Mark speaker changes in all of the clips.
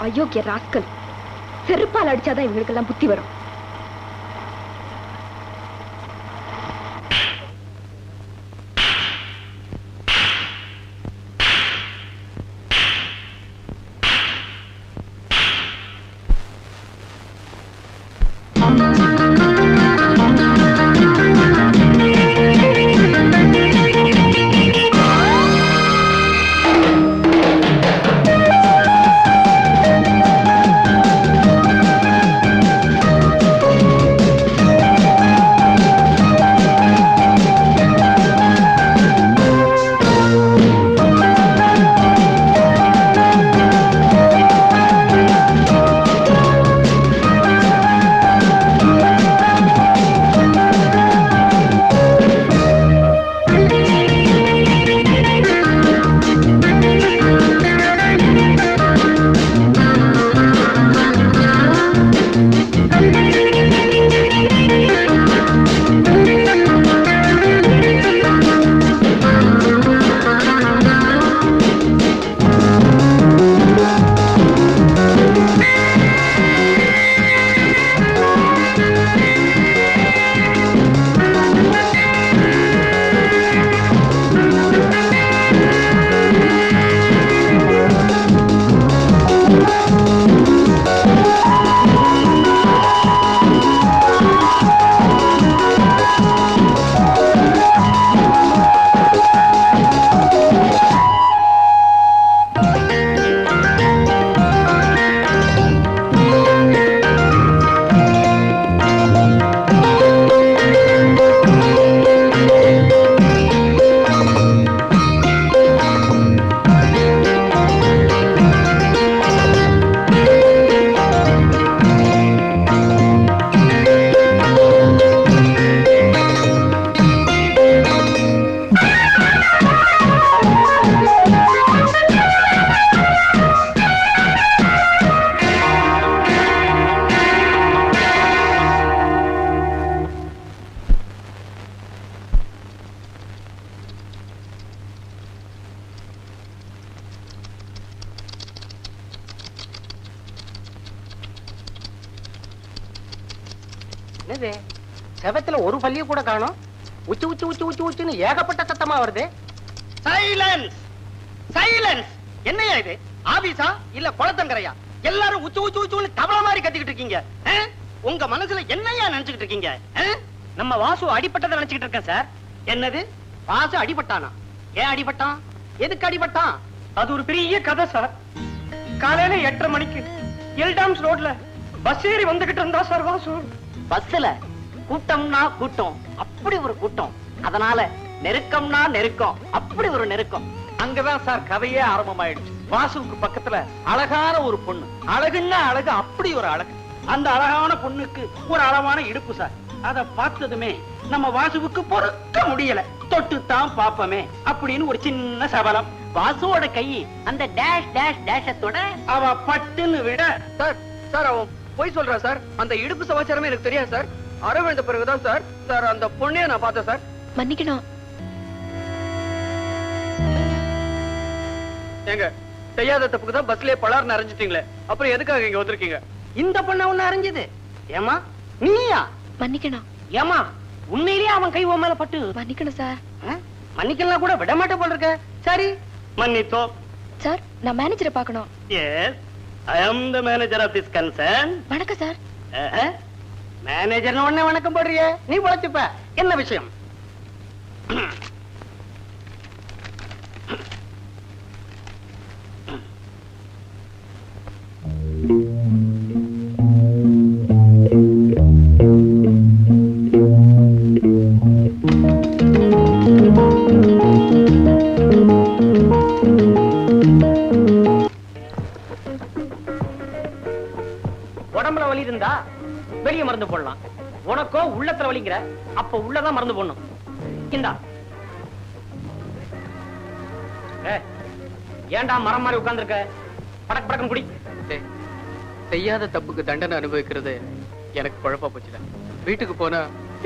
Speaker 1: அயோக்கிய ராஸ்கல், செருப்பால் அடிச்சாதான் இவங்களுக்கெல்லாம் புத்தி வரும்.
Speaker 2: செவத்துல ஒரு பள்ளிய கூட காணோம். உச்சு உச்சு உச்சு உச்சு உச்சுன்னு ஏகப்பட்ட சத்தமா வருது. Silence silence. என்னையா இது? ஆபீஸா இல்ல குளத்தங்கரையா? எல்லாரும் உச்சு உச்சு உச்சுன்னு தவள மாதிரி கத்திக்கிட்டு இருக்கீங்க. உங்க மனசுல என்னையா நினைச்சுக்கிட்டு இருக்கீங்க? நம்ம வாசு அடிபட்டதை நினைச்சுக்கிட்டு இருக்கேன் சார். என்னது? வாசு அடிபட்டானா? ஏன் அடிபட்டான்? எதுக்கு அடிபட்டான்? அது ஒரு பெரிய கதை சார். காலையில 8:30 மணிக்கு எல்டாம்ஸ் ரோட்ல பஸ் ஏறி வந்துகிட்டு இருந்தா சார் வாசு. பஸ்ல கூட்டம்னா கூட்டம், அப்படி ஒரு கூட்டம். அதனால நெருக்கம்னா நெருக்கம், அப்படி ஒரு நெருக்கம். அங்கதான் சார் கதையே ஆரம்பமாயிடுச்சு. வாசுவுக்கு பக்கத்துல அழகான ஒரு பொண்ணு. அழகுன்னா அழகு, அப்படி ஒரு அழகு. அந்த அழகான பொண்ணுக்கு ஒரு அளவான இடுப்பு சார். அத பார்த்ததுமே நம்ம வாசுவுக்கு பொறுக்க முடியல. தொட்டுத்தான் பாப்பமே அப்படின்னு ஒரு சின்ன சபலம். வாசுவோட கை அந்த டேஷ் டேஷ் டேஷத்தோட அவ பட்டுன்னு விட.
Speaker 3: சார் சார் அவன் போய் சொல்றா சார். அந்த இடுப்பு சமாச்சாரமே எனக்கு தெரியாது சார். அரவிந்த பிறகுதான் சார் சார் அந்த பொண்ணைய நான் பார்த்தேன் சார்.
Speaker 1: மன்னிக்கணும்.
Speaker 3: ஏங்க செய்யாத தப்புக்கு தான் பஸ்லயே பலார்னு அரைஞ்சிட்டீங்களே, அப்புறம் எதுக்காக இங்க வந்திருக்கீங்க?
Speaker 2: இந்த பொண்ண ஒண்ணு அரைஞ்சது? ஏமா நீயா?
Speaker 1: மன்னிக்கணும்.
Speaker 2: ஏமா உண்மையிலேயே அவன் கை உன் மேல பட்டு
Speaker 1: மன்னிக்கணும் சார்.
Speaker 2: மன்னிக்கலாம் கூட விட மாட்டே போல இருக்க. சரி மன்னித்தோம்.
Speaker 1: சார், நான் மேனேஜரை பார்க்கணும்.
Speaker 2: Yes, I am the manager of this concern.
Speaker 1: வணக்கம் சார்.
Speaker 2: மேனேஜர் உடனே வணக்கம் போடுறிய, நீ பொழைச்சுப்ப. என்ன விஷயம்? உடம்புல வலி இருந்தா வெளிய மருந்து போடலாம். உனக்கோ உள்ளத்துல வலிங்கிற, அப்ப உள்ளதான் மருந்து போடணும். இந்தா. ஏன்டா மரம் மாதிரி உட்கார்ந்திருக்க? படக் படக்கம் குடி.
Speaker 3: செய்யாத தப்புக்கு தண்டனை அனுபவிக்கிறது எனக்கு குழப்பா போச்சுடா. வீட்டுக்கு போனா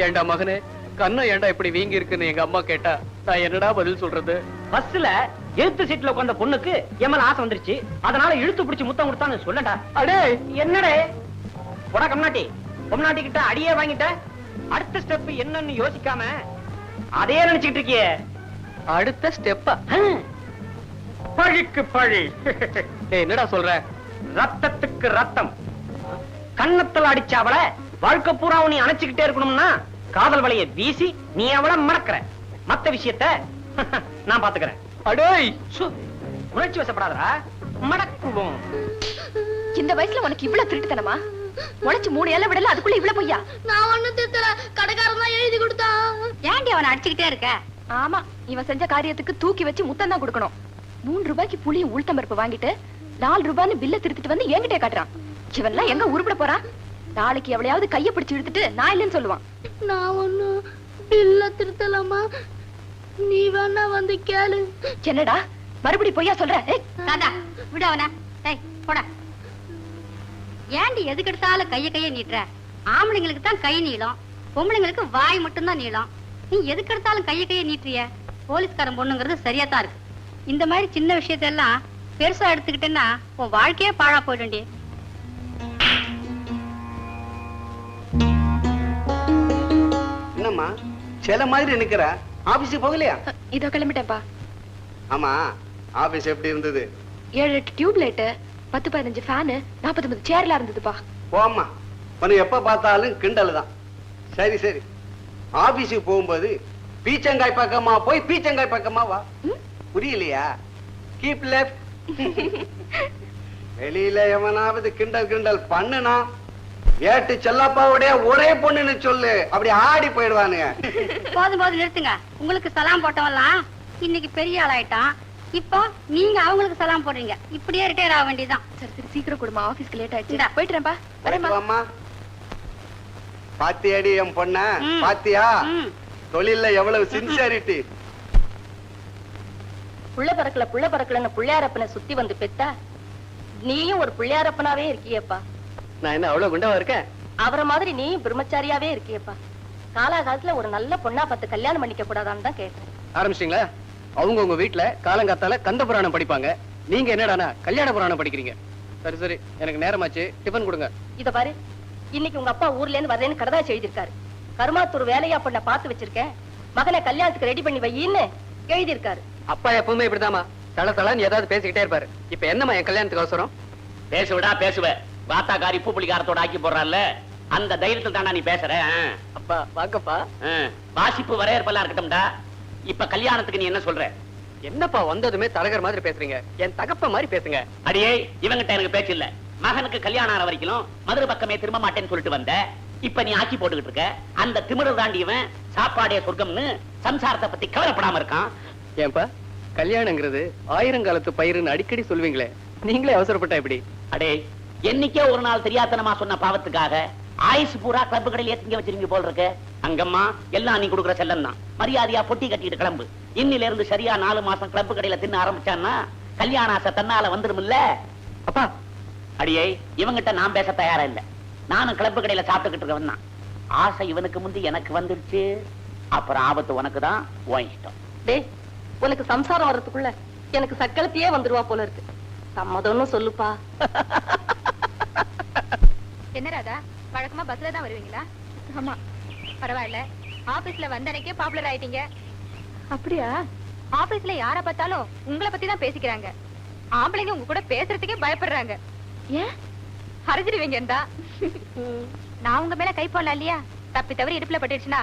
Speaker 3: ஏண்டா மகனே கண்ணா ஏண்டா இப்படி வீங்கி இருக்குன்னு எங்க அம்மா கேட்டா நான் என்னடா பதில் சொல்றது?
Speaker 2: பஸ்ல எழுத்து சீட்ல உட்கார்ந்த பொண்ணுக்கு எம்எல் ஆசை வந்துருச்சு, அதனால இழுத்து பிடிச்சு முத்தம் கொடுத்தான்னு சொல்லடா.
Speaker 3: அடே
Speaker 2: என்னடே போடா கம்நாட்டி, பொம்நாட்டி கிட்ட அடியே வாங்கிட்ட. அடுத்த ஸ்டெப் என்னன்னு யோசிக்காம அதே நினைச்சிட்டு இருக்கியே.
Speaker 3: அடுத்த ஸ்டெப்பா?
Speaker 2: பழிக்கு பழி.
Speaker 3: என்னடா சொல்ற?
Speaker 2: ரத்தத்துக்கு ரத்தம். கண்ணத்துல அடிச்ச அவளை வாழ்க்கை பூரா நீ அணைச்சுக்கிட்டே இருக்கணும்னா காதல் வலையை வீசி நீ அவளை மறக்கிற. மத்த விஷயத்த நான் பாத்துக்கிறேன்.
Speaker 3: அடேய்
Speaker 2: உணர்ச்சி வசப்படாதடா, மடக்குவோம்.
Speaker 1: இந்த வயசுல உனக்கு இவ்வளவு திருட்டுத்தனமா? உழைச்சு 3 ஏழை விடல, அதுக்குள்ள இவ்வளவு பொய்யா?
Speaker 4: நான் ஒண்ணும் திருத்தல, கடைக்காரன் தான் எழுதி கொடுத்தான். ஏன்டி அவனை அடிச்சுக்கிட்டே இருக்க?
Speaker 1: ஆமா, இவன் செஞ்ச காரியத்துக்கு தூக்கி வச்சு முத்தம் தான் கொடுக்கணும். 3 ரூபாய்க்கு புளியும் உளுத்தம் பருப்பு வாங்கிட்டு 4 ரூபான்னு பில்ல திருத்திட்டு வந்து என்கிட்ட காட்டுறான். இவன்லாம் எங்க உருப்பட போறான்? நாளைக்கு எவளையாவது கைய பிடிச்சு இழுத்துட்டு நான் இல்லைன்னு சொல்லுவான்.
Speaker 4: நான் ஒண்ணும் பில்ல திருத்தலாமா? நீ வேணா வந்து கேளு.
Speaker 1: என்னடா மறுபடி பொய்யா சொல்ற?
Speaker 4: தாதா விடு அவன. டேய் போடா. ஏண்டி எதுக்கு எடுத்தாலும் கைய நீட்டுற? ஆம்பளைங்களுக்கு தான் கை நீளம், பொம்பளைங்களுக்கு வாய் மட்டும் தான் நீளம். நீ எதுக்கு எடுத்தாலும் கைய நீட்டுறிய? போலீஸ்காரன் பொண்ணுங்கிறது சரியா தான் இருக்கு. இந்த மாதிரி சின்ன விஷயத்தெல்லாம் பெருசா எடுத்துக்கிட்டேன்னா உன் வாழ்க்கையே பாழா போயிடும்டி.
Speaker 5: என்னம்மா சில மாதிரி நிக்கிற? ஆபீஸ் போகலையா?
Speaker 1: இதோ கிளம்பிட்டேன்ப்பா.
Speaker 5: ஆமா, ஆபீஸ் எப்படி இருந்தது?
Speaker 1: 7-8 டியூப் லைட், 10-15 ஃபேனு, 49 சேர்ல இருந்ததுப்பா.
Speaker 5: போம்மா, உனக்கு எப்ப பார்த்தாலும் கிண்டல் தான். சரி சரி, ஆபீஸுக்கு போகும்போது பீச்சங்காய் பக்கமா போய் பீச்சங்காய் பக்கமா வா. புரியலையா? Keep left. வெளியில எவனாவது கிண்டல் கிண்டல் பண்ணுனா ஏட்டு செல்லப்பாவுடைய ஒரே பொண்ணுன்னு சொல்லு, அப்படி ஆடி போயிடுவானுங்க.
Speaker 4: போதும் போதும் நிறுத்துங்க. உங்களுக்கு சலாம் போட்டவெல்லாம் இன்னைக்கு பெரிய ஆளாயிட்டான். இப்போ நீங்க அவங்களுக்கு சலாம் போடுறீங்க. இப்படியே ரிட்டையர் ஆக வேண்டியதான்.
Speaker 1: சரி சரி, சீக்கிரம் கொடுமா, ஆபீஸ்க்கு லேட் ஆயிடுச்சு.
Speaker 4: இந்தா.
Speaker 1: போயிட்டுறேன்ப்பா. வரேம்மா.
Speaker 5: அம்மா பாத்தியாடி என் பொண்ண?
Speaker 4: ம்.
Speaker 5: பாத்தியா
Speaker 4: ம்.
Speaker 5: தொழில்ல எவ்வளவு சின்சியாரிட்டி.
Speaker 6: புள்ள பறக்கலன்னு புள்ளையாரப்பனை சுத்தி வந்து பெத்தா நீயும் ஒரு புள்ளையாரப்பனாவே இருக்கியப்பா.
Speaker 3: நான் என்ன அவ்வளவு குண்டவா இருக்கேன்?
Speaker 6: அவரை மாதிரி நீயும் பிரம்மச்சாரியாவே இருக்கியப்பா. காலாகாலத்துல ஒரு நல்ல பொண்ணா பார்த்து கல்யாணம் பண்ணிக்க கூடாதான்னு தான் கேட்டேன்.
Speaker 3: ஆரம்பிச்சிட்டீங்களா? அவங்க உங்க வீட்டுல காலங்காத்தால கந்த புராணம் படிப்பாங்க, நீங்க என்னடானா கல்யாண புராணம் படிக்கிறீங்க. சரி சரி, எனக்கு நேரமாச்சு, டிபன் கொடுங்க.
Speaker 6: இத பாரு, இன்னைக்கு உங்க அப்பா ஊர்ல இருந்து வரேன்னு கடதாச்சு எழுதியிருக்காரு. கருமாத்தூர் வேலையா பொண்ண பார்த்து வச்சிருக்கேன், மகனை கல்யாணத்துக்கு ரெடி பண்ணி வையின்னு எழுதியிருக்காரு.
Speaker 3: அப்பா எப்பவுமே இப்படிதாமா தல தலன்னு ஏதாவது பேசிக்கிட்டே இருப்பாரு. இப்ப என்னம்மா என் கல்யாணத்துக்கு அவசரம்?
Speaker 2: பேசுவிடா பேசுவ. வாத்தாக்காரி பூ புளிகாரத்தோட ஆக்கி போடுறான்ல, அந்த தைரியத்தில் தானா நீ பேசுற?
Speaker 3: அப்பா வாக்கப்பா.
Speaker 2: வாசிப்பு வரையறுப்பெல்லாம் இருக்கட்டும்டா. இப்ப கல்யாணத்துக்கு நீ என்ன சொல்ற?
Speaker 3: என்னப்பா வந்ததுமே தரகர் மாதிரி பேசுறீங்க? என் தகப்ப மாதிரி பேசுங்க.
Speaker 2: அடியே, இவங்கிட்ட எனக்கு பேச்சு இல்ல. மகனுக்கு கல்யாணம் ஆன வரைக்கும் மதுரை பக்கமே திரும்ப மாட்டேன்னு சொல்லிட்டு வந்த, இப்ப நீ ஆக்கி போட்டுக்கிட்டு இருக்க. அந்த திமிரு தாண்டியவன் சாப்பாடே சொர்க்கம்னு சம்சாரத்தை பத்தி கவலைப்படாம இருக்கான்.
Speaker 3: ஏன்பா கல்யாணங்கிறது 1000 காலத்து பயிருன்னு அடிக்கடி சொல்வீங்களே, நீங்களே அவசரப்பட்டா எப்படி?
Speaker 2: அடே, என்னைக்கே ஒரு நாள் தெரியாதனமா சொன்ன பாவத்துக்காக ஆயுசு பூரா கிளப்பு கடையில திங்க வச்சிருங்க போல் இருக்கு. அங்கம்மா எல்லாம் நீ கொடுக்குற செல்லம் தான். மரியாதையா பொட்டி கட்டிட்டு கிளம்பு. இன்னில இருந்து சரியா 4 மாசம் கிளப்பு கடையில தின்ன ஆரம்பிச்சான்னா கல்யாண ஆசை தன்னால வந்துருமில்ல.
Speaker 3: அப்பா
Speaker 2: அடியே, இவங்கிட்ட நான் பேச தயாரா இல்ல. நானும் கிளப்பு கடையில சாப்பிட்டுக்கிட்டு இருக்கவன் தான். ஆசை இவனுக்கு முந்தி எனக்கு வந்துருச்சு, அப்புறம் ஆபத்து உனக்கு தான். உன் இஷ்டம்.
Speaker 6: டேய், உனக்கு சம்சாரம் வர்றதுக்குள்ள எனக்கு சக்களத்தையே வந்துருவா போல இருக்கு. சம்மதம்னு சொல்லுப்பா.
Speaker 1: என்ன ராதா, வழக்கமா பஸ்ல தான் வருவீங்களா? ஆமா. பரவாயில்ல, ஆபீஸ்ல வந்த அன்னைக்கே பாப்புலர் ஆயிட்டீங்க. அப்படியா? ஆபீஸ்ல யார பார்த்தாலும் உங்களை பத்தி தான் பேசிக்கிறாங்க. ஆம்பளைங்க உங்க கூட பேசுறதுக்கே பயப்படுறாங்க. ஏன்? அரைஞ்சிடுவீங்கடா. நான் உங்க மேல கை போடலாம் இல்லையா? தப்பி தவறி இடுப்புல பட்டுடுச்சுன்னா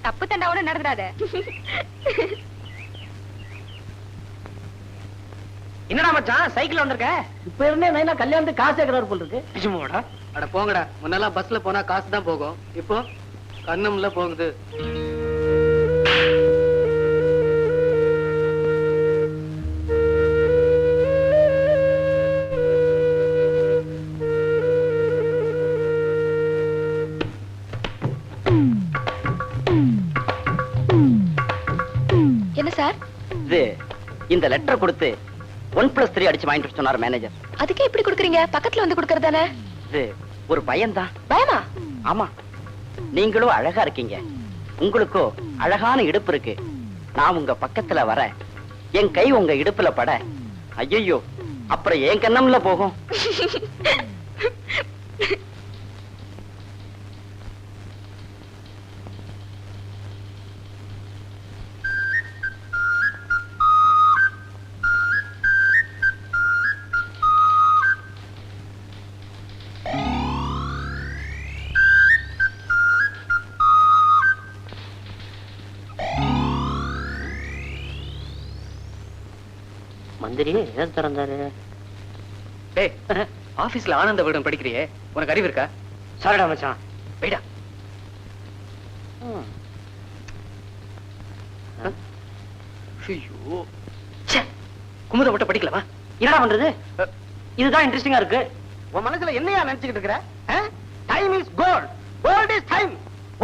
Speaker 1: தப்பு தண்டா ஒண்ணு நடந்துடாத.
Speaker 2: என்னடா மச்சான் சைக்கிள் வந்திருக்க? இப்ப இருந்தே நைனா கல்யாணத்துக்கு காசு கேக்குறாரு போல இருக்கு.
Speaker 3: நிஜமாடா? அட போங்கடா. முன்னெல்லாம் பஸ்ல போனா காசு தான் போகும். இப்போ கண்ணம்ல போகுது.
Speaker 1: என்ன சார்?
Speaker 7: இது இந்த லெட்டர் கொடுத்து 1+3 அடிச்சு வாங்கிட்டு சொன்னார் மேனேஜர்.
Speaker 1: அதுக்கே இப்படி குடுக்குறீங்க? பக்கத்துல வந்து குடுக்கறதானே?
Speaker 7: இது ஒரு பையன்தான்.
Speaker 1: பயமா?
Speaker 7: ஆமா, நீங்களும் அழகா இருக்கீங்க, உங்களுக்கோ அழகான இடுப்பு இருக்கு. நான் உங்க பக்கத்துல வர என் கை உங்க இடுப்புல பட, ஐயோ அப்புறம் என் கண்ணம்ல போகும்.
Speaker 2: மந்திரி எதை திறந்தாரு?
Speaker 3: டேய், ஆபீஸ்ல ஆனந்த விகடன் படிக்கிறியே, உனக்கு அறிவு இருக்கா?
Speaker 2: சாரிடா மச்சான்.
Speaker 3: போய்டா. ஐயோ, குமுத மட்டும் படிக்கலாமா?
Speaker 2: என்னடா பண்றது? இதுதான் இன்ட்ரெஸ்டிங்கா இருக்கு. உன் மனசுல என்னையா நினைச்சுக்கிட்டு இருக்கிற? Time is gold. Gold is time.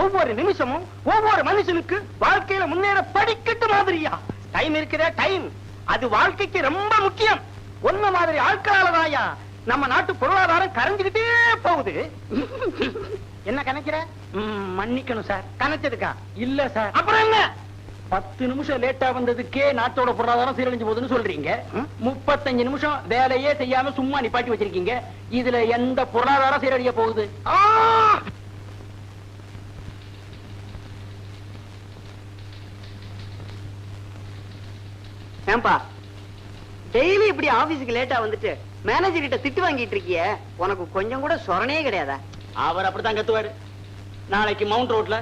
Speaker 2: ஒவ்வொரு நிமிஷமும் ஒவ்வொரு மனுஷனுக்கு வாழ்க்கையில முன்னேற படிக்கட்டு மாதிரியா டைம் இருக்கிற டைம். அது வாழ்க்கைக்கு ரொம்ப முக்கியம். ஒன்ன மாதிரி ஆட்களாலதாயா நம்ம நாட்டு பொருளாதாரம் கரைஞ்சுக்கிட்டே போகுது. என்ன கணக்கிற? மன்னிக்கணும் சார். கணச்சதுக்கா? இல்ல சார். அப்புறம் என்ன? 10 நிமிஷம் லேட்டா வந்ததுக்கே நாட்டோட பொருளாதாரம் சீரழிஞ்சு போகுதுன்னு சொல்றீங்க. 35 நிமிஷம் வேலையே செய்யாம சும்மா நிப்பாட்டி வச்சிருக்கீங்க. இதுல எந்த பொருளாதாரம் சீரழிய போகுது?
Speaker 7: ஏன்பா டெய்லி இப்படி ஆபீஸுக்கு லேட்டா வந்துட்டு மேனேஜர் கிட்ட திட்டு வாங்கிட்டு இருக்கிய, உனக்கு கொஞ்சம் கூட சொரணே கிடையாதா?
Speaker 2: அவர் அப்படித்தான் கத்துவாரு. நாளைக்கு மவுண்ட் ரோட்ல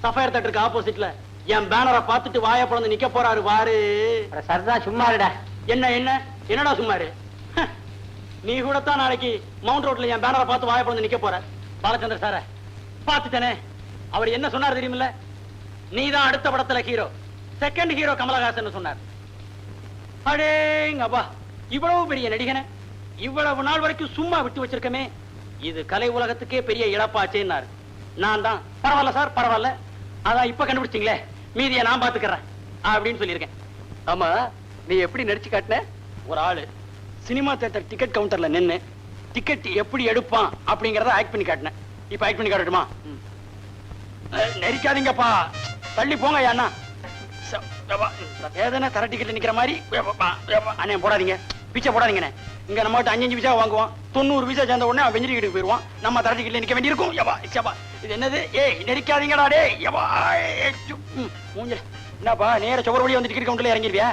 Speaker 2: சஃபயர் தேட்டருக்கு ஆப்போசிட்ல என் பேனரை பார்த்துட்டு வாய பிளந்து நிக்க போறாரு பாரு. சரிதான், சும்மா இருடா. என்ன என்ன என்னடா சும்மாரு? நீ கூட தான் நாளைக்கு மவுண்ட் ரோட்ல என் பேனரை பார்த்து வாய பிளந்து நிக்க போற. பாலச்சந்திர சார பார்த்துட்டனே, அவர் என்ன சொன்னார் தெரியுமில்ல? நீதான் அடுத்த படத்துல ஹீரோ, செகண்ட் ஹீரோ கமலஹாசன் சொன்னார். அடேங்கப்பா, இவ்வளவு பெரிய நடிகனை இவ்வளவு நாள் வரைக்கும் சும்மா விட்டு வச்சிருக்கமே, இது கலை உலகத்துக்கே பெரிய இழப்பாச்சேன்னாரு. நான் தான் பரவாயில்ல சார், பரவாயில்ல, அதான் இப்ப கண்டுபிடிச்சிங்களே, மீதியை நான் பாத்துக்கிறேன் அப்படின்னு சொல்லியிருக்கேன்.
Speaker 3: ஆமா, நீ எப்படி நடிச்சு காட்டின?
Speaker 2: ஒரு ஆளு சினிமா தியேட்டர் டிக்கெட் கவுண்டர்ல நின்னு டிக்கெட் எப்படி எடுப்பான் அப்படிங்கறத ஆக்ட் பண்ணி காட்டினேன். இப்ப ஆக்ட் பண்ணி காட்டட்டுமா? நெரிக்காதீங்கப்பா, தள்ளி போங்க அண்ணா. வேதனை தர டிக்கெட்ல நிக்கிற மாதிரி அண்ணே போடாதீங்க, பிச்சை போடாதீங்கண்ணே. இங்க நம்ம 5 பைசா வாங்குவோம், 90 பைசா சேர்ந்த உடனே அவன் வெஞ்சரி வீட்டுக்கு போயிருவான். நம்ம தர டிக்கெட்ல நிக்க வேண்டியிருக்கும். இது என்னது? ஏய் நெரிக்காதீங்கடா டே. மூஞ்ச என்னப்பா நேர சுவர் வழியா வந்து டிக்கெட் கவுண்டர்ல இறங்கிருவியா?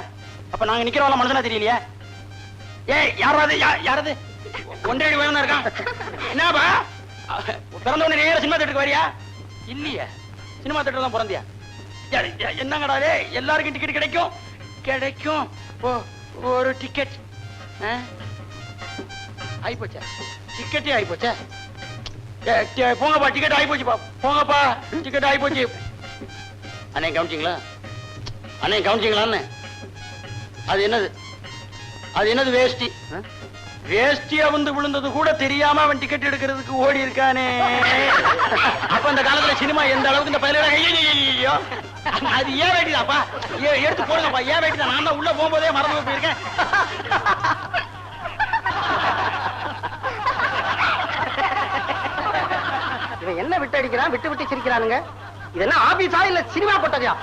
Speaker 2: அப்ப நாங்க நிக்கிறவங்க மனசுனா தெரியலையா? ஏய் யாராவது யாராவது ஒன்றரை வயசு இருக்கான். என்னப்பா பிறந்த உடனே நேர சினிமா தேட்டருக்கு வரியா? இல்லையா, சினிமா தேட்டர் தான் பிறந்தியா? என்னங்கடா எல்லாருக்கும் டிக்கெட் கிடைக்கும் கிடைக்கும். ஒரு டிக்கெட் ஆயிப்போச்சா? டிக்கெட்டே ஆயிப்போச்சா? போங்கப்பா, டிக்கெட் ஆயிப்போச்சுப்பா, போங்கப்பா, டிக்கெட் ஆயிப்போச்சு. அண்ணே கவனிச்சிங்களா? அண்ணே கவனிச்சிங்களான்னு? அது என்னது? அது என்னது? வேஷ்டி. வேஷ்டியா வந்து விழுந்தது கூட தெரியாம அவன் டிக்கெட் எடுக்கிறதுக்கு ஓடி இருக்கானே. அப்ப அந்த காலத்துல சினிமா எந்த அளவுக்கு இந்த பயில அது ஏன் வேட்டிதாப்பா? எடுத்து போடுங்கப்பா, ஏன் வேட்டிதான். நான் தான் உள்ள போகும்போதே மறந்து போயிருக்கேன். இவன் என்ன விட்டு அடிக்கிறான், விட்டு விட்டு சிரிக்கிறானுங்க. இதெல்லாம் ஆபீஸா இல்ல சினிமா போட்டதையா?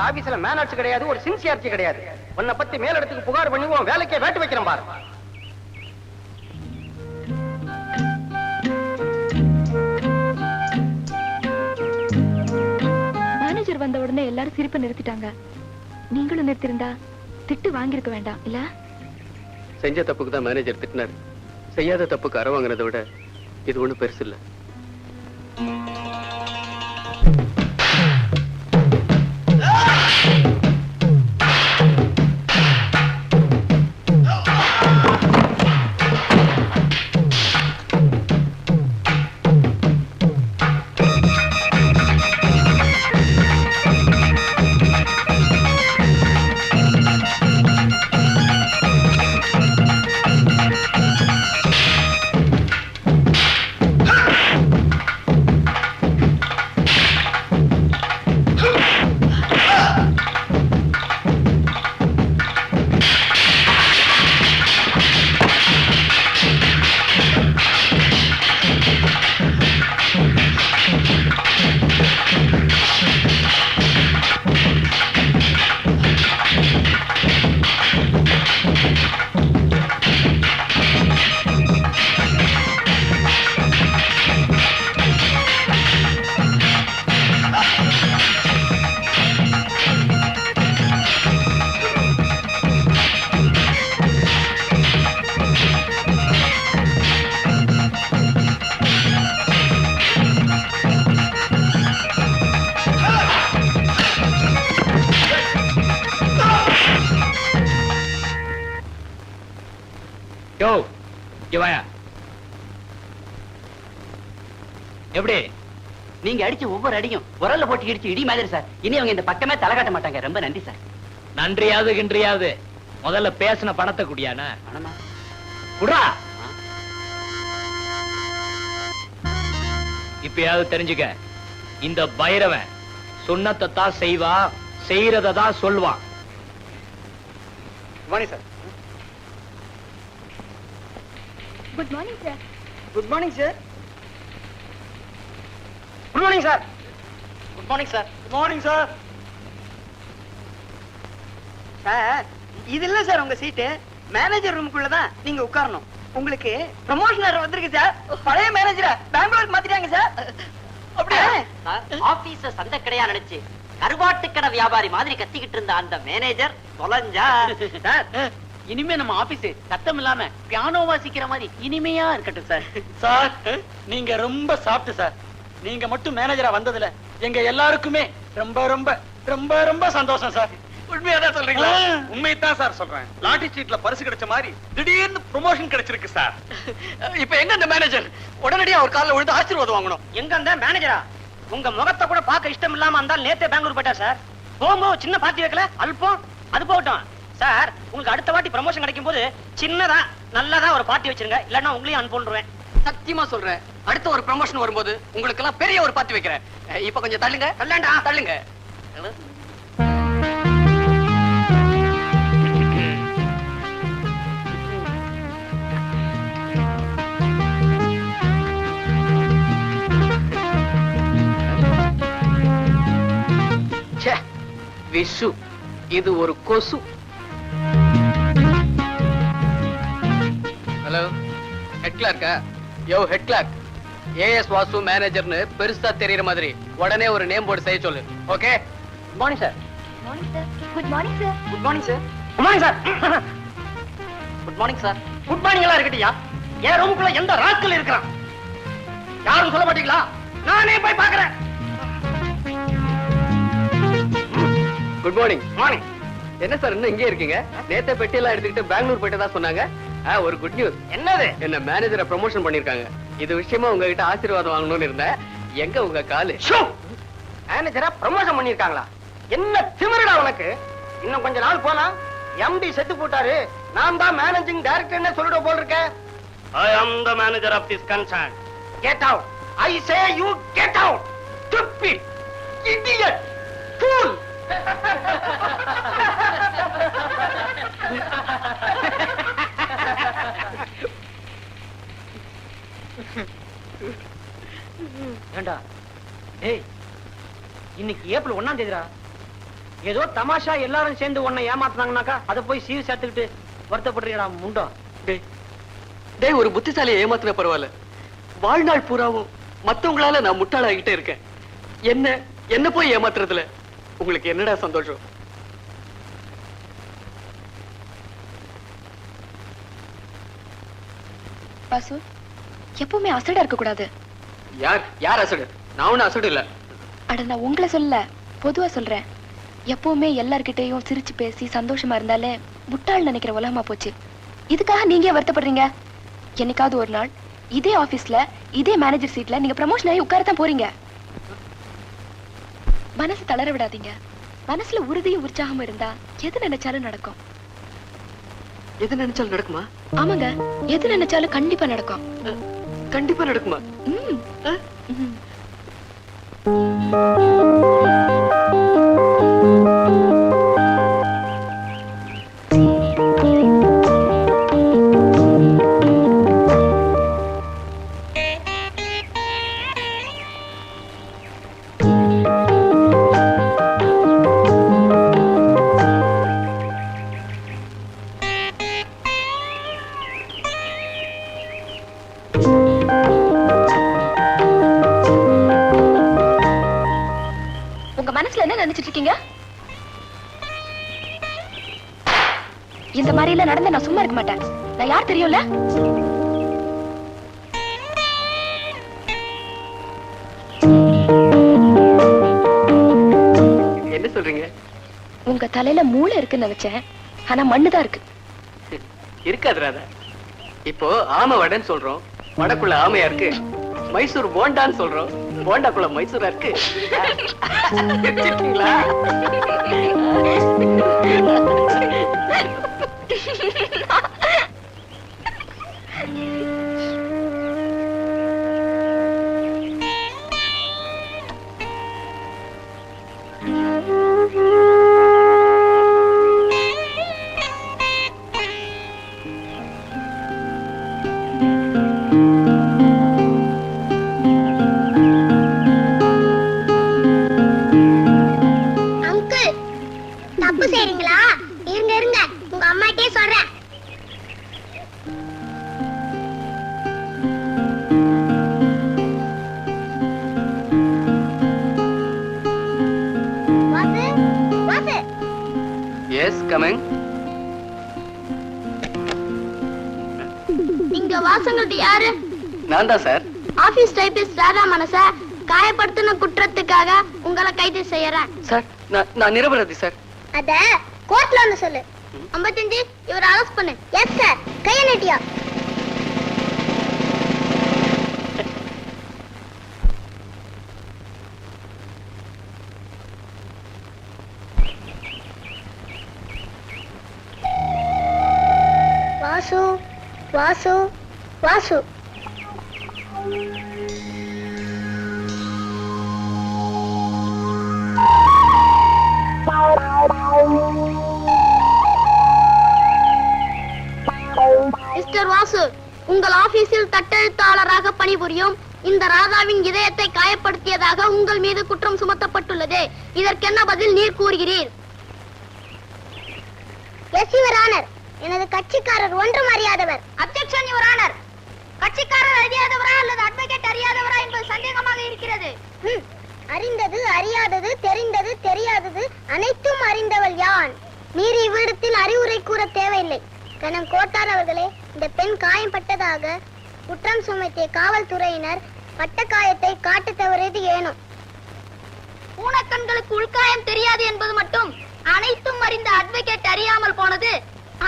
Speaker 2: இந்த ஆபீஸ்ல மேனர்ஸ் கிடையாது, ஒரு சின்சியாரிட்டி கிடையாது. உன்னை பத்தி மேலிடத்துக்கு புகார் பண்ணி உன் வேலைக்கே வேட்டு வைக்கிறேன் பாரு.
Speaker 1: மேனேஜர் வந்த உடனே எல்லாரும் சிரிப்பை நிறுத்திட்டாங்க. நீங்களும் நிறுத்திருந்தா திட்டு வாங்கியிருக்க வேண்டாம் இல்ல?
Speaker 3: செஞ்ச தப்புக்கு தான் மேனேஜர் திட்டினார். செய்யாத தப்புக்கு அற வாங்கினதை விட இது ஒண்ணும் பெருசு இல்ல.
Speaker 7: யோ இவாயா, எப்படி நீங்க அடிச்ச ஒவ்வொரு அடியும் உரல்ல போட்டு இடிச்சு இடி மாதிரி சார். இனி அவங்க இந்த பக்கமே தலை காட்ட மாட்டாங்க. ரொம்ப நன்றி சார்.
Speaker 8: நன்றியாவது கின்றியாவது முதல்ல பேசின பணத்தை குடியானா
Speaker 7: பணமா?
Speaker 8: குடா. இப்பயாவது தெரிஞ்சுக்க, இந்த பைரவன் சொன்னத்தை தான் செய்வான், செய்யறத தான் சொல்வான்.
Speaker 2: Morning sir.
Speaker 1: Good morning sir.
Speaker 2: Good morning sir. Good morning sir. Good morning sir. Good morning sir. Sir, இது இல்ல சார் உங்க சீட்டு. மேனேஜர் ரூமுக்குள்ள தான் நீங்க உட்காரணும். உங்களுக்கு ப்ரமோஷன் வந்திருக்கு சார். பழைய மேனேஜரை பெங்களூருக்கு மாத்திட்டாங்க சார். அப்படியே
Speaker 7: ஆபீஸ சந்தை கடையா நினைச்சு கருவாட்டு கடை வியாபாரி மாதிரி கத்திக்கிட்டு இருந்த அந்த மேனேஜர் தொலைஞ்சா. இனிமே நம்ம ஆபீஸ் சத்தம் இல்லாம பியானோ வாசிக்கிற மாதிரி இனிமையா இருக்கட்டும் சார்.
Speaker 2: சார், நீங்க ரொம்ப சாப்பிட்டு சார். நீங்க மட்டும் மேனேஜரா வந்ததுல எங்க எல்லாருக்குமே ரொம்ப ரொம்ப ரொம்ப ரொம்ப சந்தோஷம் சார்.
Speaker 5: உண்மையாதான் சொல்றீங்களா? உண்மையத்தான் சார் சொல்றேன். லாட்டரி சீட்ல பரிசு கிடைச்ச மாதிரி திடீர்னு ப்ரமோஷன் கிடைச்சிருக்கு சார்.
Speaker 2: இப்ப எங்க அந்த மேனேஜர்? உடனடியா ஒரு கால்ல விழுந்து ஆசீர்வாதம் வாங்கணும். எங்க அந்த மேனேஜரா? உங்க முகத்தை கூட பார்க்க இஷ்டம் இல்லாம இருந்தால் நேத்தே பெங்களூர் போயிட்டார் சார். போகும்போது சின்ன பார்ட்டி வைக்கல, அல்பம். அது போகட்டும் சார், உங்களுக்கு அடுத்த வாட்டி ப்ரமோஷன் கிடைக்கும் போது சின்னதா நல்லதா ஒரு பார்ட்டி வச்சிருங்க, இல்லன்னா உங்களையும் அனுப்பிடுவேன்.
Speaker 3: சத்தியமா சொல்றேன், அடுத்த ஒரு ப்ரமோஷன் வரும்போது உங்களுக்கு எல்லாம் பெரிய ஒரு பார்ட்டி வைக்கிறேன். இப்ப கொஞ்சம் தள்ளுங்க.
Speaker 2: தள்ளாண்டா
Speaker 3: தள்ளுங்க. விஷு, இது ஒரு கொசு. ஹலோ, ஹெட் கிளார்க்கா? யோ ஹெட் கிளார்க், ஏஎஸ் வாசு மேனேஜர்னு பெருசா தெரியற மாதிரி உடனே ஒரு நேம் போர்டு செய்ய சொல்லு. Okay?
Speaker 2: Good morning sir.
Speaker 1: Morning sir. Good morning sir.
Speaker 2: Good morning sir. Good morning sir.
Speaker 7: Good morning sir.
Speaker 2: Good morning எல்லாம் இருக்கட்டியா? என் ரூமுக்குள்ள எந்த ராஸ்கல் இருக்கிறான்? யாரும் சொல்ல மாட்டீங்களா? நானே போய் பாக்குறேன்.
Speaker 3: Good morning.
Speaker 2: மார்னிங்.
Speaker 3: என்ன சார் இன்னும் இங்கே இருக்கீங்க? நேத்த பெட்டியெல்லாம் எடுத்துக்கிட்டு பெங்களூர் போயிட்டு தான் சொன்னாங்க. ஒரு குட் நியூஸ்.
Speaker 2: என்னது?
Speaker 3: என்ன மேனேஜரை ப்ரமோஷன் பண்ணிருக்காங்க. இது விஷயமா உங்ககிட்ட ஆசீர்வாதம் வாங்கணும்னு இருந்தேன். எங்க உங்க காலு?
Speaker 2: மேனேஜரா ப்ரமோஷன் பண்ணிருக்காங்களா? என்ன திமிருடா உனக்கு? இன்னும் கொஞ்ச நாள் போனா எம்டி செத்து போட்டாரு, நான் தான் மேனேஜிங் டைரக்டர்னு சொல்லிட போல் இருக்க. I am the manager of this concern. Get out. I say you get out. Stupid, idiot, fool.
Speaker 7: ஏண்டா, ஏய், இன்னைக்கு ஏப்ரல் 1ஆம் தேதிடா.
Speaker 2: ஏதோ தமாஷா எல்லாரும் சேர்ந்து உன்னை ஏமாத்துனாங்கனாக்கா அதை போய் சீவு சேர்த்துக்கிட்டு வருத்தப்படுறீங்களா முண்டம்?
Speaker 3: டேய் ஒரு புத்திசாலியை ஏமாத்தின பரவாயில்ல, வாழ்நாள் பூராவும் மத்தவங்களால நான் முட்டாளாகிட்டே இருக்கேன். என்ன போய் ஏமாத்துறதுல உங்களுக்கு என்னடா சந்தோஷம்?
Speaker 1: வாசு, எப்பவுமே அசடா இருக்க கூடாது.
Speaker 3: யார் அசடு? நான் ஒண்ணும் அசடு இல்ல.
Speaker 1: அட நான் உங்களை சொல்ல, பொதுவா சொல்றேன். எப்பவுமே எல்லார்கிட்டயும் சிரிச்சு பேசி சந்தோஷமா இருந்தாலே முட்டாள் நினைக்கிற உலகமா போச்சு. இதுக்காக நீங்க வருத்தப்படுறீங்க? என்னைக்காவது ஒரு நாள் இதே ஆபீஸ்ல இதே மேனேஜர் சீட்ல நீங்க ப்ரமோஷன் ஆகி உட்காரத்தான் போறீங்க. மனசு தளர விடாதீங்க. மனசுல உறுதியும் உற்சாகமும் இருந்தா எது நினைச்சாலும் நடக்கும்.
Speaker 3: எது நினைச்சாலும் நடக்குமா?
Speaker 1: ஆமாங்க, எது நினைச்சாலும் கண்டிப்பா நடக்கும்.
Speaker 3: கண்டிப்பா நடக்குமா?
Speaker 1: இந்த மாதிரி எல்லாம் நடந்து நான் சும்மா இருக்க மாட்டேன். நான் யார் தெரியும்ல?
Speaker 3: என்ன சொல்றீங்க?
Speaker 1: உங்க தலையில மூளை இருக்குன்னு நினைச்சேன், ஆனா மண்ணுதான் இருக்கு.
Speaker 3: இருக்காது ராதா. இப்போ ஆமை வடைன்னு சொல்றோம், வடக்குள்ள ஆமையா இருக்கு. மைசூர் போண்டான்னு சொல்றோம், போண்டாக்குள்ள மைசூரா இருக்கு.
Speaker 4: ஆபீஸ் டைபிஸ்ட் ராதா மனச காயப்படுத்தின குற்றத்துக்காக உங்களை கைது செய்யறேன்
Speaker 3: சார். நான் நிரபராதி சார்.
Speaker 4: அத கோர்ட்ல வந்து சொல்லு. 55 இவரை அரெஸ்ட் பண்ணு. Yes sir. கைய நீட்டியா. வாசு வாசு வாசு மிஸ்டர் வாசு, உங்கள் ஆபீஸில் தட்டெழுத்தாளராக பணிபுரியும் இந்த ராதாவின் இதயத்தை காயப்படுத்தியதாக உங்கள் மீது குற்றம் சுமத்தப்பட்டுள்ளது. இதற்கென்ன பதில் நீர் கூறுகிறீர்? எஸ் யுவர் ஆனர், எனது கட்சிக்காரர் ஒன்றும் அறியாதவர். Objection your honour. கட்சிக்காரர் அறியாதவரா அல்லது அட்வொகேட் அறியாதவரா என்பது சந்தேகமாக இருக்கிறது. அறிந்தது அறியாதது தெரிந்தது தெரியாதது அனைத்தும் அறிந்தவள் யான். மீறி இவ்விடத்தில் அறிவுரை கூற தேவையில்லை. கணம் கோட்டார் அவர்களே, இந்த பெண் காயம்பட்டதாக குற்றம் சுமத்திய காவல்துறையினர் பட்ட காயத்தை காட்ட தவறியது ஏனோ? பூனக்கண்களுக்கு உள்காயம் தெரியாது என்பது மட்டும் அனைத்தும் அறிந்த அட்வொகேட் அறியாமல் போனது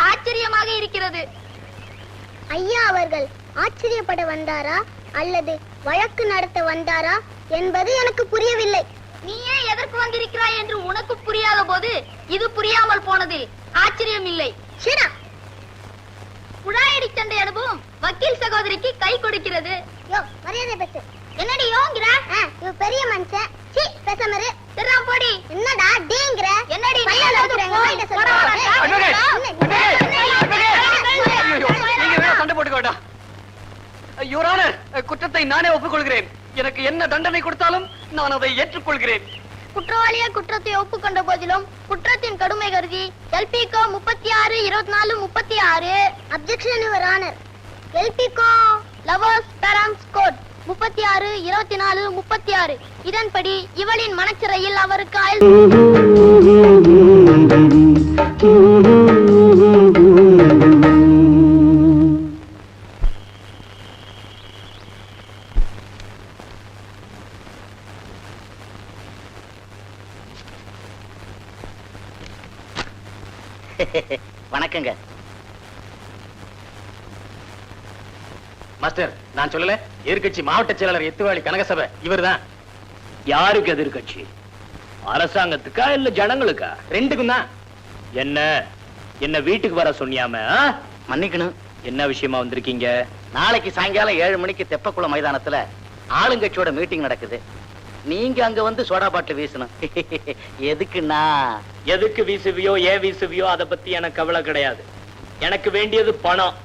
Speaker 4: ஆச்சரியமாக இருக்கிறது. ஐயா அவர்கள் ஆச்சரியப்பட வந்தாரா அல்லது வழக்கு நடத்த வந்தாரா என்பது எனக்கு புரியவில்லை. நீயே எதற்கு வந்திருக்கிறாய் என்று உனக்கு புரியாத போது இது புரியாமல் போனதில் ஆச்சரியம் இல்லை. குழாயடி சண்டை அனுபவம் வக்கீல் சகோதரிக்கு கை கொடுக்கிறது. மரியாதை பேசு. என்னடி யோங்கிற? இவ பெரிய மனுஷன். சீ பேசாமரு. தெராம் போடி. என்னடா டீங்கற? என்னடி பையன் நடக்குறங்க? போயிட சொல்றேன்.
Speaker 3: நீங்க வேற சண்டை போட்டுக்க வேண்டாம். யுவர் ஆனர், குற்றத்தை நானே ஒப்புக்கொள்கிறேன். எனக்கு என்ன தண்டனை கொடுத்தாலும் நான் அதை ஏற்றுக்கொள்கிறேன்.
Speaker 9: குற்றவாளியே குற்றத்தை ஒப்புக்கொண்ட போதிலும் குற்றத்தின் கடுமை கருதி எல்பிகோ 36-24-36 அப்ஜெக்ஷன் யுவர் ஆனர். எல்பிகோ லவர்ஸ் பேரண்ட்ஸ் கோட் 36-24-36 இதன்படி இவளின் மனச்சிறையில் அவருக்கு
Speaker 7: வணக்கங்க
Speaker 3: மாஸ்டர், நான் சொல்லல, எதிர்கட்சி மாவட்ட செயலாளர் எத்துவாளி கனகசபை இவர்தான்.
Speaker 8: யாருக்கு எதிர்கட்சி? அரசாங்கத்துக்கா இல்ல ஜனங்களுக்கா?
Speaker 3: ரெண்டுக்கும் தான்.
Speaker 8: என்ன வீட்டுக்கு வர சொன்னியாம?
Speaker 7: மன்னிக்கணும்.
Speaker 8: என்ன விஷயமா வந்திருக்கீங்க?
Speaker 7: நாளைக்கு சாயங்காலம் 7 மணிக்கு தெப்பக்குளம் மைதானத்துல ஆளுங்கட்சியோட மீட்டிங் நடக்குது. நீங்க அங்க வந்து சோடா பாட்டில் வீசணும். எதுக்குன்னா?
Speaker 8: எதுக்கு வீசுவியோ ஏன் வீசுவியோ அதை பத்தி எனக்கு கவலை கிடையாது. எனக்கு வேண்டியது பணம்.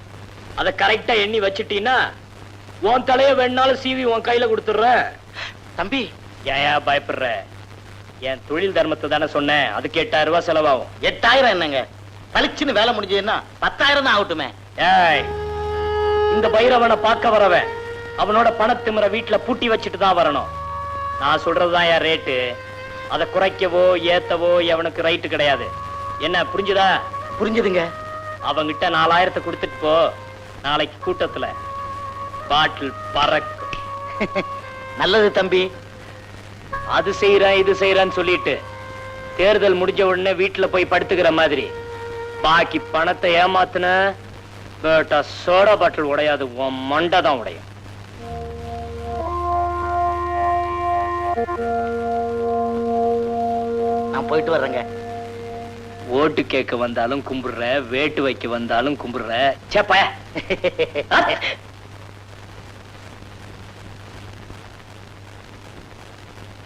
Speaker 8: அதை கரெக்டா எண்ணி வச்சிட்டீன்னா உன் தலைய வேணாலும் சீவி உன் கையில கொடுத்துடுற.
Speaker 7: தம்பி,
Speaker 8: ஏன் பயப்படுற? என் தொழில் தர்மத்தை தானே சொன்னேன். அதுக்கு 8000 ரூபாய் செலவாகும்.
Speaker 7: 8000 என்னங்க? பளிச்சுன்னு வேலை முடிஞ்சதுன்னா 10,000 தான் ஆகட்டுமே.
Speaker 8: ஏய், இந்த பைரவனை பார்க்க வரவன் அவனோட பணத்திமிர வீட்டுல பூட்டி வச்சுட்டு தான் வரணும். நான் சொல்றதுதான் என் ரேட்டு. அதை குறைக்கவோ ஏத்தவோ எவனுக்கு ரைட்டு கிடையாது. என்ன புரிஞ்சுதா?
Speaker 7: புரிஞ்சுதுங்க.
Speaker 8: அவங்கிட்ட 4000 கொடுத்துட்டு போ. நாளைக்கு கூட்டத்துல பாட்டில் பறக்கும்.
Speaker 7: நல்லது தம்பி.
Speaker 8: அது செய்யறேன் இது செய்யறேன்னு சொல்லிட்டு தேர்தல் முடிஞ்ச உடனே வீட்டுல போய் படுத்துக்கிற மாதிரி பாக்கி பணத்தை ஏமாத்துன பேட்டா சோடா பாட்டில் உடையாது, உன் மண்டை தான் உடையும்.
Speaker 7: நான் போயிட்டு வர்றேங்க.
Speaker 8: ஓட்டு கேட்க வந்தாலும் கும்பிடுற, வேட்டு வைக்க வந்தாலும் கும்பிடுற. சேப்ப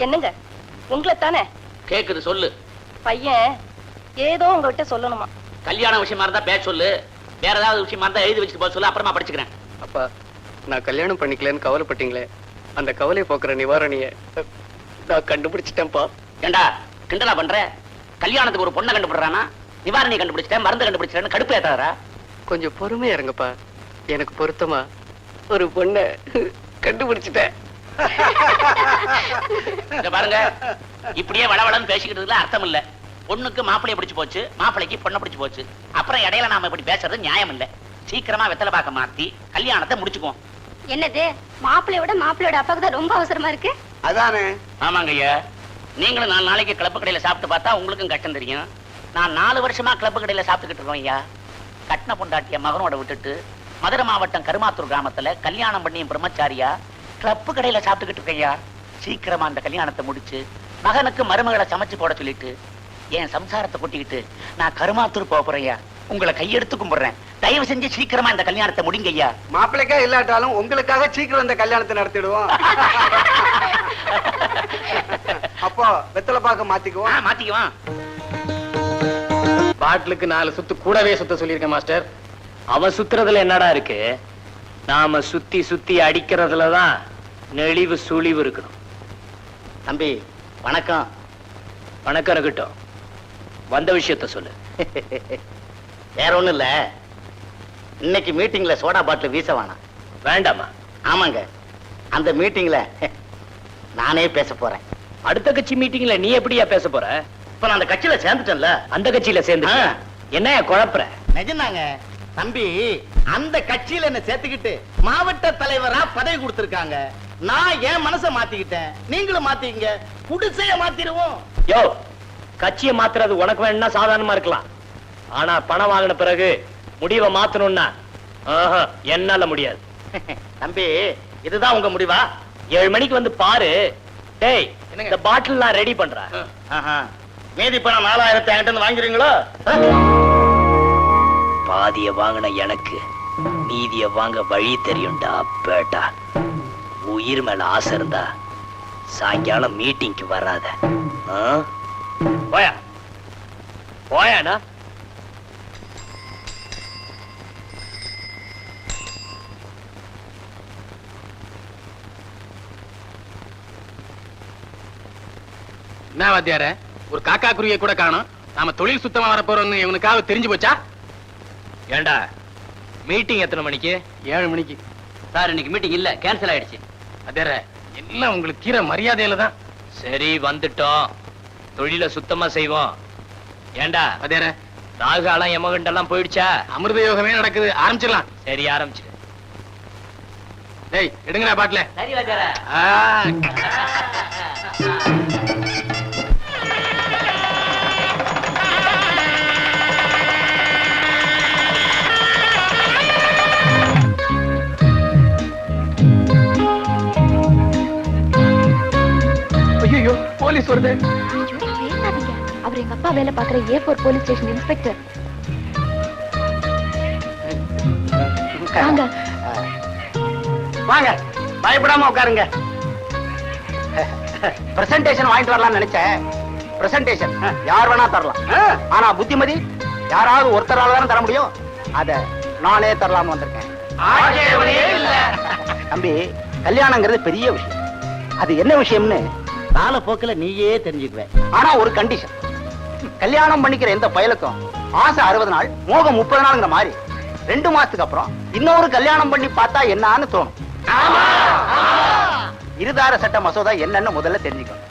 Speaker 6: என்னங்க, உங்களை தானே
Speaker 7: கேக்குது, சொல்லு.
Speaker 6: பையன் ஏதோ உங்ககிட்ட சொல்லணுமா?
Speaker 7: கல்யாண விஷயமா இருந்தா பேச சொல்லு. வேற ஏதாவது விஷயமா இருந்தா எழுதி வச்சுட்டு போக சொல்லு. அப்புறமா படிச்சுக்கிறேன்.
Speaker 3: அப்பா, நான் கல்யாணம் பண்ணிக்கலன்னு கவலைப்பட்டீங்களே, அந்த கவலை போக்குற நிவாரணிய நான் கண்டுபிடிச்சிட்டேன்ப்பா.
Speaker 7: ஏண்டா கிண்டலா பண்ற? கல்யாணத்துக்கு ஒரு பொண்ணை கண்டுபிடுறானா? நிவாரணி கண்டுபிடிச்சிட்டேன், மருந்து கண்டுபிடிச்சிட்டேன்னு கடுப்பு ஏத்தாதரா?
Speaker 3: கொஞ்சம் பொறுமையா இருங்கப்பா. எனக்கு பொருத்தமா ஒரு பொண்ணை கண்டுபிடிச்சிட்டேன்.
Speaker 7: இங்க பாருங்க, இப்படியே வளவளன்னு பேசிக்கிட்டதுல அர்த்தம் இல்ல. பொண்ணுக்கு மாப்பிளைய பிடிச்சு போச்சு, மாப்பிளைக்கு பொண்ணை பிடிச்சு போச்சு. அப்புறம் இடையில நாம இப்படி பேசுறது நியாயம் இல்ல. சீக்கிரமா வெத்தலை பாக்க மாத்தி கல்யாணத்தை முடிச்சுக்குவோம்.
Speaker 4: என்னது, மாப்பிள்ளையோட மாப்பிள்ளையோட அப்பாவுக்கு தான் ரொம்ப அவசரமா இருக்கு?
Speaker 5: அதானே.
Speaker 7: ஆமாங்க ஐயா. நீங்களும் 4 நாளைக்கு கிளப்பு கடையில சாப்பிட்டு பார்த்தா உங்களுக்கும் கஷ்டம் தெரியும். நான் 4 வருஷமா கிளப்பு கடையில சாப்பிட்டுக்கிட்டு இருக்கோம் ஐயா. கட்டின பொண்டாட்டிய மகனோட விட்டுட்டு மதுரை மாவட்டம் கருமாத்தூர் கிராமத்துல கல்யாணம் பண்ணி பிரம்மச்சாரியா கிளப்பு கடையில சாப்பிட்டுக்கிட்டு இருக்கேன் ஐயா. சீக்கிரமா அந்த கல்யாணத்தை முடிச்சு மகனுக்கு மருமகளை சமைச்சு போட சொல்லிட்டு என் சம்சாரத்தை கொட்டிக்கிட்டு நான் கருமாத்தூர் போறேன் ஐயா. உங்களை கையெடுத்து கும்பிடுறேன். தயவு செஞ்சு சீக்கிரமா இந்த கல்யாணத்தை முடிங்க ஐயா.
Speaker 5: மாப்பிள்ளைக்கா இல்லாட்டாலும் உங்களுக்காக சீக்கிரம் இந்த கல்யாணத்தை நடத்திடுவோம். அப்போ வெத்தலை பாக்க மாத்திக்குவோம்.
Speaker 7: மாத்திக்குவான்.
Speaker 3: பாட்டிலுக்கு 4 சுத்து கூடவே சுத்த சொல்லியிருக்கேன் மாஸ்டர்.
Speaker 8: அவன் சுத்துறதுல என்னடா இருக்கு? நாம சுத்தி சுத்தி அடிக்கிறதுலதான் நெளிவு சுழிவு இருக்கணும்.
Speaker 7: தம்பி வணக்கம்.
Speaker 8: வணக்கம் இருக்கட்டும். வந்த விஷயத்த சொல்லு.
Speaker 7: வேற ஒண்ணும் இல்ல. இன்னைக்கு மீட்டிங்ல சோடா பாட்டில் வீச வேணாம்.
Speaker 8: வேண்டாமா?
Speaker 7: ஆமாங்க. அந்த மீட்டிங்ல நானே பேச போறேன்.
Speaker 8: அடுத்த கட்சி மீட்டிங்ல நீ எப்படியா பேச போற?
Speaker 7: இப்ப நான் அந்த கட்சியில சேர்ந்துட்டேன்ல.
Speaker 8: அந்த கட்சியில சேர்ந்து என்ன குழப்பற?
Speaker 7: நிஜம்தாங்க தம்பி. அந்த கட்சியில என்ன சேர்த்துக்கிட்டு மாவட்ட தலைவரா பதவி கொடுத்திருக்காங்க. நான் என் மனசை மாத்திக்கிட்டேன், நீங்களும் மாத்திக்கங்க. குடிசைய மாத்திடுவோம்.
Speaker 8: யோ, கட்சியை மாத்துறது உனக்கு வேணும்னா சாதாரணமா இருக்கலாம். ஆனா பணம் வாங்கின பிறகு முடிவை மாத்தணும்னா என்னால முடியாது.
Speaker 7: தம்பி, இதுதான் உங்க முடிவா?
Speaker 8: 7 மணிக்கு வந்து பாரு. டேய், இந்த பாட்டில் நான் ரெடி பண்றேன்.
Speaker 7: மீதி பணம் 4000 என்கிட்ட இருந்து வாங்குறீங்களோ?
Speaker 8: பாதிய வாங்கின எனக்கு மீதிய வாங்க வழி தெரியும்டா பேட்டா. உயிர் மேல ஆசை இருந்தா சாயங்காலம் மீட்டிங்க்கு வராத. போயா போயாண்ணா.
Speaker 3: என்ன வாத்தியார ஒரு காக்கா குருவியை கூட காணோம். நாம தொழில் சுத்தமா வரப்போறோம்னு இவனுக்காக தெரிஞ்சு போச்சா?
Speaker 8: ஏண்டா மீட்டிங் எத்தனை மணிக்கு?
Speaker 3: 7 மணிக்கு.
Speaker 7: சார் இன்னைக்கு மீட்டிங் இல்ல, கேன்சல் ஆயிடுச்சு.
Speaker 3: வாத்தியார எல்லாம் உங்களுக்கு கீரை மரியாதையில தான்.
Speaker 8: சரி வந்துட்டோம், தொழில சுத்தமா செய்வோம். ஏண்டா
Speaker 3: வாத்தியார
Speaker 8: ராகாலம் எமகண்டெல்லாம் போயிடுச்சா?
Speaker 3: அமிர்த யோகமே நடக்குது, ஆரம்பிச்சிடலாம்.
Speaker 8: சரி ஆரம்பிச்சிடு.
Speaker 3: டேய் எடுங்கடா பாட்டில.
Speaker 7: சரி வாத்தியார.
Speaker 3: ஐயோ போலீஸ் வருது.
Speaker 1: ஐயோ, பேசாதீங்க. அவர் எங்க அப்பா வேலை பார்க்குற A4 போலீஸ் ஸ்டேஷன் இன்ஸ்பெக்டர். வாங்க.
Speaker 7: வாங்க, பயப்படாம உட்காருங்க. பிரசன்டேஷன் வாங்கிட்டு வரலாம்னு நினைச்சேன். பிரசன்டேஷன் யார் வேணா தரலாம். ஆனா புத்திமதி யாராவது ஒருத்தரால தானே தர முடியும். அத நானே தரலாம வந்திருக்கேன். தம்பி, கல்யாணங்கிறது பெரிய விஷயம். அது என்ன விஷயம்னு காலப்போக்கில் நீயே தெரிஞ்சுக்குவேன். ஆனா ஒரு கண்டிஷன், கல்யாணம் பண்ணிக்கிற எந்த பயலுக்கும் ஆசை 60 நாள், மோகம் 30 நாளுங்கிற மாதிரி 2 மாசத்துக்கு அப்புறம் இன்னொரு கல்யாணம் பண்ணி பார்த்தா என்னன்னு தோணும். இருதார சட்ட மசோதா என்னன்னு முதல்ல தெரிஞ்சுக்கணும்.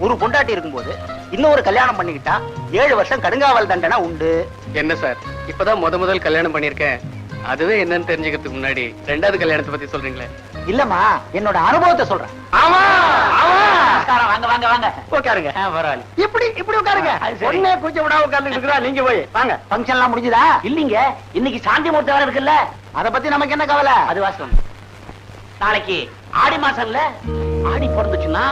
Speaker 7: ஒரு பொண்டாட்டி இருக்கும்போது இன்னொரு கல்யாணம் பண்ணிக்கிட்டா 7 வருஷம் கடுங்காவல் தண்டனை உண்டு.
Speaker 3: என்ன சார் இப்பதான் முதல் கல்யாணம் பண்ணிருக்கேன். அதுவே என்னன்னு தெரிஞ்சுக்கிறதுக்கு முன்னாடி 2வது கல்யாணத்தை பத்தி சொல்றீங்களே?
Speaker 7: இல்லம்மா, என்னோட அனுபவத்தை சொல்றேன். வாங்க வாங்க வாங்க உட்காருங்க. இப்படி உட்காருங்க. ஒண்ணே கூச்ச விடாம உட்கார்ந்து நீங்க போய் வாங்க. ஃபங்க்ஷன் எல்லாம் முடிஞ்சதா? இல்லீங்க, இன்னைக்கு சாந்தி முகூர்த்தம் வேற இருக்குல்ல, அத பத்தி நமக்கு என்ன கவலை? அது வாஸ்தவம். நாளைக்கு ஆடி மாசம்ல, ஆடி பிறந்துச்சுன்னா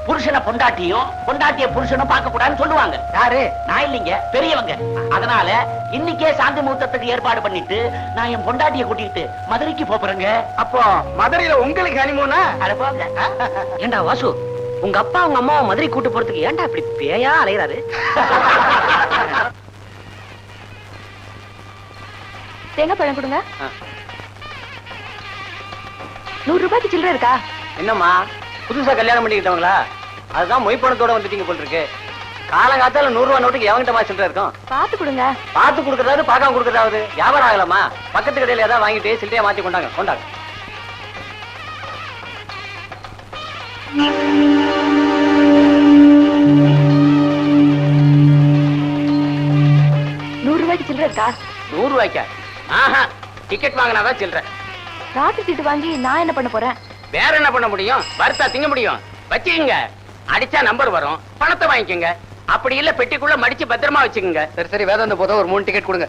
Speaker 7: புருஷனை பொண்டாட்டியும் பொண்டாட்டிய புருஷனும் பார்க்க கூடாதுன்னு சொல்லுவாங்க. யாரு? நான் இல்லீங்க, பெரியவங்க. அதனால இன்னைக்கே சாந்தி முகூர்த்தத்துக்கு ஏற்பாடு பண்ணிட்டு நான் என் பொண்டாட்டிய கூட்டிட்டு மதுரைக்கு போறேங்க. அப்போ மதுரையில உங்களுக்கு ஹனிமூனா? அட போங்க.
Speaker 6: ஏண்டா வாசு, உங்க அப்பா உங்க அம்மாவை மதுரை கூட்டு போறதுக்கு ஏன்டா இப்படி பேயா அலையறாரு?
Speaker 1: தேங்காய் பழம் கொடுங்க. 100 ரூபாய்க்கு சில்லறை இருக்கா?
Speaker 7: என்னம்மா, புதுசா கல்யாணம் பண்ணிக்கிட்டவங்களா? அதுதான் மொய் பணத்தோட வந்துட்டீங்க போல் இருக்கு. காலங்காத்தால 100 ரூபாய் நோட்டுக்கு எவங்கிட்ட மாசிட்டு இருக்கும்?
Speaker 1: பார்த்து கொடுங்க.
Speaker 7: பார்த்து கொடுக்கறதாவது பார்க்காம கொடுக்கறதாவது வியாபாரம் ஆகலாமா? பக்கத்து கடையில ஏதாவது வாங்கிட்டு சில்லறையா மாத்தி கொண்டாங்க.
Speaker 1: 100 ரூபாய்க்கு சில்லறை இருக்கா?
Speaker 7: 100 ரூபாய்க்கா? ஆஹா, டிக்கெட் வாங்கினாதான் சில்லறை.
Speaker 1: ராத்திரி சீட்டு வாங்கி நான் என்ன பண்ண போறேன்?
Speaker 7: வேற என்ன பண்ண முடியும்? வறுத்தா திங்க முடியும். வச்சுக்கங்க, அடிச்சா நம்பர் வரும், பணத்தை வாங்கிக்கோங்க. அப்படி இல்ல பெட்டிக்குள்ள மடிச்சு பத்திரமா வச்சுக்கோங்க.
Speaker 3: சரி வேதாந்த போதும் ஒரு 3 டிக்கெட் கொடுங்க.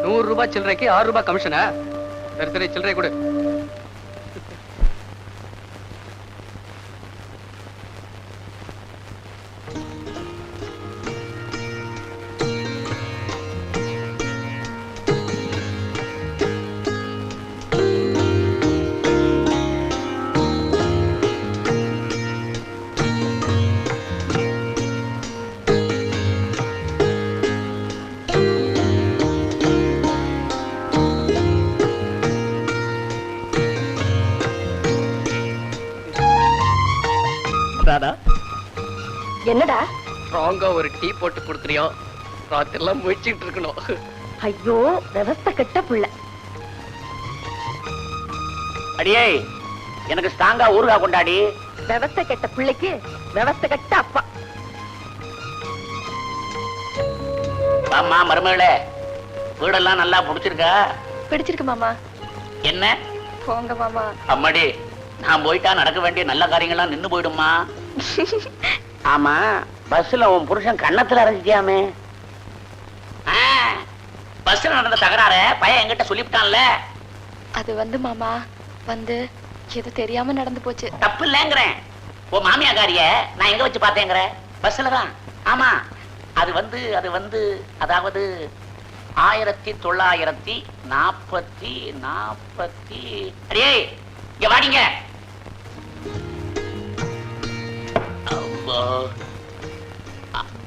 Speaker 3: 100 ரூபாய் சில்லறைக்கு 6 ரூபாய் கமிஷனா? சரி சில்லறை கொடு.
Speaker 1: என்னடா
Speaker 3: ஸ்ட்ராங்கா ஒரு டீ போட்டு கொடுத்துறியோ? ராத்திரிலாம் முயற்சிட்டு இருக்கணும்.
Speaker 1: ஐயோ, விவஸ்தை கெட்ட புள்ள.
Speaker 7: அடியே, எனக்கு ஸ்ட்ராங்கா ஊறுகா கொண்டாடி.
Speaker 1: விவஸ்தை கெட்ட பிள்ளைக்கு விவஸ்தை கெட்ட அப்பா.
Speaker 7: ஆமா மருமகளே, வீடெல்லாம் நல்லா புடிச்சிருக்கா?
Speaker 1: பிடிச்சிருக்கு மாமா.
Speaker 7: என்ன
Speaker 1: போங்க மாமா.
Speaker 7: அம்மாடி, நான் போயிட்டா நடக்க வேண்டிய நல்ல காரியங்கள்லாம் நின்னு போயிடுமா? ஆமா, பஸ்ல உன் புருஷன் கண்ணத்துல அரைஞ்சிட்டியாமே. பஸ்ல நடந்த தகராற பையன் என்கிட்ட சொல்லிவிட்டான்ல.
Speaker 1: அது வந்து மாமா வந்து எது தெரியாம நடந்து போச்சு.
Speaker 7: தப்பு இல்லங்கிறேன். உன் மாமியாக்காரிய நான் எங்க வச்சு பார்த்தேங்கிற? பஸ்ல தான். ஆமா, அது வந்து அதாவது 1940 அடியே இங்க வாடிங்க.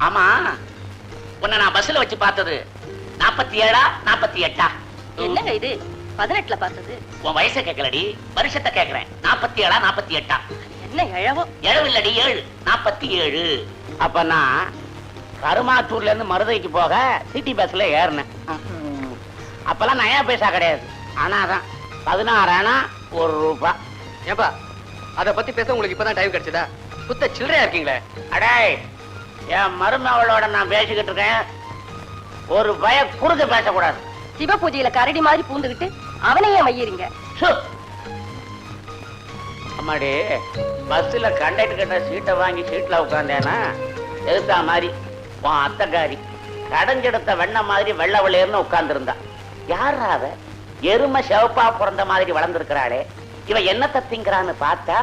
Speaker 7: ஆமா, உன்னை நான் பஸ்ல வச்சு பார்த்தது 47 48?
Speaker 6: என்னங்க இது? 18ல பார்த்தது.
Speaker 8: உன் வயசை கேட்கலடி, வருஷத்தை கேட்கிறேன். 47 48?
Speaker 6: என்ன எழவோ?
Speaker 8: இல்லடி 7 47. அப்ப நான் கருமாத்தூர்ல இருந்து மருதைக்கு போக சிட்டி பஸ்ல ஏறினேன். அப்பெல்லாம் நயா பைசா கிடையாது. ஆனாதான் 16 ஆனா 1 ரூபாய்.
Speaker 3: ஏப்பா அத பத்தி பேச உங்களுக்கு இப்பதான் டைம் கிடைச்சதா? சுத்த சில்லறையா இருக்கீங்களே.
Speaker 8: அடே, என் மருமகளோட நான் பேசிக்கிட்டு இருக்கேன். ஒரு பய குறுக்க பேசக்கூடாது.
Speaker 6: சிவ பூஜையில கரடி மாதிரி பூந்துகிட்டு அவனையே மையறீங்க.
Speaker 8: அம்மாடி, பஸ்ல கண்டக்டர் கிட்ட சீட்டை வாங்கி சீட்ல உட்காந்தேனா எதுத்தா மாதிரி உன் அத்தைக்காரி கடைஞ்செடுத்த வெண்ண மாதிரி வெள்ள வெள்ளையர்னு உட்கார்ந்து இருந்தா. யாரா அவ? எருமை சிவப்பா பிறந்த மாதிரி வளர்ந்துருக்கிறாளே, இவ என்னத்தை திங்கிறான்னு பார்த்தா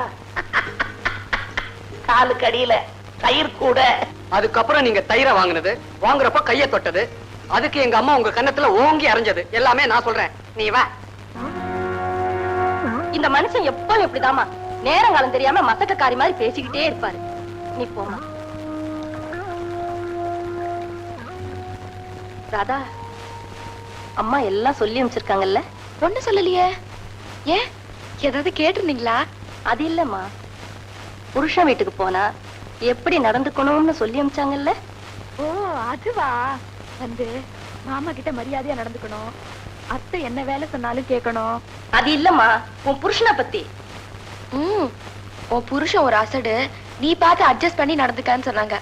Speaker 8: காலுக்கு அடியில தயிர் கூட.
Speaker 3: அதுக்கப்புறம் நீங்க தயிரை வாங்குனது, வாங்குறப்ப கைய தொட்டது, அதுக்கு எங்க அம்மா உங்க கன்னத்துல ஓங்கி அரைஞ்சது எல்லாமே நான் சொல்றேன். நீ வா.
Speaker 6: இந்த மனுஷன் எப்பவும் இப்படிதாமா நேரங்காலம் தெரியாம மத்தக்காரி மாதிரி பேசிக்கிட்டே இருப்பாரு. நீ போமா. ராதா, அம்மா எல்லாம் சொல்லி அனுப்பிச்சிருக்காங்கல்ல?
Speaker 1: ஒண்ணு சொல்லலையே. ஏன், ஏதாவது கேட்டிருந்தீங்களா?
Speaker 6: அது இல்லம்மா, புருஷன் வீட்டுக்கு போனா எப்படி நடந்துக்கணும்னு சொல்லி அனுப்பிச்சாங்கல்ல?
Speaker 1: ஓ அதுவா? வந்து மாமா கிட்ட மரியாதையா நடந்துக்கணும், அத்தை என்ன வேலை சொன்னாலும் கேட்கணும்.
Speaker 6: அது இல்லம்மா, உன் புருஷனை பத்தி.
Speaker 1: உன் புருஷன் ஒரு அசடு, நீ பார்த்து அட்ஜஸ்ட் பண்ணி நடந்துக்கான்னு சொன்னாங்க.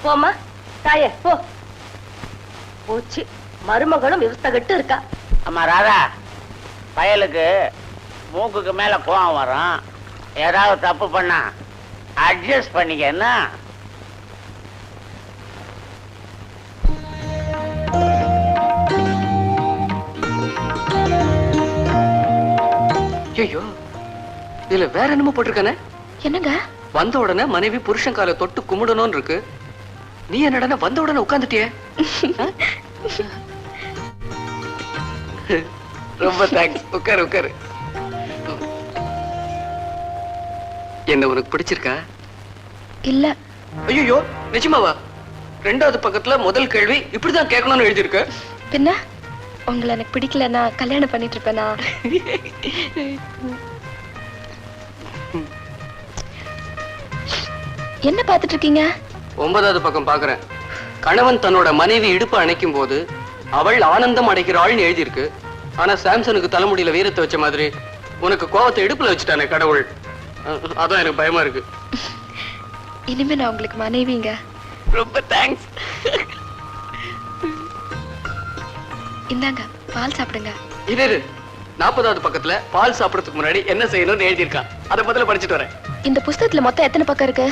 Speaker 6: போமா தாயே, போ. போச்சு, மருமகளும் விவஸ்தகட்டு இருக்கா.
Speaker 8: அம்மா ராதா, பயலுக்கு மூக்குக்கு மேல கோவம் வரும். ஏதாவது தப்பு பண்ணா அட்ஜஸ்ட் பண்ணிக்க. என்ன
Speaker 3: ஐயோ, இதுல வேற என்னமோ போட்டிருக்கானே.
Speaker 1: என்னங்க?
Speaker 3: வந்த உடனே மனைவி புருஷன் காலை தொட்டு கும்பிடணும்னு இருக்கு. நீ என்னடா வந்த உடனே உட்கார்ந்துட்டியே? ரொம்ப தேங்க்ஸ். உட்காரு உட்காரு. என்ன உனக்கு பிடிச்சிருக்கா?
Speaker 1: இல்ல.
Speaker 3: ஐயோ, நிஜமாவா? 2வது பக்கத்துல முதல் கேள்வி இப்படிதான் கேட்கணும்னு எழுதியிருக்கு.
Speaker 1: பின்ன உங்களை எனக்கு பிடிக்கலன்னா கல்யாணம் பண்ணிட்டு இருப்பேனா? என்ன பாத்துட்டு இருக்கீங்க?
Speaker 3: 9வது பக்கம் பாக்குறேன். கணவன் தன்னோட மனைவி இடுப்பு அணைக்கும் போது அவள் ஆனந்தம் அடைகிறாள்னு எழுதியிருக்கு. ஆனா சாம்சனுக்கு தலைமுடியில வீரத்தை வச்ச மாதிரி உனக்கு கோவத்தை இடுப்புல வச்சுட்டானே கடவுள். அதான் எனக்கு பயமா இருக்கு.
Speaker 1: இனிமே நான் உங்களுக்கு மனைவிங்க.
Speaker 3: ரொம்ப தேங்க்ஸ்.
Speaker 1: இந்தாங்க, பால் சாப்பிடுங்க.
Speaker 3: இரு, 40வது பக்கத்துல பால் சாப்பிடறதுக்கு முன்னாடி என்ன செய்யணும்னு எழுதியிருக்கான். அதை முதல்ல படிச்சுட்டு வரேன்.
Speaker 1: இந்த புஸ்தகத்துல மொத்தம் எத்தனை பக்கம் இருக்கு?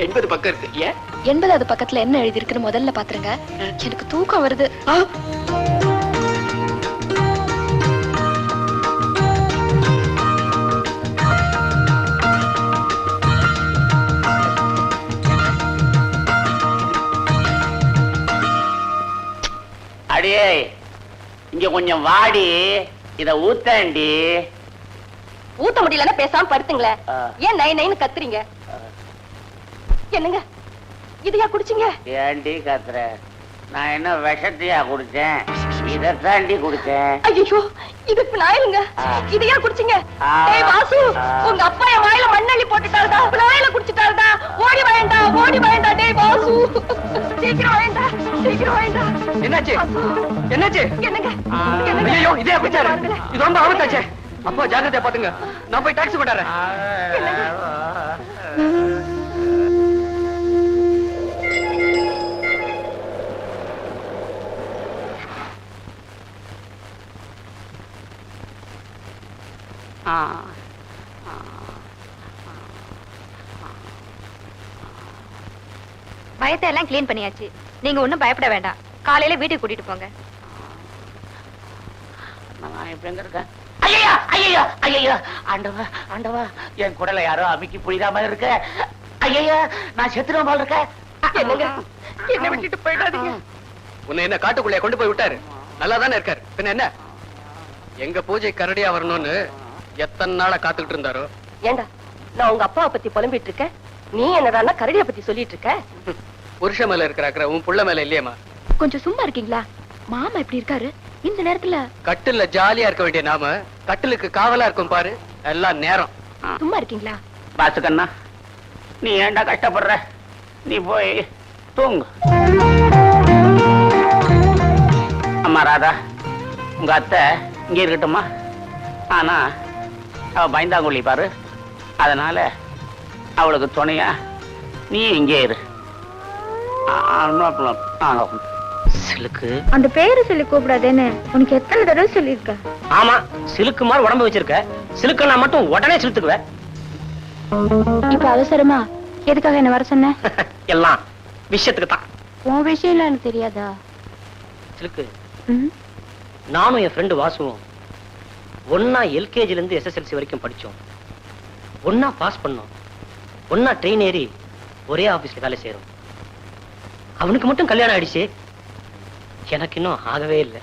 Speaker 3: 80 பக்கம் இருக்கு. ஏன்?
Speaker 1: 80வது பக்கத்துல என்ன எழுதி இருக்குன்னு முதல்ல பாத்துருங்க. எனக்கு தூக்கம் வருது.
Speaker 8: அடியே, இங்க கொஞ்சம் வாடி, இத ஊத்தாண்டி.
Speaker 6: ஊத்த முடியலன்னா பேசாம படுத்துங்களேன். ஏன் நை நைன்னு கத்துறீங்க? என்னங்க இதையா குடிச்சீங்க?
Speaker 8: ஏண்டி கத்துற? நான் என்ன விஷத்தையா குடிச்சேன்? இதத்தாண்டி குடிச்சேன்.
Speaker 6: ஐயோ, இது நாயிலுங்க. இதையா குடிச்சீங்க? ஏய் வாசு, உங்க அப்பா என் வாயில மண்ணள்ளி போட்டுட்டாருடா. நாயில குடிச்சிட்டாருடா. ஓடி வாயண்டா, ஓடி வாயண்டா. டேய் வாசு, சீக்கிரம் வாயண்டா, சீக்கிரம் வாயண்டா.
Speaker 3: என்னாச்சு? என்னாச்சு?
Speaker 6: என்னங்க?
Speaker 3: ஐயோ, இதே குடிச்சாரு. இது ரொம்ப ஆபத்தாச்சே. அப்பா ஜாக்கிரதையா பாத்துங்க. நான் போய் டாக்ஸி கொண்டாறேன்.
Speaker 1: பயத்தை எல்லாம் கிளீன் பண்ணியாச்சு. நீங்க ஒண்ணும் பயப்பட வேண்டாம். காலையில வீட்டுக்கு கூட்டிட்டு போங்க.
Speaker 8: நான் இப்ப எங்க இருக்கேன்? ஐயா, ஐயா, ஐயா, ஆண்டவா, ஆண்டவா, என் குடலை யாரோ அமுக்கி புரியாம இருக்க. ஐயா, நான் செத்துறேன் போல இருக்க.
Speaker 6: என்னங்க, என்ன விட்டுட்டு போயிடாதீங்க.
Speaker 3: உன்னை என்ன காட்டுக்குள்ளே கொண்டு போய் விட்டாரு? நல்லா தானே இருக்காரு. பின்ன என்ன, எங்க பூஜை கரடியா வரணும்னு எத்தனை நாளா காத்துக்கிட்டு இருந்தாரோ.
Speaker 6: ஏண்டா, நான் உங்க அப்பாவை பத்தி புலம்பிட்டு இருக்கேன், நீ என்னடா கரடியை பத்தி சொல்லிட்டு இருக்க?
Speaker 3: புருஷ மேல இருக்கிற உன் புள்ள மேல இல்லையம்மா.
Speaker 1: கொஞ்சம் சும்மா இருக்கீங்களா? மாமா எப்படி இருக்காரு? இந்த நேரத்துல
Speaker 3: கட்டில்ல ஜாலியா இருக்க வேண்டிய நாம கட்டிலுக்கு காவலா இருக்கும் பாரு, எல்லாம் நேரம்.
Speaker 1: சும்மா இருக்கீங்களா?
Speaker 7: பாசு கண்ணா, நீ ஏன்டா கஷ்டப்படுற? நீ போய் தூங்கு. அம்மா ராதா, உங்க அத்தை இங்க இருக்கட்டுமா? ஆனா அவ பயந்தாங்குழி பாரு, அதனால அவளுக்கு துணையா நீ இங்கே இரு. சிலுக்கு,
Speaker 9: அந்த பேரு சொல்லி கூப்பிடாதேன்னு உனக்கு எத்தனை தடவை சொல்லியிருக்க?
Speaker 8: ஆமா, சிலுக்கு மாதிரி உடம்பு வச்சிருக்க. சிலுக்குன்னா மட்டும் உடனே சிலுத்துக்குவ.
Speaker 1: இப்ப அவசரமா எதுக்காக என்ன வர சொன்ன?
Speaker 8: எல்லாம் விஷயத்துக்கு தான்.
Speaker 1: உன் விஷயம் எனக்கு தெரியாதா?
Speaker 8: சிலுக்கு, நானும் என் ஃப்ரெண்டு வாசுவும் ஒன்னா எல்கேஜில இருந்து எஸ்எஸ்எல்சி வரைக்கும் படிச்சோம். ஒன்னா பாஸ் பண்ணோம். ஒன்னா ட்ரெயின் ஏறி ஒரே ஆபீஸ்ல வேலை செய்யறோம். அவனுக்கு மட்டும் கல்யாணம் ஆயிடுச்சு, எனக்கு இன்னும் ஆகவே இல்லை.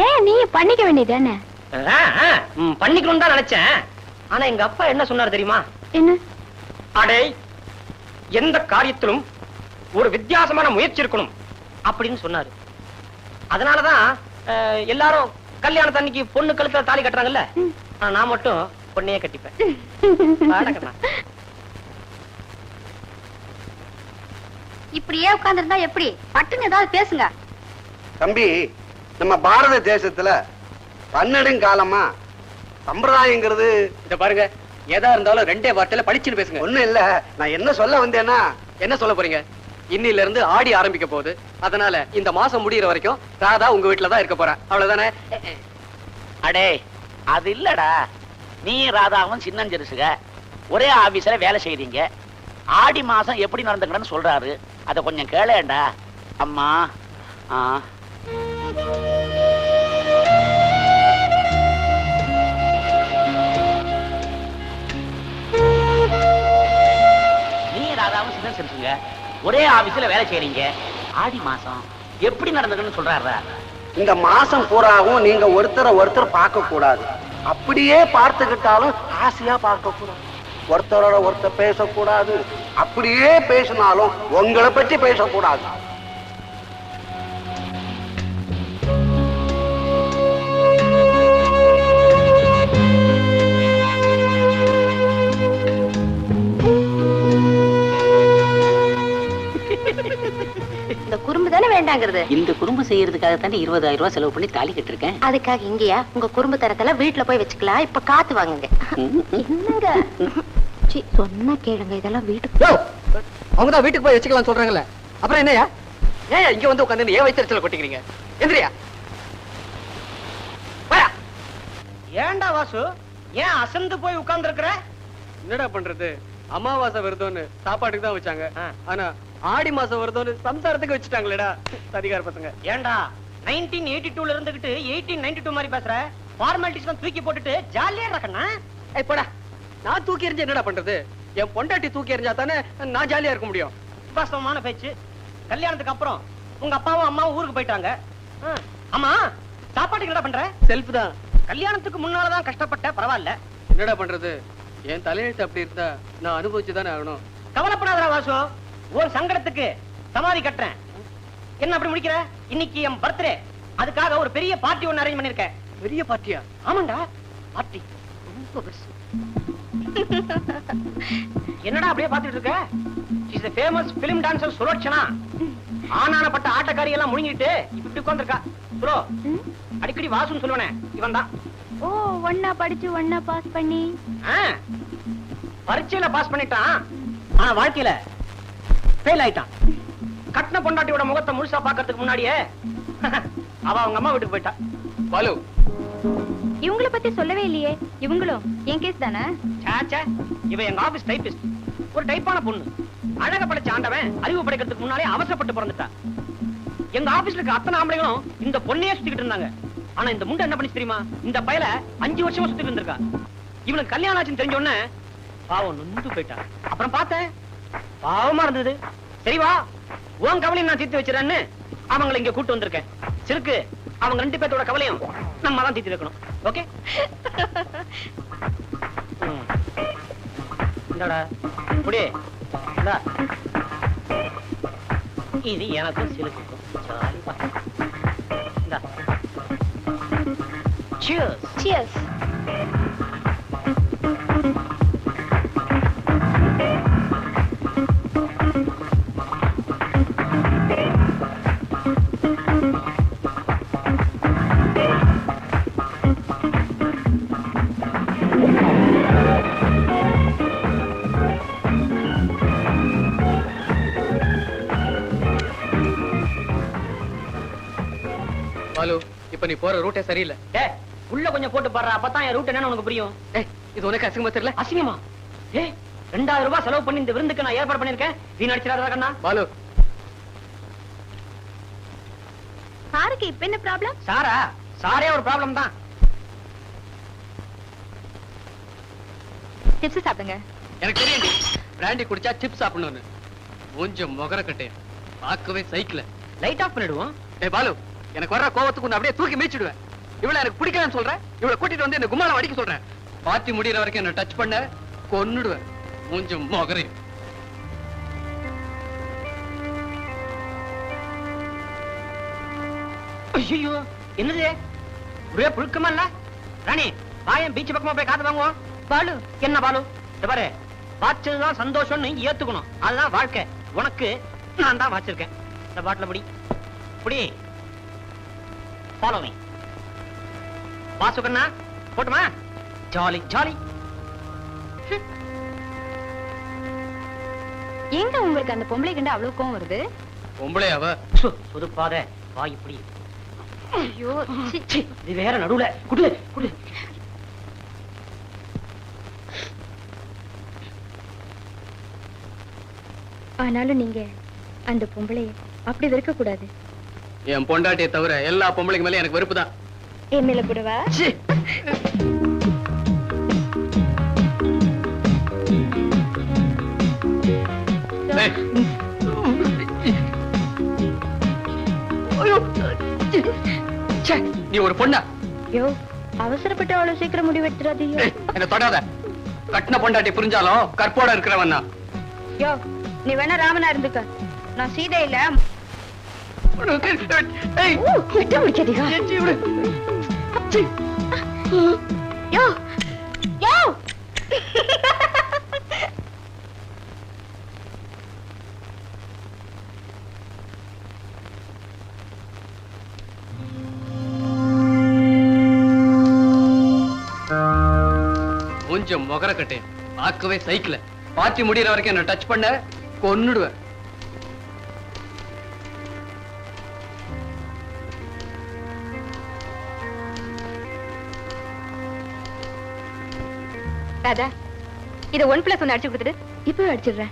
Speaker 1: ஏன் நீ பண்ணிக்க வேண்டியதானே?
Speaker 8: பண்ணிக்கணும் தான் நினைச்சேன். ஆனா எங்க அப்பா என்ன சொன்னார் தெரியுமா?
Speaker 1: என்ன?
Speaker 8: அடே, எந்த காரியத்திலும் ஒரு வித்தியாசமான முயற்சி இருக்கணும் அப்படின்னு சொன்னாரு. அதனாலதான் எல்லாரும் கல்யாணத்தன்னைக்கு பொண்ணு கழுத்துல தாலி கட்டுறாங்கல்ல, ஆனா நான் மட்டும் பொண்ணையே கட்டிப்பேன்.
Speaker 4: இப்படியே உட்கார்ந்துருந்தா எப்படி? பட்டுன்னு ஏதாவது பேசுங்க.
Speaker 5: தம்பி, நம்ம பாரத தேசத்துல பன்னெடுங்காலமா சம்பிரதாயங்கிறது
Speaker 3: இத பாருங்க, எதா இருந்தாலும் ரெண்டே வார்த்தையில படிச்சுன்னு பேசுங்க.
Speaker 5: ஒண்ணும் இல்ல. நான் என்ன சொல்ல வந்தேன்னா,
Speaker 3: என்ன சொல்ல போறீங்க? இன்னில இருந்து ஆடி ஆரம்பிக்க போகுது. அதனால இந்த மாசம் முடியற வரைக்கும் ராதா உங்க வீட்டுல தான் இருக்க போறா, அவ்வளவுதானே?
Speaker 7: அடே, அது இல்லடா. நீ ராதாவும் சின்னஞ்சிறுசுக ஒரே ஆபீஸ்ல வேலை செய்றீங்க. ஆடி மாசம் எப்படி நடந்துக்கணும்னு சொல்றாரு, அத கொஞ்சம் கேளேண்டா. அம்மா, நீ ராதாவும் சின்னஞ்சிறுசுங்க ஒரே ஆபீஸ்ல வேலை செய்றீங்க. ஆடி மாசம் எப்படி நடந்துக்கணும்னு சொல்றாரு.
Speaker 5: இந்த மாசம் பூராவும் நீங்க ஒருத்தர் பார்க்க கூடாது. அப்படியே பார்த்துக்கிட்டாலும் ஆசையா பார்க்க கூடாது. ஒருத்தரோட ஒருத்தர் பேசக்கூடாது. அப்படியே பேசினாலும் உங்களை பற்றி பேசக்கூடாது.
Speaker 4: இந்த குறும்பு தானே வேண்டாங்கிறது.
Speaker 7: இந்த குறும்பு செய்யறதுக்காக தானே 20,000 ரூபாய் செலவு பண்ணி தாலி கட்டிருக்கேன்.
Speaker 4: அதுக்காக இங்கயா? உங்க குறும்பு தரத்தெல்லாம் வீட்டுல போய் வச்சுக்கலாம். இப்ப காத்து வாங்குங்க. என்னங்க சொன்ன கேளுங்க, இதெல்லாம் வீட்டுக்கு
Speaker 3: அவங்கதான் வீட்டுக்கு போய் வச்சுக்கலாம் சொல்றாங்கல்ல, அப்புறம் என்னையா? ஏன் இங்க வந்து உட்காந்து ஏன் வயிற்றுல கொட்டிக்கிறீங்க? எந்திரியா.
Speaker 2: ஏண்டா வாசு, ஏன் அசந்து போய் உட்கார்ந்து இருக்கிற?
Speaker 3: என்னடா பண்றது, அமாவாசை விரதம்னு சாப்பாட்டுக்கு தான் வச்சாங்க. ஆனா ஆடி மாசம் விரதம்னு சம்சாரத்துக்கு வச்சுட்டாங்களேடா அதிகார பசங்க.
Speaker 2: ஏண்டா 1982ல இருந்துகிட்டு 1892 மாதிரி பேசுற? ஃபார்மாலிட்டிஸ் தூக்கி போட்டுட்டு ஜாலியா இருக்கண்ணா.
Speaker 3: போடா, நான் தூக்கி எறிஞ்சு என்னடா பண்றது? என் பொண்டாட்டி தூக்கி எறிஞ்சா தானே நான் ஜாலியா இருக்க முடியும்.
Speaker 2: வாஸ்தவமான பேச்சு. கல்யாணத்துக்கு அப்புறம் உங்க அப்பாவும் அம்மாவும் ஊருக்கு போயிட்டாங்க. ஆமா, சாப்பாட்டுக்கு என்ன பண்ற?
Speaker 3: செல்ஃப் தான்.
Speaker 2: கல்யாணத்துக்கு முன்னாலதான் கஷ்டப்பட்ட, பரவாயில்ல.
Speaker 3: என்னடா பண்றது, என் தலையெழுத்து அப்படி இருந்தா நான் அனுபவிச்சுதானே ஆகணும்.
Speaker 2: கவலைப்படாதடா வாசு, ஒரு சங்கடத்துக்கு சமாதி கட்டுறேன். என்ன அப்படி முடிக்கிற? இன்னைக்கு என் பர்த்டே, அதுக்காக ஒரு பெரிய பார்ட்டி ஒன்னு அரேஞ்ச் பண்ணிருக்கேன்.
Speaker 3: பெரிய பார்ட்டியா?
Speaker 2: ஆமாண்டா, பார்ட்டி ரொம்ப பெருசு. என்னடா அப்படியே பாத்துட்டு இருக்க? She's a famous film dancer Sulochana. ஆனானப்பட்ட ஆட்டக்காரி எல்லாம் முழுங்கிட்டு இப்படி உட்கார்ந்திருக்கா. சுலோ, அடிக்கடி வாசுன்னு சொல்லுவனே இவன் தான்.
Speaker 1: ஓ, ஒன்னா படிச்சு ஒன்னா பாஸ் பண்ணி
Speaker 2: பரீட்சையில பாஸ் பண்ணிட்டான், ஆனா வாழ்க்கையில ஃபெயில் ஆயிட்டான். கட்டின பொண்டாட்டியோட முகத்தை முழுசா பாக்கிறதுக்கு முன்னாடியே அவ அவங்க அம்மா வீட்டுக்கு போயிட்டா.
Speaker 3: பாலு,
Speaker 1: இவங்களை பத்தி சொல்லவே இல்லையே. இவங்களும் என் கேஸ் தானே?
Speaker 2: சாச்சா, இவ எங்க ஆபீஸ் டைபிஸ்ட். ஒரு டைப்பான பொண்ணு. அழக படைச்ச ஆண்டவன் அறிவு படைக்கிறதுக்கு முன்னாலே அவசரப்பட்டு பிறந்துட்டா. எங்க ஆபீஸ்ல இருக்க அத்தனை ஆம்பளைங்களும் இந்த பொண்ணையே சுத்திக்கிட்டு இருந்தாங்க. ஆனா இந்த முண்டை என்ன பண்ணி தெரியுமா? இந்த பயல 5 வருஷமா சுத்திட்டு இருந்திருக்கா. இவனுக்கு கல்யாணம் ஆச்சுன்னு தெரிஞ்ச உடனே பாவம் நொந்து போயிட்டா. அப்புறம் பார்த்தேன், பாவமா இருந்தது. சரி வா, உன் கவலையும் நான் தீர்த்து வச்சிடறேன்னு அவங்களை இங்க கூட்டு வந்திருக்கேன். சிறுக்கு, அவங்க 2 பேர்த்தோட கவலையும் நம்ம தான் தீர்த்து வைக்கணும். ஓகே? இந்தாடா புடி. இந்தா, இது எனக்கும் சிலுக்குக்கும். இந்தா
Speaker 7: Cheers.
Speaker 1: Cheers.
Speaker 3: பாலு, இப்ப நீ போற ரூட்டே சரியில்லை.
Speaker 7: டேய், உள்ள கொஞ்சம் போட்டு பாடுற, அப்பதான் என் ரூட் என்னன்னு உனக்கு புரியும்.
Speaker 3: இது உனக்கு அசிங்கமா தெரியல?
Speaker 7: அசிங்கமா? ஏய், 2000 ரூபாய் செலவு பண்ணி இந்த விருந்துக்கு நான் ஏற்பாடு பண்ணிருக்கேன். வீணடிச்சிடாதடா கண்ணா.
Speaker 3: பாலு,
Speaker 1: சாருக்கு இப்ப என்ன ப்ராப்ளம்?
Speaker 7: சாரே ஒரு ப்ராப்ளம் தான்.
Speaker 1: டிப்ஸ் சாப்பிடுங்க.
Speaker 3: எனக்கு தெரியும் பிராண்டி குடிச்சா சிப்ஸ் சாப்பிடணும்னு. மூஞ்ச முகர கட்டையா பார்க்கவே சைக்கிள்.
Speaker 7: லைட் ஆஃப் பண்ணிடுவோம்.
Speaker 3: ஏய் பாலு, எனக்கு வர்ற கோவத்துக்கு உன்னை அப்படியே தூக்கி மீச்சிடுவேன். இவளை எனக்கு பிடிக்கலன்னு சொல்றேன், இவளை கூட்டிட்டு வந்து என்ன கும்மாளம் அடிக்க சொல்றேன். பார்ட்டி முடியற வரைக்கும் என்ன டச் பண்ண கொன்னுடுவேன். மூஞ்ச முகரே.
Speaker 7: ஐயோ, என்னது ஒரே புழுக்கமா இல்ல? ராணி, வாயன் பீச் பக்கமா போய் காத்து வாங்குவோம்.
Speaker 1: பாலு,
Speaker 7: என்ன பாலு, இந்த பாரு, வாச்சதுதான் சந்தோஷம்னு ஏத்துக்கணும். அதுதான் வாழ்க்கை. உனக்கு நான் தான் வாச்சிருக்கேன். இந்த பாட்டில புடி ஃபாலோ மீ. வாசுகண்ணா, போட்டுமா? Jolly jolly.
Speaker 1: எங்க உங்களுக்கு அந்த பொம்பளை கண்டு அவ்வளவு கோவம் வருது?
Speaker 3: பொம்பளையாவ
Speaker 7: புதுப்பாத வாய் இப்படி.
Speaker 1: ஐயோ,
Speaker 7: இது வேற நடுவுல குடு குடு.
Speaker 1: ஆனாலும் நீங்க அந்த பொம்பளைய அப்படி வெறுக்க கூடாது.
Speaker 3: என் பொண்டாட்டியை தவிர எல்லா பொம்பளைக்கு மேல எனக்கு வெறுப்பு தான்.
Speaker 1: என் மேல கூடவா?
Speaker 3: நீ ஒரு பொண்ணா?
Speaker 1: யோ, அவசரப்பட்டு அவ்வளவு சீக்கிரம் முடிவெடுத்துறாதீங்க.
Speaker 3: என்ன தொடாத. கட்டின பொண்டாட்டி புரிஞ்சாலும் கற்போட இருக்கிறவன் தான்.
Speaker 1: யோ, நீ வேணா ராமனா இருந்துக்க, நான் சீதை இல்ல. யோ யோ,
Speaker 3: மூஞ்ச முகர கட்டேன் பார்க்கவே சைக்கிள். பார்ட்டி முடியற வரைக்கும் என்ன டச் பண்ண கொன்னுடுவேன்.
Speaker 1: ராதா, இத 1+1 அடிச்சு கொடுத்துட்டு இப்ப அடிச்சிடுறேன்.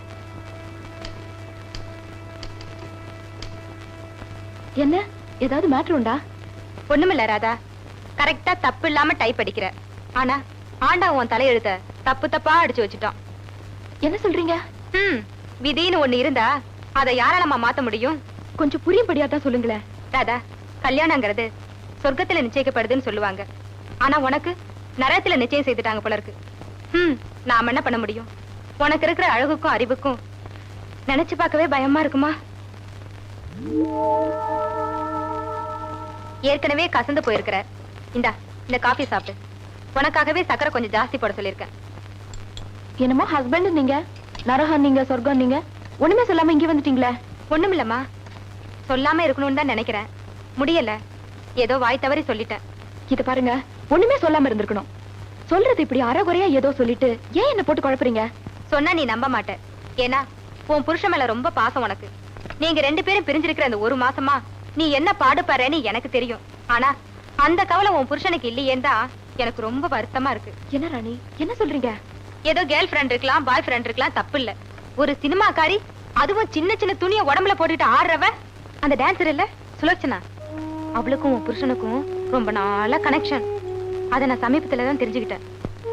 Speaker 1: என்ன, ஏதாவது மேட்டர் உண்டா? ஒண்ணுமில்ல ராதா, கரெக்டா தப்பு இல்லாம டைப் அடிக்கிற. ஆனா ஆண்டா உன் தலையெழுத்த தப்பு தப்பா அடிச்சு வச்சுட்டான். என்ன சொல்றீங்க? விதின்னு ஒண்ணு இருந்தா அதை யாராலமா மாத்த முடியும்? கொஞ்சம் புரியும்படியா தான் சொல்லுங்களேன். ராதா, கல்யாணங்கிறது சொர்க்கத்துல நிச்சயிக்கப்படுதுன்னு சொல்லுவாங்க. ஆனா உனக்கு நரகத்துல நிச்சயம் செய்துட்டாங்க போல இருக்கு. நாம என்ன பண்ண முடியும்? உனக்கு இருக்கிற அழகுக்கும் அறிவுக்கும் நினைச்சு பார்க்கவே பயமா இருக்குமா? ஏற்கனவே கசந்து போயிருக்கிற. இந்தா, இந்த காபி சாப்பிடு. உனக்காகவே சக்கரை கொஞ்சம் ஜாஸ்தி போட சொல்லிருக்கேன். என்னமோ ஹஸ்பண்ட் நீங்க, நரகம் நீங்க, சொர்க்கம் நீங்க, ஒண்ணுமே சொல்லாம இங்க வந்துட்டீங்களே. ஒண்ணுமில்லம்மா, சொல்லாம இருக்கணும்னு தான் நினைக்கிறேன். முடியல, ஏதோ வாய் தவறி சொல்லிட்டேன். இது பாருங்க, ஒண்ணுமே சொல்லாம இருந்திருக்கணும். சொல்றது இப்படி அறகுறையா ஏதோ சொல்லிட்டு ஏன் என்ன போட்டு குழப்பறீங்க? சொன்னா நீ நம்ப மாட்ட. ஏன்னா உன் புருஷன் மேல ரொம்ப பாசம் உனக்கு. நீங்க 2 பேரும் பிரிஞ்சிருக்கிற அந்த 1 மாசமா நீ என்ன பாடுபறேன்னு எனக்கு தெரியும். ஆனா அந்த கவலை உன் புருஷனுக்கு இல்லையேன்னு தான் எனக்கு ரொம்ப வருத்தமா இருக்கு. என்ன ராணி, என்ன சொல்றீங்க? ஏதோ கேர்ள் ஃப்ரெண்ட் இருக்கலாம், பாய் ஃப்ரெண்ட் இருக்கலாம், தப்பு இல்ல. ஒரு சினிமாக்காரி, அதுவும் சின்ன சின்ன துணியை உடம்புல போட்டுட்டு ஆடுறவ, அந்த டான்சர் இல்ல சுலோச்சனா, அவளுக்கும் உன் புருஷனுக்கும் ரொம்ப நாளா கனெக்ஷன். அதை நான் சமீபத்துலதான் தெரிஞ்சுக்கிட்டேன்.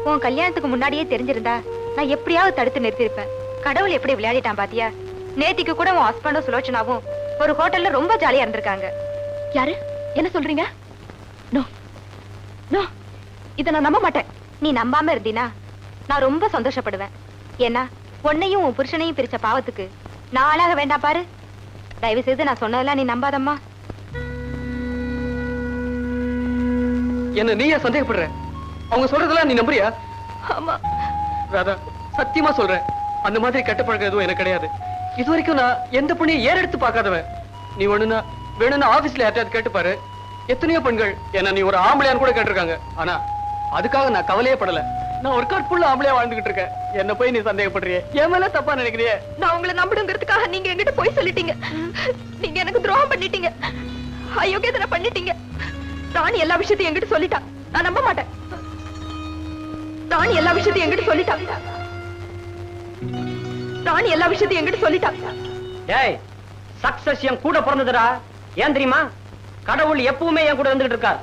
Speaker 1: உன் கல்யாணத்துக்கு முன்னாடியே தெரிஞ்சிருந்தா நான் எப்படியாவது தடுத்து நிறுத்திருப்பேன். கடவுள் எப்படி விளையாடிட்டான் பாத்தியா? நேத்திக்கு கூட உன் ஹஸ்பண்டும் சுலோச்சனாவும் ஒரு ஹோட்டல்ல ரொம்ப ஜாலியா இருந்திருக்காங்க. யாரு, என்ன சொல்றீங்க? நோ நோ, இத நான் நம்ப மாட்டேன். நீ நம்பாம இருந்தீனா நான் ரொம்ப சந்தோஷப்படுவேன். ஏன்னா உன்னையும் உன் புருஷனையும் பிரிச்ச பாவத்துக்கு நான் ஆளாக வேண்டாம் பாரு. தயவு செய்து நான் சொன்னதெல்லாம் நீ நம்பாதம்மா.
Speaker 3: என்ன நீயா சந்தேகப்படுற? அவங்க சொல்றதெல்லாம் நீ நம்புறியா?
Speaker 6: ஆமா
Speaker 3: ராதா, சத்தியமா சொல்றேன், அந்த மாதிரி கெட்ட பழக்கம் எதுவும் எனக்கு கிடையாது. இது வரைக்கும் நான் எந்த பொண்ணையும் ஏறெடுத்து பார்க்காதவன். நீ வேணும்னா ஆபீஸ்ல யார்ட்டையாவது கேட்டுப்பாரு. எத்தனையோ பெண்கள் என்ன நீ ஒரு ஆம்பளையான்னு கூட கேட்டிருக்காங்க. ஆனா அதுக்காக நான் கவலையே படல. நான் ஒரு காட் ஃபுல்லா ஆம்பளையா வாழ்ந்துகிட்டு இருக்கேன். என்ன போய் நீ சந்தேகப்படுறியே? என் மேல தப்பா நினைக்கிறியே?
Speaker 6: நான் உங்களை நம்பிடுங்கிறதுக்காக நீங்க என்கிட்ட போய் சொல்லிட்டீங்க. நீங்க எனக்கு துரோகம் பண்ணிட்டீங்க, அயோக்கியத்தனை பண்ணிட்டீங்க. ராணி எல்லா விஷயத்தையும் என்கிட்ட சொல்லிட்டா. நான் நம்ப மாட்டேன். ராணி எல்லா விஷயத்தையும் என்கிட்ட சொல்லிட்டா. ராணி எல்லா விஷயத்தையும் என்கிட்ட சொல்லிட்டா.
Speaker 7: டேய், சக்சஸ் என் கூட பிறந்ததுடா. ஏன் தெரியுமா? கடவுள் எப்பவுமே என் கூட இருந்துட்டு இருக்கார்.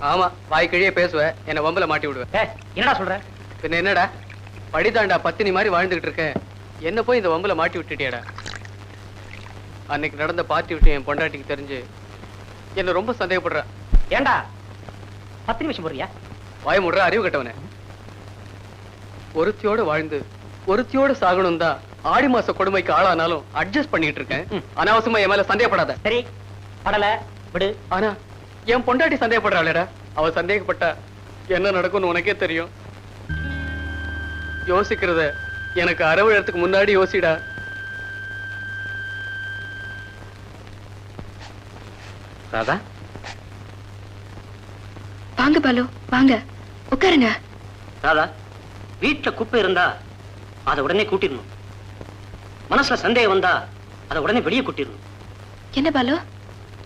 Speaker 3: ஆமா, வாய் கிழியே பேசுவேன், என்ன வம்பல மாட்டி விடுவேன்.
Speaker 7: என்னடா சொல்ற?
Speaker 3: பின்ன என்னடா, படிதாண்டா பத்தினி மாதிரி வாழ்ந்துகிட்டு இருக்கேன், என்ன போய் இந்த வம்பல மாட்டி விட்டுட்டியாடா. அன்னைக்கு நடந்த பார்ட்டி விட்டு என் பொண்டாட்டிக்கு தெரிஞ்சு என்ன ரொம்ப சந்தேகப்படுற.
Speaker 7: ஏண்டா பத்தினி விஷயம் போறியா?
Speaker 3: வாய முடுற அறிவு கட்டவனே. ஒருத்தியோட வாழ்ந்து ஒருத்தியோட சாகணும் தான் ஆடி மாச கொடுமைக்கு ஆளானாலும் அட்ஜஸ்ட் பண்ணிட்டு இருக்கேன். அனாவசியமா என் மேல சந்தேகப்படாத.
Speaker 7: சரி, படல விடு.
Speaker 3: ஆனா என் பொண்டாட்டி சந்தேகப்படுறாளேடா. அவ சந்தேகப்பட்டா என்ன நடக்கும்னு உனக்கே தெரியும். யோசிக்கிறத எனக்கு அறவிழத்துக்கு முன்னாடி யோசிடா.
Speaker 7: ராதா,
Speaker 1: வாங்க பாலு, வாங்க உட்காருங்க.
Speaker 7: ராதா, வீட்டுல குப்பை இருந்தா அதை உடனே கூட்டிடணும். மனசுல சந்தேகம் வந்தா அதை உடனே வெளியே கூட்டிடணும்.
Speaker 1: என்ன பாலு,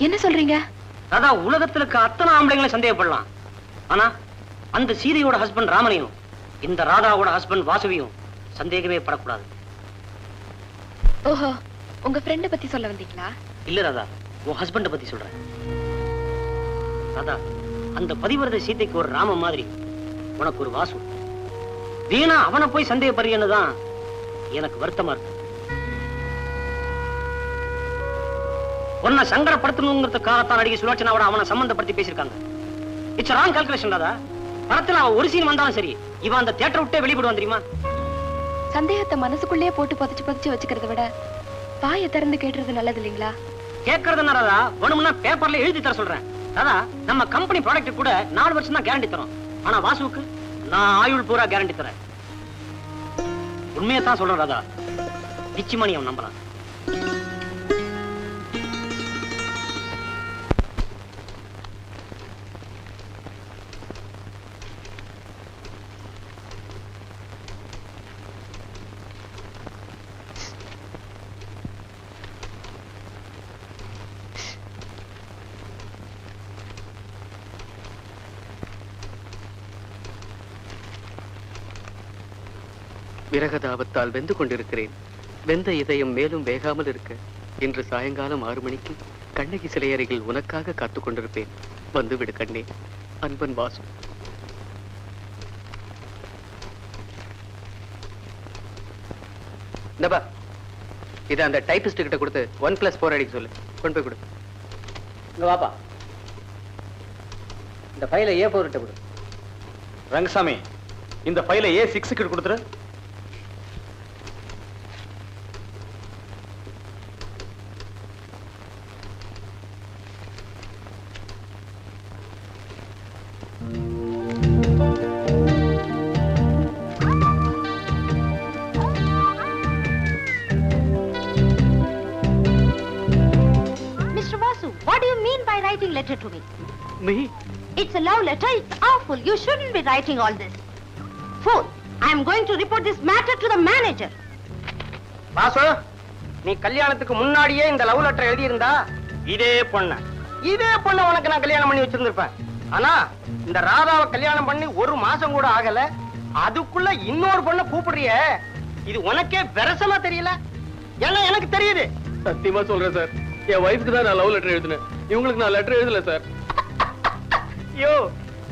Speaker 1: என்ன சொல்றீங்க?
Speaker 7: ராதா, உலகத்துல இருக்க அத்தனை ஆம்பளைங்களை சந்தேகப்படலாம். ஆனா அந்த சீதையோட ஹஸ்பண்ட் ராமனையும் இந்த ராதாவோட ஹஸ்பண்ட் வாசுவியும் சந்தேகமே படக்கூடாது.
Speaker 1: ஓஹோ, உங்க ஃப்ரெண்ட பத்தி சொல்ல வந்தீங்களா?
Speaker 7: இல்ல ராதா, உன் ஹஸ்பண்ட பத்தி சொல்றேன். ராதா, அந்த பதிவிரத சீதைக்கு ஒரு ராம மாதிரி உனக்கு ஒரு வாசு. வீணா அவனை போய் சந்தேகப்படுறேன்னு தான் எனக்கு வருத்தமா இருக்கு. உன்னை சங்கடப்படுத்தணுங்கிறதுக்காகத்தான் நடிகை சுலோச்சனாவோட அவனை சம்பந்தப்படுத்தி பேசியிருக்காங்க. It's wrong calculation Radha. படத்துல அவன் ஒரு சீன் வந்தாலும் சரி, இவன் அந்த தியேட்டர் விட்டே வெளிப்படுவான் தெரியுமா?
Speaker 1: சந்தேகத்தை மனசுக்குள்ளேயே போட்டு பதிச்சு வச்சுக்கிறத விட வாயை திறந்து கேட்டுறது நல்லது இல்லைங்களா?
Speaker 7: கேட்கறது என்ன ராதா, வேணும்னா பேப்பர்ல எழுதி தர சொல்றேன். ராதா, நம்ம கம்பெனி ப்ராடக்ட் கூட 4 வருஷம் தான் கேரண்டி தரோம். ஆனா வாசுவுக்கு நான் ஆயுள் பூரா கேரண்டி தரேன். உண்மையை தான் சொல்றேன் ராதா, நிச்சயமா நீ அவன் நம்பலாம்.
Speaker 3: விரகதாபத்தால் வெந்து கொண்டிருக்கிறேன். வெந்த இதயம் மேலும் வேகாமல் இருக்க இன்று சாயங்காலம் 6 மணிக்கு கண்ணகி சிலை அருகில் உனக்காக காத்துக் கொண்டிருப்பேன். வந்து விடு கண்ணே, அன்பன் வாசு. இதை அந்த டைபிஸ்ட் கிட்ட கொடுத்து 1+4 அடிக்க சொல்லு. கொண்டு போய் கொடு.
Speaker 7: இங்க வாப்பா, இந்த ஃபைலை A4 கிட்ட கொடு.
Speaker 8: ரங்கசாமி, இந்த ஃபைலை A6 கிட்ட கொடுத்துரு.
Speaker 4: Mr. Vasu, what do you mean by writing letter to me?
Speaker 3: Me?
Speaker 4: It's a love letter. It's awful. You shouldn't be writing all this. Fool, I am going to report this matter to the manager.
Speaker 2: Vasu, நீ கல்யாணத்துக்கு முன்னாடியே இந்த love letter எழுதி இருந்தா இதே பொண்ண உனக்கு நான் கல்யாணம் பண்ணி வச்சிருந்திருப்பேன். ஆனா இந்த ராதாவை கல்யாணம் பண்ணி 1 மாசம் கூட ஆகல, அதுக்குள்ள இன்னொரு பொண்ணை கூப்பிடுறிய, இது உனக்கே விரசமா தெரியல? ஏன்னா எனக்கு தெரியுது.
Speaker 3: சத்தியமா சொல்றேன் சார், என் வைஃப்க்கு தான் நான் லவ் லெட்டர் எழுதினேன். இவங்களுக்கு நான் லெட்டர் எழுதல சார்.
Speaker 2: ஐயோ,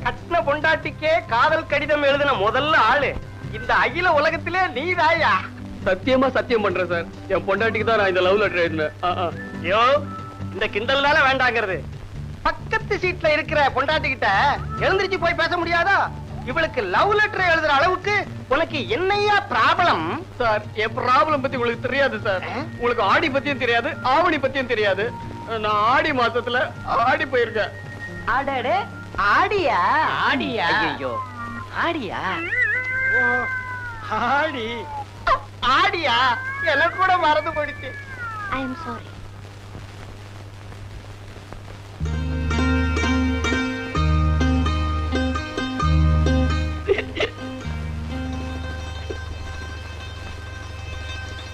Speaker 2: கட்டின பொண்டாட்டிக்கே காதல் கடிதம் எழுதின முதல்ல ஆளு இந்த அகில உலகத்திலே நீதாயா?
Speaker 3: சத்தியமா சத்தியம் பண்றேன் சார், என் பொண்டாட்டிக்கு தான் நான் இந்த லவ் லெட்டர் எழுதினேன்.
Speaker 2: ஐயோ, இந்த கிண்டல்னால வேண்டாங்கிறது. பக்கத்து சீட்ல இருக்கிற பொண்டாட்டி கிட்ட எழுந்திருச்சு போய் பேச முடியாதா? இவளுக்கு லவ் லெட்டர் எழுதுற அளவுக்கு உனக்கு என்னையா ப்ராப்ளம்?
Speaker 3: சார், என் ப்ராப்ளம் பத்தி உங்களுக்கு தெரியாது சார். உங்களுக்கு ஆடி பத்தியும் தெரியாது, ஆவணி பத்தியும் தெரியாது. நான் ஆடி மாசத்துல ஆடி போயிருக்கேன்.
Speaker 7: அடடே ஆடியா
Speaker 2: ஆடியா?
Speaker 7: ஐயோ ஆடியா
Speaker 2: ஓ, ஆடி ஆடியா? எனக்கு கூட மறந்து போயிடுச்சு.
Speaker 9: I am sorry.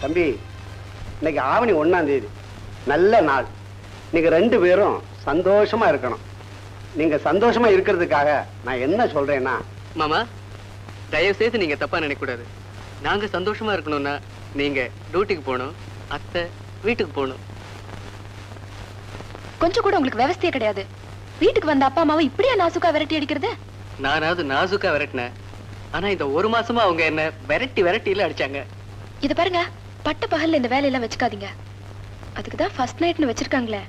Speaker 5: தம்பி, இன்னைக்கு ஆவணி 1ஆம் தேதி, நல்ல நாள். நீங்க 2 பேரும் சந்தோஷமா இருக்கணும். நீங்க சந்தோஷமா இருக்கிறதுக்காக நான் என்ன சொல்றேன்னா,
Speaker 3: மாமா தயவு செய்து நீங்க தப்பா நினைக்க கூடாது. நாங்க சந்தோஷமா இருக்கணும்னா நீங்க டியூட்டிக்கு போகணும், அத்தை வீட்டுக்கு போகணும்.
Speaker 1: கொஞ்சம் கூட உங்களுக்கு விவசாயே கிடையாது. வீட்டுக்கு வந்த அப்பா அம்மாவை இப்படியா நாசுக்கா விரட்டி அடிக்கிறது?
Speaker 3: நானாவது நாசுக்கா விரட்டினேன். ஆனா இந்த 1 மாசமா அவங்க என்ன விரட்டில அடிச்சாங்க.
Speaker 1: இத பாருங்க, பட்ட பகல்ல இந்த வேலையெல்லாம் வச்சுக்காதீங்க. அதுக்குதான் ஃபர்ஸ்ட் நைட்னு வச்சிருக்காங்களே.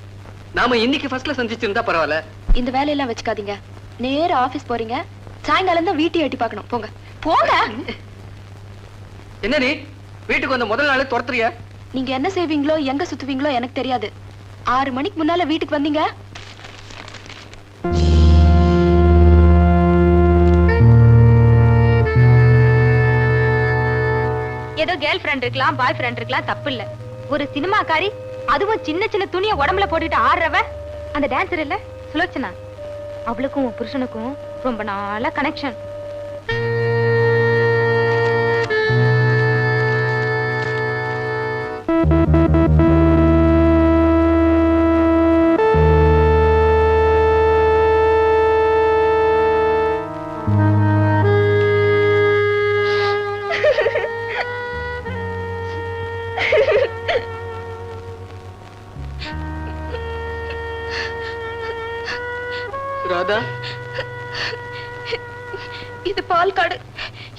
Speaker 3: நாம இன்னைக்கு ஃபர்ஸ்ட்ல சந்திச்சிருந்தா பரவாயில்ல.
Speaker 1: இந்த வேலையெல்லாம் வச்சுக்காதீங்க. நேரா ஆபீஸ் போறீங்க, சாயங்காலம் தான் வீட்டை எட்டி பார்க்கணும். போங்க போங்க.
Speaker 3: என்ன நீ வீட்டுக்கு வந்த முதல் நாளே துரத்துறியா?
Speaker 1: நீங்க என்ன செய்வீங்களோ எங்க சுத்துவீங்களோ எனக்கு தெரியாது. 6 மணிக்கு முன்னால வீட்டுக்கு வந்தீங்க, ஏதோ கேர்ள் ஃப்ரெண்ட் இருக்கலாம், பாய் ஃப்ரெண்ட் இருக்கலாம், தப்பு இல்ல. ஒரு சினிமாக்காரி, அதுவும் சின்ன சின்ன துணியை உடம்புல போட்டுட்டு ஆடுறவ, அந்த டான்சர் இல்ல சுலோச்சனா, அவளுக்கும் உன் புருஷனுக்கும் ரொம்ப நாளா கனெக்ஷன்.
Speaker 3: ராதா,
Speaker 6: இது பால் கார்டு.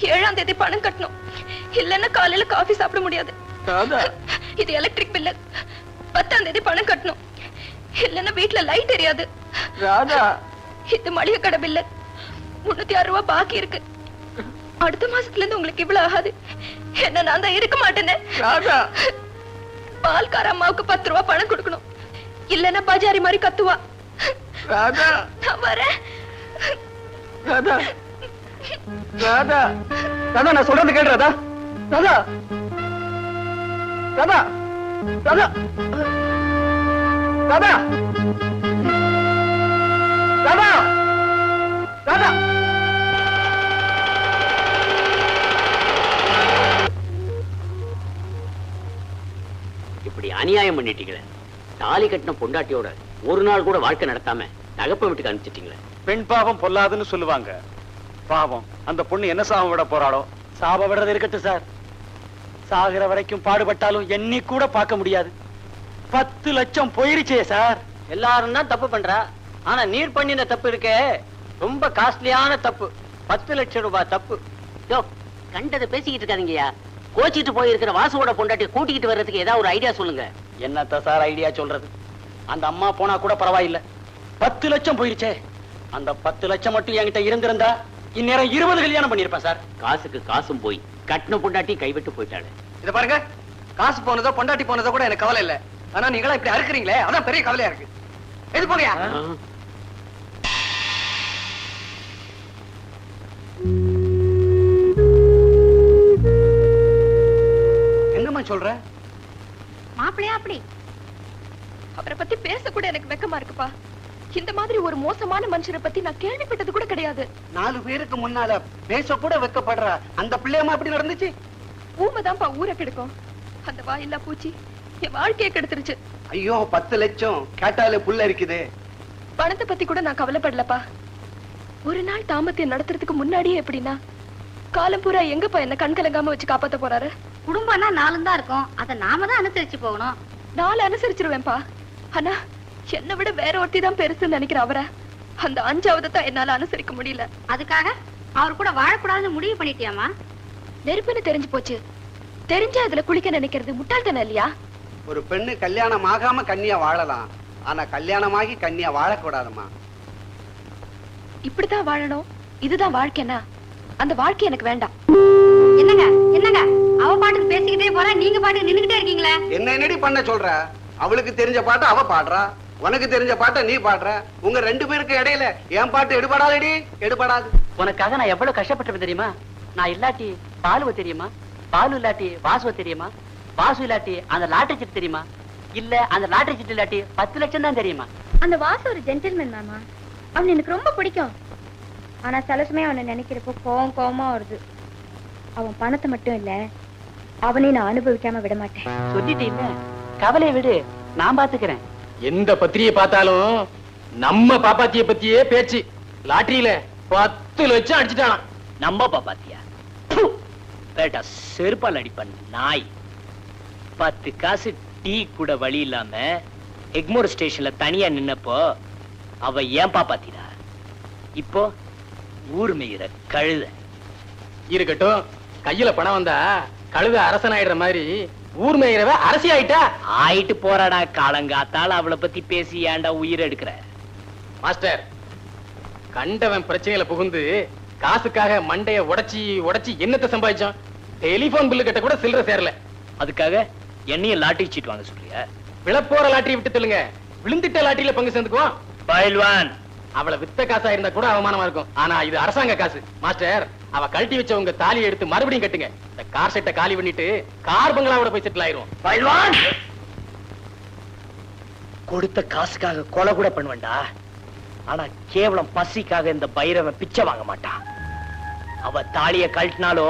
Speaker 6: 7ஆம் தேதி பணம் கட்டணும், இல்லன்னா காலையில காஃபி சாப்பிட முடியாது.
Speaker 3: ராதா,
Speaker 6: இது எலக்ட்ரிக் பில்லு. 10ஆம் தேதி பணம் கட்டணும், இல்லன்னா வீட்டுல லைட் எரியாது.
Speaker 3: ராதா,
Speaker 6: இது மளிகை கடை பில்லு. 306 ரூபாய் பாக்கி இருக்கு. அடுத்த மாசத்துல இருந்து உங்களுக்கு இவ்வளவு ஆகாது. என்ன நான் தான் இருக்க மாட்டேன்னு.
Speaker 3: ராதா,
Speaker 6: பால்கார அம்மாவுக்கு 10 ரூபாய் பணம் கொடுக்கணும், இல்லன்னா பஜாரி மாதிரி கத்துவா.
Speaker 3: ராதா,
Speaker 6: நான் வரேன்.
Speaker 3: ராதா, ராதா, ராதா, நான் சொல்றது கேளு ராதா. ராதா, ராதா, ராதா, ராதா, ராதா, ராதா.
Speaker 7: இப்படி அநியாயம் பண்ணிட்டீங்களே. தாலி கட்டின பொண்டாட்டியோட ஒரு நாள் கூட வாழ்க்கை நடத்தாம தகப்ப வீட்டுக்கு அனுப்பிச்சிட்டீங்களே.
Speaker 8: பெண் பாவம் பொல்லாதுன்னு சொல்லுவாங்க. பாவம் அந்த பொண்ணு என்ன சாபம் விட போறாளோ. சாப விடுறது இருக்கட்டும் சார், சாகிற வரைக்கும் பாடுபட்டாலும் எண்ணி கூட பார்க்க முடியாது. 10 லட்சம் போயிருச்சே சார்.
Speaker 7: எல்லாரும் தான் தப்பு பண்றா. ஆனா நீர் பண்ணின தப்பு இருக்கே, ரொம்ப காஸ்ட்லியான தப்பு. 10 லட்சம் ரூபாய் தப்பு. யோ, கண்டதை பேசிக்கிட்டு இருக்காதீங்கயா. கோச்சிட்டு போயிருக்கிற வாசுவோட பொண்டாட்டி கூட்டிக்கிட்டு வர்றதுக்கு ஏதாவது ஒரு ஐடியா சொல்லுங்க.
Speaker 8: என்னத்த சார் ஐடியா சொல்றது? அந்த அம்மா போனா கூட பரவாயில்ல, 10 லட்சம் போயிருச்சே. அந்த 10 லட்சம் மட்டும் என்கிட்ட இருந்திருந்தா இந்நேரம் 20 கல்யாணம் பண்ணிருப்பேன் சார்.
Speaker 7: காசுக்கு காசும் போய் கட்டின பொண்டாட்டி கைவிட்டு போயிட்டாளே.
Speaker 3: இத பாருங்க, காசு போனதோ பொண்டாட்டி போனதோ கூட எனக்கு கவலை இல்ல. ஆனா நீங்களா இப்படி அறுக்குறீங்களே, அதான் பெரிய கவலையா இருக்கு. எது போறியா?
Speaker 5: என்னம்மா சொல்ற?
Speaker 4: மாப்பிள்ளையா அப்படி
Speaker 6: அவரை பத்தி பேச கூட எனக்கு வெக்கமா இருக்குப்பா. இந்த மாதிரி ஒரு மோசமான மனுஷரை பத்தி நான் கேள்விப்பட்டது கூட கிடையாது.
Speaker 5: 4 பேருக்கு முன்னால பேச கூட வெக்கப்படுற அந்த பிள்ளையம்மா எப்படி நடந்துச்சு?
Speaker 6: ஊமைதான்ப்பா ஊரை கெடுக்கும். அந்த வாயில்லா பூச்சி என் வாழ்க்கையை கெடுத்துருச்சு.
Speaker 5: ஐயோ, 10 லட்சம் கேட்டாலே புல்ல இருக்குது.
Speaker 6: பணத்தை பத்தி கூட நான் கவலைப்படலப்பா. ஒரு நாள் தாமத்தியம் நடத்துறதுக்கு முன்னாடியே எப்படின்னா, காலம் பூரா எங்கப்பா என்ன கண் கலங்காம வச்சு காப்பாத்த போறாரு?
Speaker 4: குடும்பம்னா 4 தான் இருக்கும், அதை நாம தான் அனுசரிச்சு போகணும்.
Speaker 6: 4 அனுசரிச்சிருவேன்பா. ஆனா என்னை விட வேற ஒருத்தி தான் பெருசுன்னு நினைக்கிற அவரை, அந்த 5ஆவது தான் என்னால அனுசரிக்க முடியல.
Speaker 4: அதுக்காக அவர் கூட வாழக்கூடாதுன்னு முடிவு பண்ணிட்டியாமா?
Speaker 6: நெருப்புன்னு தெரிஞ்சு போச்சு, தெரிஞ்சா அதுல குளிக்க நினைக்கிறது முட்டாள்தானே இல்லையா?
Speaker 5: ஒரு பெண்ணு கல்யாணம் ஆகாம கன்னியா வாழலாம், ஆனா கல்யாணமாகி கன்னியா வாழக்கூடாதுமா.
Speaker 6: இப்படித்தான் வாழணும், இதுதான் வாழ்க்கைன்னா அந்த வாழ்க்கை எனக்கு வேண்டாம்.
Speaker 4: என்னங்க என்னங்க, அவ பாட்டுக்கு பேசிக்கிட்டே போறா, நீங்க பாட்டுக்கு நின்னுகிட்டே இருக்கீங்களே.
Speaker 5: என்ன என்னடி பண்ண சொல்ற? அவளுக்கு தெரிஞ்ச பாட்டு அவ பாடுறா, உனக்கு தெரிஞ்ச பாட்டை நீ பாடுற, உங்க 2 பேருக்கு இடையில என் பாட்டு எடுபடாதடி, எடுபடாது.
Speaker 7: உனக்காக நான் எவ்வளவு கஷ்டப்பட்டிருப்பேன் தெரியுமா? நான் இல்லாட்டி பாலுவ தெரியுமா? பாலு இல்லாட்டி வாசுவ தெரியுமா? வாசு இல்லாட்டி அந்த லாட்டரி சீட்டு தெரியுமா? இல்ல அந்த லாட்டரி சீட்டு இல்லாட்டி 10 லட்சம் தான் தெரியுமா?
Speaker 1: அந்த வாசு ஒரு ஜென்டில்மேன் மாமா. அவன் எனக்கு ரொம்ப பிடிக்கும். ஆனா சில சமயம் அவனை நினைக்கிறப்போ கோவமா வருது. அவன் பணத்தை மட்டும் இல்ல, அவனை நான் அனுபவிக்காம விட மாட்டேன்.
Speaker 7: சொல்லிட்டீங்க, கவலையை விடு, நான் பாத்துக்கிறேன்.
Speaker 8: எந்த பத்திரிகை பார்த்தாலும் நம்ம பாப்பாத்திய பத்தியே பேச்சு. லாட்டரியில 10 லட்சம் அடிச்சுட்டான். நம்ம பாப்பாத்தியா? பேட்டா செருப்பால் அடிப்பன் நாய். 10 காசு டீ கூட வழி இல்லாம எக்மோர் ஸ்டேஷன்ல தனியா நின்னப்போ அவ ஏன் பாப்பாத்திடா. இப்போ ஊர் மேயிற கழுத. இருக்கட்டும், கையில பணம் வந்தா கழுத அரசன் ஆயிடுற மாதிரி ஊர் மேயிறவ அரசி ஆயிட்டா. ஆயிட்டு போறாடா, காலங்காத்தால அவளை பத்தி பேசி ஏன்டா உயிர் எடுக்கிற? மாஸ்டர், கண்டவன் பிரச்சனையில புகுந்து காசுக்காக மண்டைய உடைச்சி என்னத்தை சம்பாதிச்சோம்? டெலிபோன் பில்லு கட்ட கூட சில்லற சேரல. அதுக்காக என்னையும் லாட்டரி சீட் வாங்க சொல்றியா? விழப்போற லாட்டரி விட்டு சொல்லுங்க, விழுந்துட்ட லாட்டரியில பங்கு சேர்ந்துக்குவோம். பயில்வான், அவளை வித்த காசா இருந்தா கூட அவமானமா இருக்கும். ஆனா இது அரசாங்க காசு. மாஸ்டர், அவ கழட்டி வச்ச உங்க தாலியை எடுத்து மறுபடியும் கட்டுங்க. இந்த கார் செட்டை காலி பண்ணிட்டு கார் பங்களாவோட போய் செட்டில் ஆயிரும். பயில்வான், கொடுத்த காசுக்காக கொலை கூட பண்ணுவேன்டா. ஆனா கேவலம் பசிக்காக இந்த பைரவன் பிச்சை வாங்க மாட்டான். அவ தாலிய கழட்டினாலோ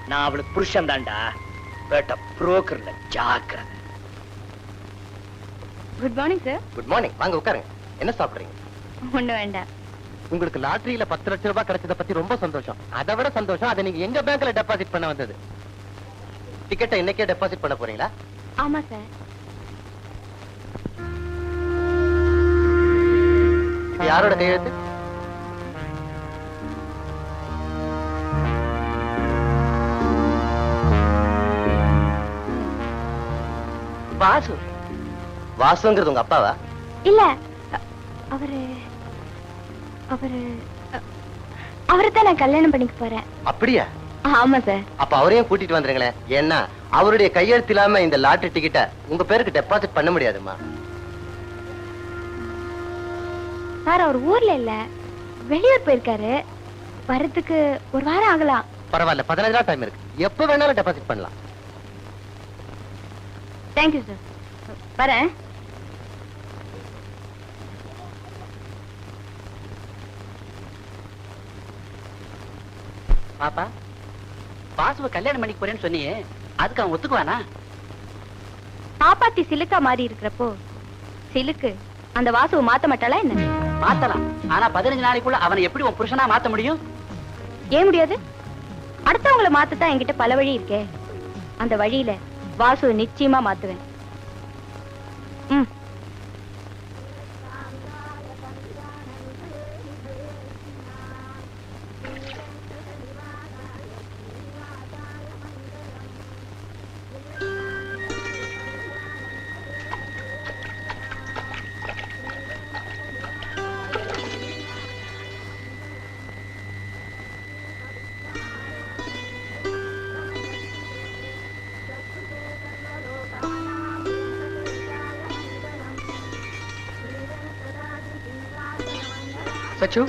Speaker 8: நான் அவளுக்கு புருஷன் தான்டா. பேட்ட புரோக்கர்ல ஜாக்கிரதை.
Speaker 1: Good morning sir.
Speaker 2: Good morning. வாங்க உட்காருங்க. என்ன சாப்பிடுறீங்க?
Speaker 1: ஒண்ணு வேண்டாம்.
Speaker 2: உங்களுக்கு லாட்டரியில 10 லட்சம் ரூபாய் கிடைச்சத பத்தி ரொம்ப சந்தோஷம். அதை விட சந்தோஷம், அதை நீங்க எங்க பேங்க்ல டெபாசிட் பண்ண வந்தது. டிக்கெட்டை இன்னைக்கே டெபாசிட் பண்ண போறீங்களா?
Speaker 1: ஆமா சார்.
Speaker 2: யாரோட கையெழுத்து?
Speaker 7: வாசு.
Speaker 2: வாசுங்கிறது உங்க அப்பாவா?
Speaker 1: இல்ல, அவரைத்தான் நான் கல்யாணம் பண்ணிக்க போறேன்.
Speaker 2: அப்படியா?
Speaker 1: ஆமா சார்.
Speaker 2: அப்ப அவரையும் கூட்டிட்டு வந்துருங்களேன். ஏன்னா அவருடைய கையெழுத்து இல்லாம இந்த லாட்டரி டிக்கெட்டை உங்க பேருக்கு டெபாசிட் பண்ண முடியாதுமா.
Speaker 1: சார், அவர் ஊர்ல இல்ல, வெளியூர் போயிருக்காரு. வரதுக்கு 1 வாரம் ஆகலாம்.
Speaker 2: பரவாயில்ல, 15 நாள் டைம் இருக்கு. எப்ப வேணாலும் டெபாசிட் பண்ணலாம்.
Speaker 1: Thank you sir. வரேன்.
Speaker 7: பாப்பா, வாசுவ கல்யாணம் பண்ணிக்க போறேன்னு சொன்னியே, அதுக்கு அவன் ஒத்துக்குவானா?
Speaker 1: பாப்பாத்தி சிலுக்கா மாறி இருக்கிறப்போ சிலுக்கு அந்த வாசுவை மாத்த மாட்டாளா என்ன?
Speaker 7: மாத்தலாம். ஆனா 15 நாளைக்குள்ள அவனை எப்படி உன் புருஷனா மாத்த முடியும்?
Speaker 1: ஏன் முடியாது? அடுத்தவங்களை மாத்தத்தான் என்கிட்ட பல வழி இருக்கே. அந்த வழியில வாசுவை நிச்சயமா மாத்துவேன்.
Speaker 3: சச்சு,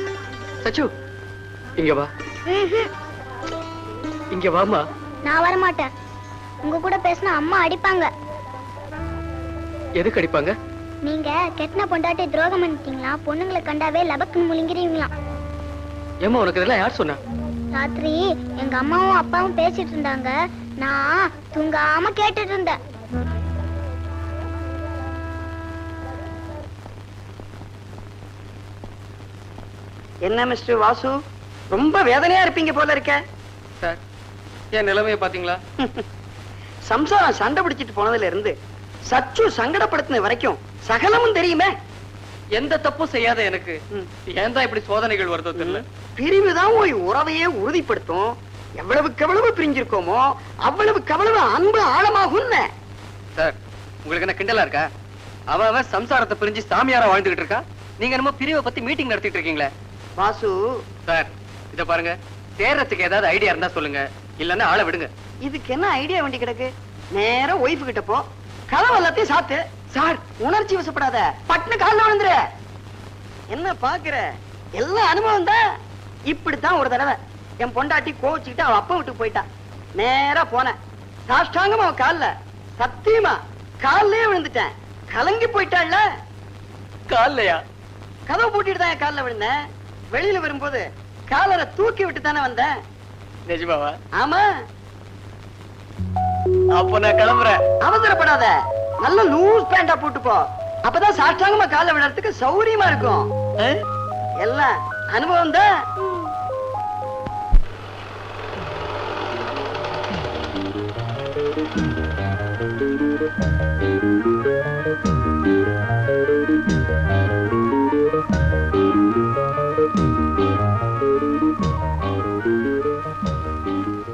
Speaker 3: சச்சு, இங்க வா. இங்க வாமா.
Speaker 9: நான் வர மாட்டேன். உங்க கூட பேசினா அம்மா அடிப்பாங்க.
Speaker 3: எதுக்கு அடிப்பாங்க?
Speaker 9: நீங்க கெட்டின பொண்டாட்டி துரோகம் பண்ணிட்டீங்களா? பொண்ணுங்களை கண்டாவே லபக்குன்னு முழுங்கிறீங்களா?
Speaker 3: ஏமா, உனக்கு இதெல்லாம் யார் சொன்னா?
Speaker 9: ராத்திரி எங்க அம்மாவும் அப்பாவும் பேசிட்டு இருந்தாங்க. நான் தூங்காம கேட்டுட்டு இருந்தேன்.
Speaker 7: என்ன மிஸ்டர் வாசு, ரொம்ப வேதனையா இருப்பீங்க போல இருக்க.
Speaker 3: சார், என் நிலைமையை பாத்தீங்களா?
Speaker 7: சம்சாரம் சண்டை பிடிச்சிட்டு போனதுல இருந்து சச்சு சங்கடப்படுத்தின வரைக்கும் சகலமும் தெரியுமே.
Speaker 3: எந்த தப்பும் செய்யாத எனக்கு ஏன் தான் இப்படி சோதனைகள் வருதோ தெரியல.
Speaker 7: பிரிவுதான் ஒரு உறவையே உறுதிப்படுத்தும். எவ்வளவுக்கு எவ்வளவு பிரிஞ்சிருக்கோமோ அவ்வளவுக்கு அவ்வளவு அன்பு ஆழமாகும்.
Speaker 3: சார், உங்களுக்கு என்ன கிண்டலா இருக்கா? அவன் சம்சாரத்தை பிரிஞ்சு சாமியாரா வாழ்ந்துகிட்டு இருக்கா. நீங்க என்னமோ பிரிவை பத்தி மீட்டிங் நடத்திட்டு இருக்கீங்களே.
Speaker 7: வாசு
Speaker 3: சார், இத பாருங்க, தேர்றதுக்கு ஏதாவது ஐடியா இருந்தா சொல்லுங்க, இல்லன்னா ஆளை விடுங்க.
Speaker 7: இதுக்கு என்ன ஐடியா வேண்டி கிடக்கு? நேரா ஒய்ஃபு கிட்ட போ, கதவு எல்லாத்தையும் சாத்து,
Speaker 2: சார் உணர்ச்சி வசப்படாத, பட்டுன்னு கால்ல விழுந்துரு. என்ன பாக்குற, எல்லாம் அனுபவம் தான். இப்படித்தான் ஒரு தடவை என் பொண்டாட்டி கோவிச்சுக்கிட்டு அவ அப்பா விட்டு போயிட்டா. நேரா போனேன், சாஷ்டாங்கமா அவன் கால்ல, சத்தியமா கால்லயே விழுந்துட்டேன். கலங்கி போயிட்டாள்ல.
Speaker 3: காலையா?
Speaker 2: கதவு பூட்டிட்டு தான் என் கால்ல விழுந்தேன். வெளியில வரும்போது காலரை தூக்கி விட்டு தானே வந்தேன்.
Speaker 3: நிஜமாவா?
Speaker 2: ஆமா.
Speaker 3: அப்போ நான் கிளம்புறேன்.
Speaker 2: அவசரப்படாத, நல்ல லூஸ் பேண்டா போட்டு போ. அப்பதான் சாஷ்டாங்கமா கால்ல விழறதுக்கு சௌரியமா இருக்கும். எல்லாம் அனுபவம் தான்.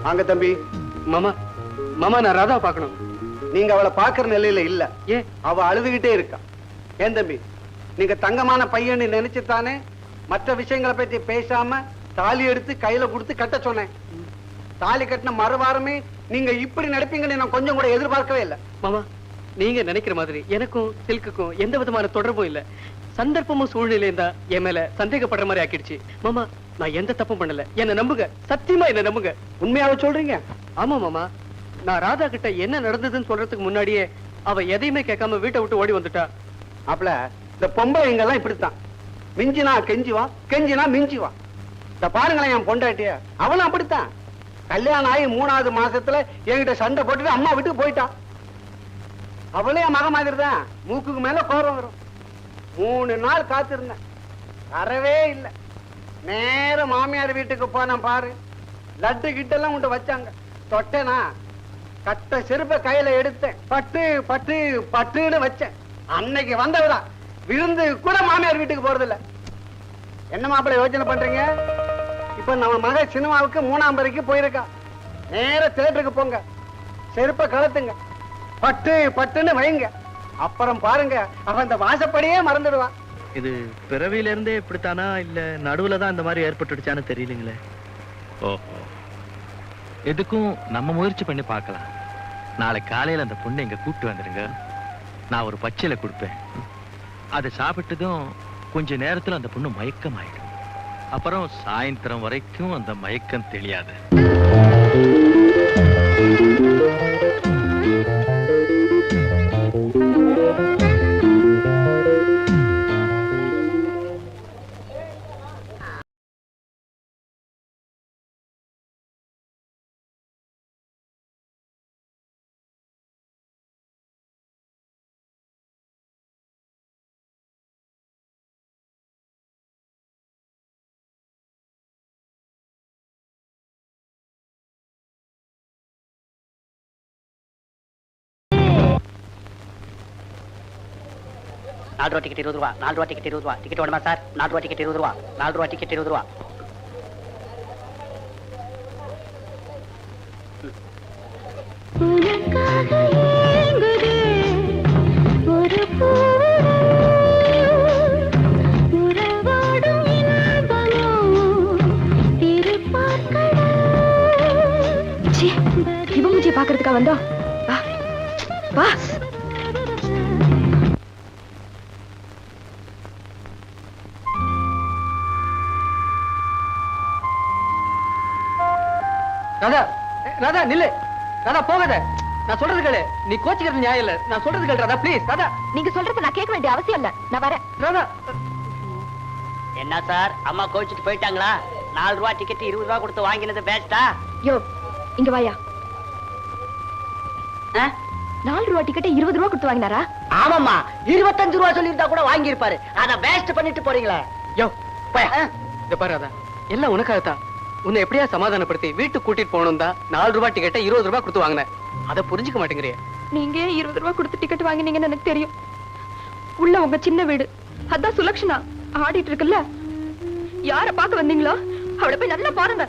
Speaker 5: வாங்க தம்பி.
Speaker 3: மாமா, மாமா நான் ராதா பார்க்கணும்.
Speaker 5: நீங்க அவளை பாக்குற நிலையில இல்ல.
Speaker 3: ஏன்?
Speaker 5: அவ அழுதுகிட்டே இருக்கா. ஏன் தம்பி, நீங்க தங்கமான பையன்னு நினைச்சுத்தானே மற்ற விஷயங்களை பத்தி பேசாம தாலி எடுத்து கையில கொடுத்து கட்ட சொன்னேன். தாலி கட்டின மறுவாரமே நீங்க இப்படி நடப்பீங்கன்னு நான் கொஞ்சம் கூட எதிர்பார்க்கவே இல்லை.
Speaker 3: மாமா, நீங்க நினைக்கிற மாதிரி எனக்கும் சில்க்குக்கும் எந்த விதமான தொடர்பும் இல்ல. சந்தர்ப்பமும் சூழ்நிலையும் தான் என் மேல சந்தேகப்படுற மாதிரி ஆக்கிடுச்சு. மாமா, நான் எந்த தப்பும் பண்ணல, என்ன நம்புங்க. சத்தியமா என்ன நம்புங்க.
Speaker 5: உண்மையாவே சொல்றீங்க?
Speaker 3: ஆமா மாமா, நான் ராதா கிட்ட என்ன நடந்ததுன்னு சொல்றதுக்கு முன்னாடியே அவ எதையுமே கேட்காம வீட்டை விட்டு ஓடி வந்துட்டா.
Speaker 5: அப்பல இந்த பொம்பளைங்க எல்லாம் இப்படித்தான். மிஞ்சினா கெஞ்சிவா, கெஞ்சினா மிஞ்சிவா. இந்த பாருங்களேன் என் பொண்டாட்டிய, அவனும் அப்படித்தான். கல்யாணம் ஆகி 3வது மாசத்துல என்கிட்ட சண்டை போட்டுட்டு அம்மா வீட்டுக்கு போயிட்டா. அவளே என் மக மாதிரி தான். மூக்குக்கு மேல கோரம் வரும். 3 நாள் காத்திருந்தேன், வரவே இல்லை. நேர மாமியார் வீட்டுக்கு போனேன். பாரு, லட்டு கிட்டெல்லாம் உண்டு வச்சாங்க. தொட்டேனா கட்ட செருப்ப கையில எடுத்தேன். பட்டு பட்டு பட்டுன்னு வச்சேன். அன்னைக்கு வந்தவரா விருந்து கூட மாமியார் வீட்டுக்கு போறதில்ல. என்ன மாப்பிள்ளை யோசனை பண்றீங்க? இப்ப நம்ம மக சினிமாவுக்கு 3ஆம் வரைக்கும் போயிருக்கா. நேர தியேட்டருக்கு போங்க, செருப்ப கலத்துங்க, பட்டு பட்டுன்னு வைங்க. அப்புறம் பாருங்க, அவன் இந்த வாசப்படியே மறந்துடுவான்.
Speaker 10: இது பிறவியில இருந்தே இப்படித்தானா இல்ல நடுவுல தான் இந்த மாதிரி ஏற்பட்டுடுச்சான்னு தெரியலங்களே. ஓஹோ, எதுக்கும் நம்ம முயற்சி பண்ணி பார்க்கலாம். நாளை காலையில அந்த பொண்ணை இங்க கூப்பிட்டு வந்துருங்க. நான் ஒரு பச்சையில கொடுப்பேன். அதை சாப்பிட்டதும் கொஞ்ச நேரத்துல அந்த பொண்ணு மயக்கம் ஆயிடும். அப்புறம் சாயந்தரம் வரைக்கும் அந்த மயக்கம் தெரியாது.
Speaker 7: ₹4 டிக்கெட் 20 ரூபா. ₹4 டிக்கெட் 20 ரூபா. டிக்கெட் வேணுமா சார்? ₹4 டிக்கெட் 20 ரூபா. ₹4 டிக்கெட் 20 ரூபா.
Speaker 1: இவங்க பாக்குறதுக்கா வந்தா? வா வா.
Speaker 3: ராதா, ராதா நில்லு. ராதா போகாத. நான் சொல்றது கேளு. நீ கோச்சிக்கிறது நியாயம் இல்ல. நான் சொல்றது கேளு ராதா, ப்ளீஸ். ராதா,
Speaker 1: நீங்க சொல்றது நான் கேட்க வேண்டிய அவசியம் இல்ல. நான் வரேன்.
Speaker 3: ராதா.
Speaker 7: என்ன சார், அம்மா கோச்சிட்டு போயிட்டாங்களா? ₹4 டிக்கெட் 20 ரூபா கொடுத்து வாங்கினது பேஸ்டா?
Speaker 1: யோ, இங்க வாயா. ₹4 டிக்கெட் 20 ரூபா கொடுத்து வாங்கினாரா?
Speaker 2: ஆமாமா, 25 ரூபா சொல்லியிருந்தா கூட வாங்கி இருப்பாரு. அத வேஸ்ட் பண்ணிட்டு போறீங்களா?
Speaker 3: யோ, போயா. இத பாரு ராதா, எல்லாம் உனக்காகத்தான். உன்னை எப்படியா சமாதானப்படுத்தி வீட்டுக்கு கூட்டிட்டு போகணும் தான் ₹4 டிக்கெட்டை 20 ரூபா கொடுத்து வாங்கினேன். அதை புரிஞ்சுக்க மாட்டேங்கிறிய.
Speaker 1: நீங்க 20 ரூபா கொடுத்து டிக்கெட் வாங்கினீங்கன்னு எனக்கு தெரியும். உள்ள உங்க சின்ன வீடு, அதான் சுலக்ஷனா ஆடிட்டு இருக்குல்ல. யார பார்க்க வந்தீங்களோ அவளை போய் நல்லா பாருங்க.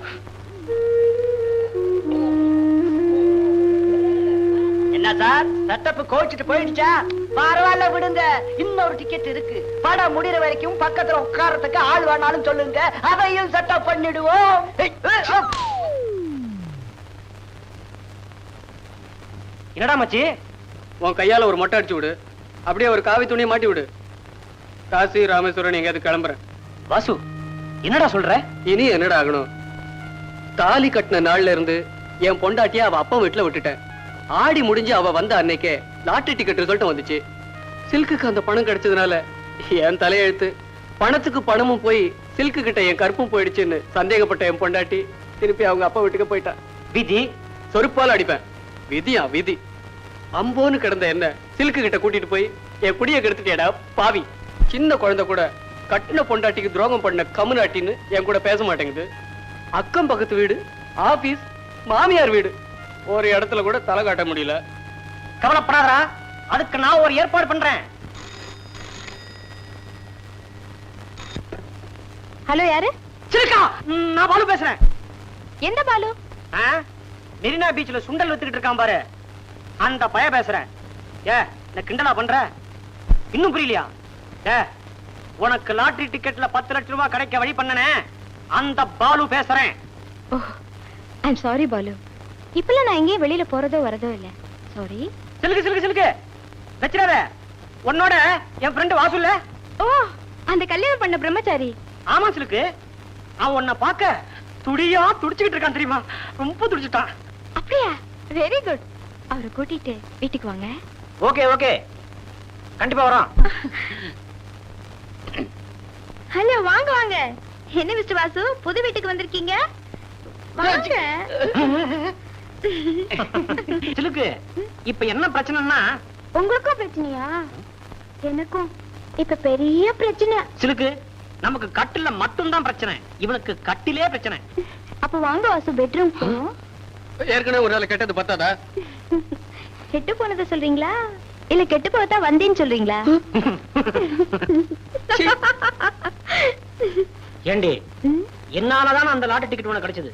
Speaker 2: என்ன சார், செட்டப் கோச்சிட்டு போயிடுச்சா? பரவாயில்ல விடுங்க, இன்னொரு டிக்கெட் இருக்கு. படம் முடிகிற வரைக்கும் பக்கத்துல உட்காரத்துக்கு ஆள் வேணாலும் சொல்லுங்க, அதையும் செட்டப் பண்ணிடுவோம்.
Speaker 3: என்னடா மச்சி, உன் கையால ஒரு மொட்டை அடிச்சு விடு. அப்படியே ஒரு காவி துணியை மாட்டி விடு. காசி ராமேஸ்வரன் எங்கேயாவது கிளம்புறேன்.
Speaker 2: வாசு, என்னடா சொல்ற?
Speaker 3: இனி என்னடா ஆகணும்? தாலி கட்டின நாள்ல இருந்து என் பொண்டாட்டிய அவ அப்பா வீட்டுல விட்டுட்டேன். ஆடி முடிஞ்சு அவ வந்த அன்னைக்கே லாட்டரி டிக்கெட் ரிசல்ட் வந்துச்சு. சில்க்குக்கு அந்த பணம் கிடைச்சதுனால என் தலையெழுத்து. பணத்துக்கு பணமும் போய் சில்க்கு கிட்ட என் கற்பும் போயிடுச்சுன்னு சந்தேகப்பட்ட என் பொண்டாட்டி திருப்பி அவங்க அப்பா வீட்டுக்கு போயிட்டா.
Speaker 2: விதி
Speaker 3: சொருப்பால் அடிப்பேன். விதியா விதி? அம்போன்னு கிடந்த என்ன சில்க்கு கிட்ட கூட்டிட்டு போய் என் குடிய கெடுத்துட்டேடா பாவி. சின்ன குழந்தை கூட கட்டின பொண்டாட்டிக்கு துரோகம் பண்ண கம்முனாட்டின்னு என் கூட பேச மாட்டேங்குது. அக்கம் பக்கத்து வீடு, ஆபீஸ், மாமியார் வீடு, ஒரு இடத்துல கூட தலை காட்ட முடியல.
Speaker 2: கவலைப்படாதா, அதுக்கு நான் ஒரு ஏற்பாடு பண்றேன்.
Speaker 1: ஹலோ, யாரு?
Speaker 2: சில்கா, நான் பாலு பேசுறேன்.
Speaker 1: எந்த பாலு?
Speaker 2: மெரினா பீச்ல சுண்டல் வித்துக்கிட்டு இருக்கான் பாரு, அந்த பய பேசுறேன். நான் கிண்டலா பண்ற? இன்னும் புரியலையா? உனக்கு லாட்டரி டிக்கெட்ல 10 லட்சம் ரூபாய் கிடைக்க வழி பண்ணனே, அந்த பாலு பேசுறேன்.
Speaker 1: ஐம் சாரி பாலு, இப்பெல்லாம் நான் எங்கேயும் வெளியில போறதோ வரதோ இல்ல. சாரி.
Speaker 2: சிலுக்கு சிலுக்கு சிலுக்கு வச்சிடாத. உன்னோட என் ஃப்ரெண்ட் வாசு இல்ல?
Speaker 1: ஓ, அந்த கல்யாணம் பண்ண பிரம்மச்சாரி.
Speaker 2: ஆமா சிலுக்கு, அவன் உன்னை பார்க்க துடியா துடிச்சுக்கிட்டு இருக்கான் தெரியுமா? ரொம்ப துடிச்சுட்டான்.
Speaker 1: அப்படியா? Very good. அவரை கூட்டிட்டு வீட்டுக்கு வாங்க.
Speaker 2: ஓகே ஓகே, கண்டிப்பா வரோம்.
Speaker 1: ஹலோ, வாங்க வாங்க. என்ன மிஸ்டர் வாசு, புது வீட்டுக்கு வந்திருக்கீங்க? வாங்க.
Speaker 2: சிலுக்கு, இப்ப என்ன பிரச்சனைன்னா?
Speaker 9: உங்களுக்கும் பிரச்சனையா? எனக்கும் இப்ப பெரிய பிரச்சனை.
Speaker 2: சிலுக்கு, நமக்கு கட்டில மட்டும் தான் பிரச்சனை, இவனுக்கு கட்டிலே பிரச்சனை.
Speaker 9: அப்ப வாங்க வாசு, பெட்ரூம் போவோம்.
Speaker 3: ஏற்கனவே ஒரு நாள் கெட்டது பத்தாதா?
Speaker 9: கெட்டு போனதை சொல்றீங்களா இல்ல கெட்டு போதா வந்தேன்னு சொல்றீங்களா?
Speaker 2: ஏண்டி, என்னாலதான் அந்த லாட்டரி டிக்கெட் உனக்கு கிடைச்சது.